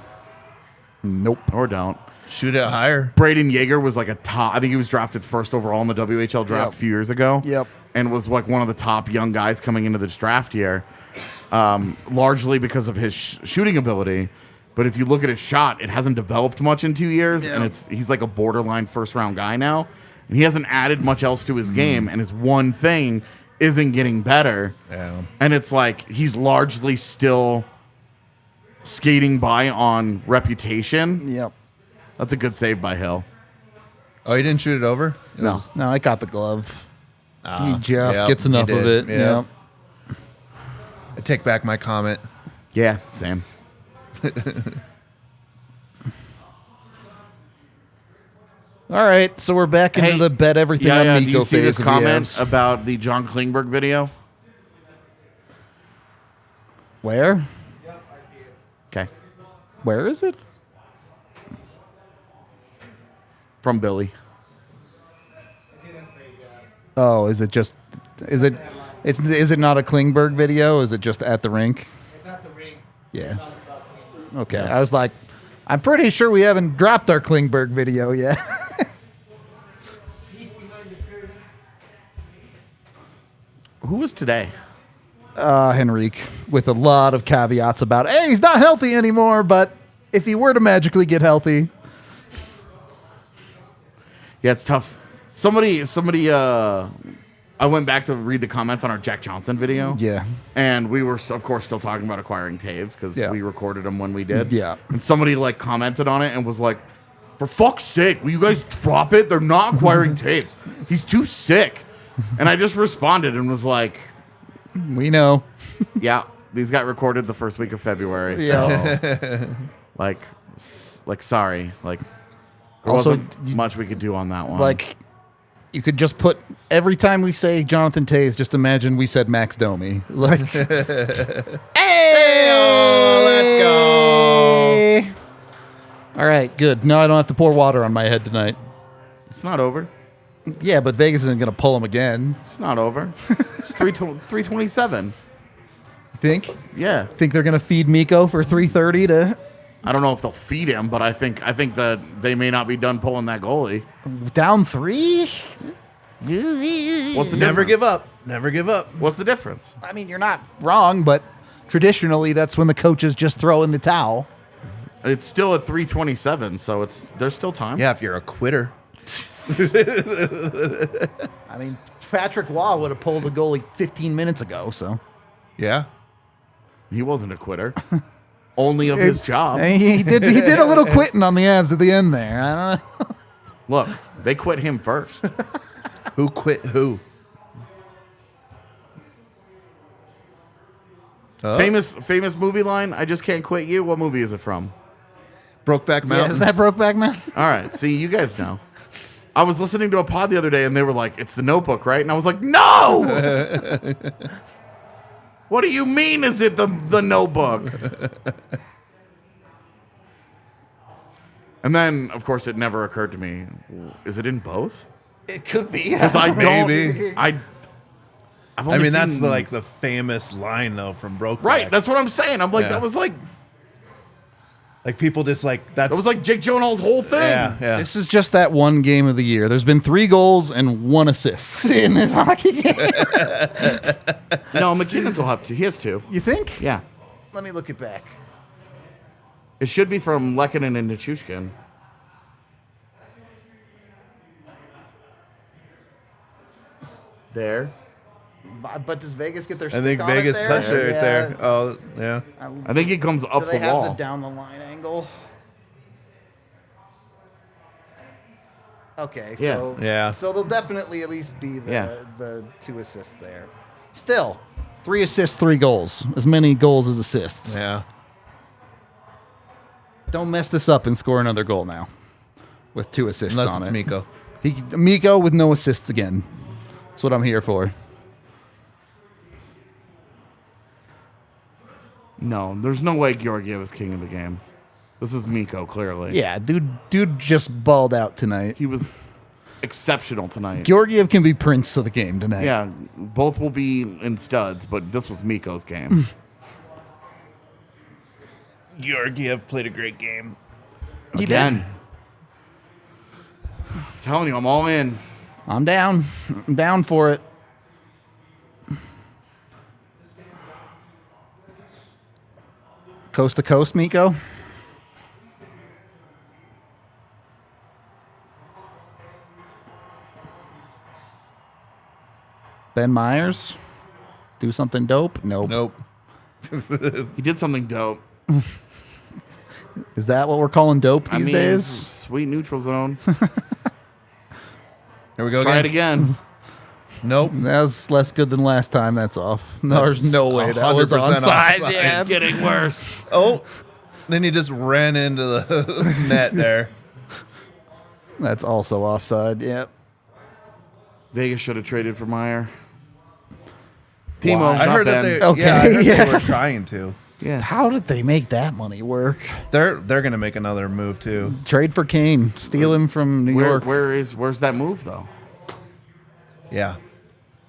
Nope. Or don't. Shoot it higher. Braden Yeager was like a top. I think he was drafted first overall in the WHL draft Yep. a few years ago. Yep. And was like one of the top young guys coming into this draft year, largely because of his shooting ability. But if you look at his shot, it hasn't developed much in 2 years, and he's like a borderline first round guy now, and he hasn't added much else to his game, and his one thing isn't getting better. Yeah. And it's like he's largely still skating by on reputation. Yep. That's a good save by Hill. Oh, you didn't shoot it over? It No. was- No, I got the glove. Ah, He just yep, gets he enough of did, it. yep. Yep. I take back my comment. Yeah, same. All right, so we're back into Hey, the bet everything Yeah, on yeah. Miko Do you see phase this of the comment Avs. about the John Klingberg video? Where? Okay. Where is it? From Billy. Oh, is it just? Is it? Is it not a Klingberg video? Is it just at the rink? It's not the ring. Yeah. Okay. I was like, I'm pretty sure we haven't dropped our Klingberg video yet. Peek behind the curtain. Who was today? Henrique, with a lot of caveats about, hey, he's not healthy anymore, but if he were to magically get healthy, Yeah, it's tough. Somebody. I went back to read the comments on our Jack Johnson video. yeah. And we were, of course, still talking about acquiring Taves because Yeah. we recorded them when we did. Yeah. And somebody like commented on it and was like, "For fuck's sake, will you guys drop it? They're not acquiring Taves. He's too sick." And I just responded and was like, We know. "Yeah, these got recorded the first week of February. So, Yeah. like, sorry, like, there Also, wasn't much we could do on that one. Like, you could just put, every time we say Jonathan Tays, just imagine we said Max Domi. Like, hey, let's go. All right, good. No, I don't have to pour water on my head tonight. it's not over. Yeah, but Vegas isn't going to pull him again. It's not over. It's 327. You think? Yeah. Think they're going to feed Miko for 330 to I don't know if they'll feed him, but I think that they may not be done pulling that goalie. down 3? What's the Never difference? give up. Never give up. What's the difference? I mean, you're not wrong, but traditionally that's when the coaches just throw in the towel. It's still at 327, so there's still time. Yeah, if you're a quitter. I mean, Patrick Waugh would have pulled the goalie 15 minutes ago, so. Yeah. He wasn't a quitter. Only of his job. He did a little quitting on the Avs at the end there. I don't know. Look, they quit him first. Who quit who? Oh. Famous movie line, I just can't quit you. What movie is it from? Brokeback Yeah, Mountain. is that Brokeback Mountain? All right, see, you guys know. I was listening to a pod the other day, and they were like, it's The Notebook, right? And I was like, no! What do you mean is it the Notebook? And then, of course, it never occurred to me, is it in both? It could be. Because I don't... Maybe. I've I only mean, that's seen- the famous line though from Brokeback. Right, that's what I'm saying. I'm like, Yeah. that was like people just like that was like Jake Gyllenhaal's whole thing. yeah. This is just that one game of the year. There's been 3 goals and 1 assist in this hockey game. No, McKinnon's will have 2. He has 2. You think? Yeah. Let me look it back. It should be from Lehkonen and Nichushkin. There. But does Vegas get their I stick think on Vegas it there? touched it right there. Oh, yeah. I think it comes up Do they the have wall. the down the line angle? Okay, Yeah. so Yeah. so there'll definitely at least be Yeah. the 2 assists there. Still, 3 assists, 3 goals. As many goals as assists. Yeah. Don't mess this up and score another goal now with 2 assists Unless on it's it. Miko. Miko with no assists again. That's what I'm here for. No, there's no way Georgiev is king of the game. This is Miko, clearly. Yeah, dude just balled out tonight. He was exceptional tonight. Georgiev can be prince of the game tonight. Yeah, both will be in studs, but this was Miko's game. Georgiev played a great game. He Again. I'm telling you, I'm all in. I'm down. I'm down for it. Coast to coast, Miko. Ben Myers. Do something dope? Nope. Nope. He did something dope. Is that what we're calling dope these days? Sweet neutral zone. Here we go Try again. it again. Nope. That was less good than last time. That's off. There's That's no way that was 100% onside. offside. Yeah. It's getting worse. Oh, then he just ran into the net there. That's also offside. Yep. Vegas should have traded for Meyer. Timo, Why? I not heard that Ben. they. Okay, Yeah, I heard yeah. they were trying to. Yeah. How did they make that money work? They're gonna make another move too. Trade for Kane. Steal him from New York. Where's that move though? Yeah.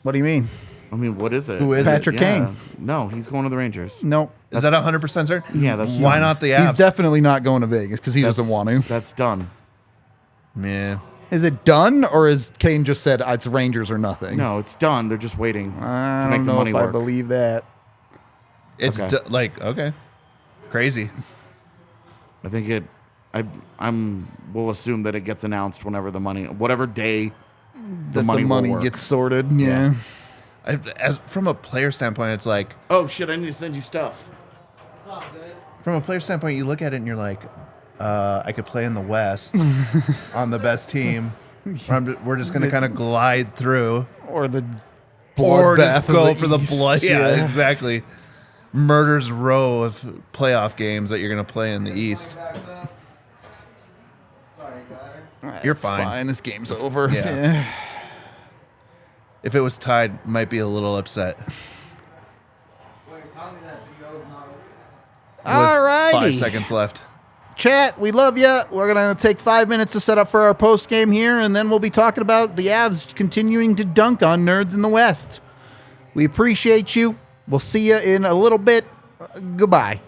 What do you mean? I mean, what is it? Who is Patrick it? Kane. No, he's going to the Rangers. Nope. Is that 100% certain? Yeah, that's Why done. not the He's Avs? definitely not going to Vegas because he doesn't want to. That's done. Yeah. Is it done, or is Kane just said it's Rangers or nothing? No, it's done. They're just waiting I to make don't the know money if I work. believe that. It's Okay. like okay, crazy. I think it. We'll assume that it gets announced whenever the money, whatever day the money will work. gets sorted. Yeah. As from a player standpoint, it's like Oh shit! I need to send you stuff. It's all good. from a player standpoint, you look at it and you're like, I could play in the West on the best team. We're just gonna kind of glide through, Or the or bloodbath just of go the for the East. blood. Yeah, exactly. Murder's row of playoff games that you're gonna play in the East. Sorry, guys. You're It's fine. This game's over. yeah. If it was tied, might be a little upset. Wait, you're telling me that video is not open? All righty. 5 seconds left. Chat, we love you. We're going to take 5 minutes to set up for our post game here, and then we'll be talking about the Avs continuing to dunk on nerds in the West. We appreciate you. We'll see you in a little bit. Goodbye.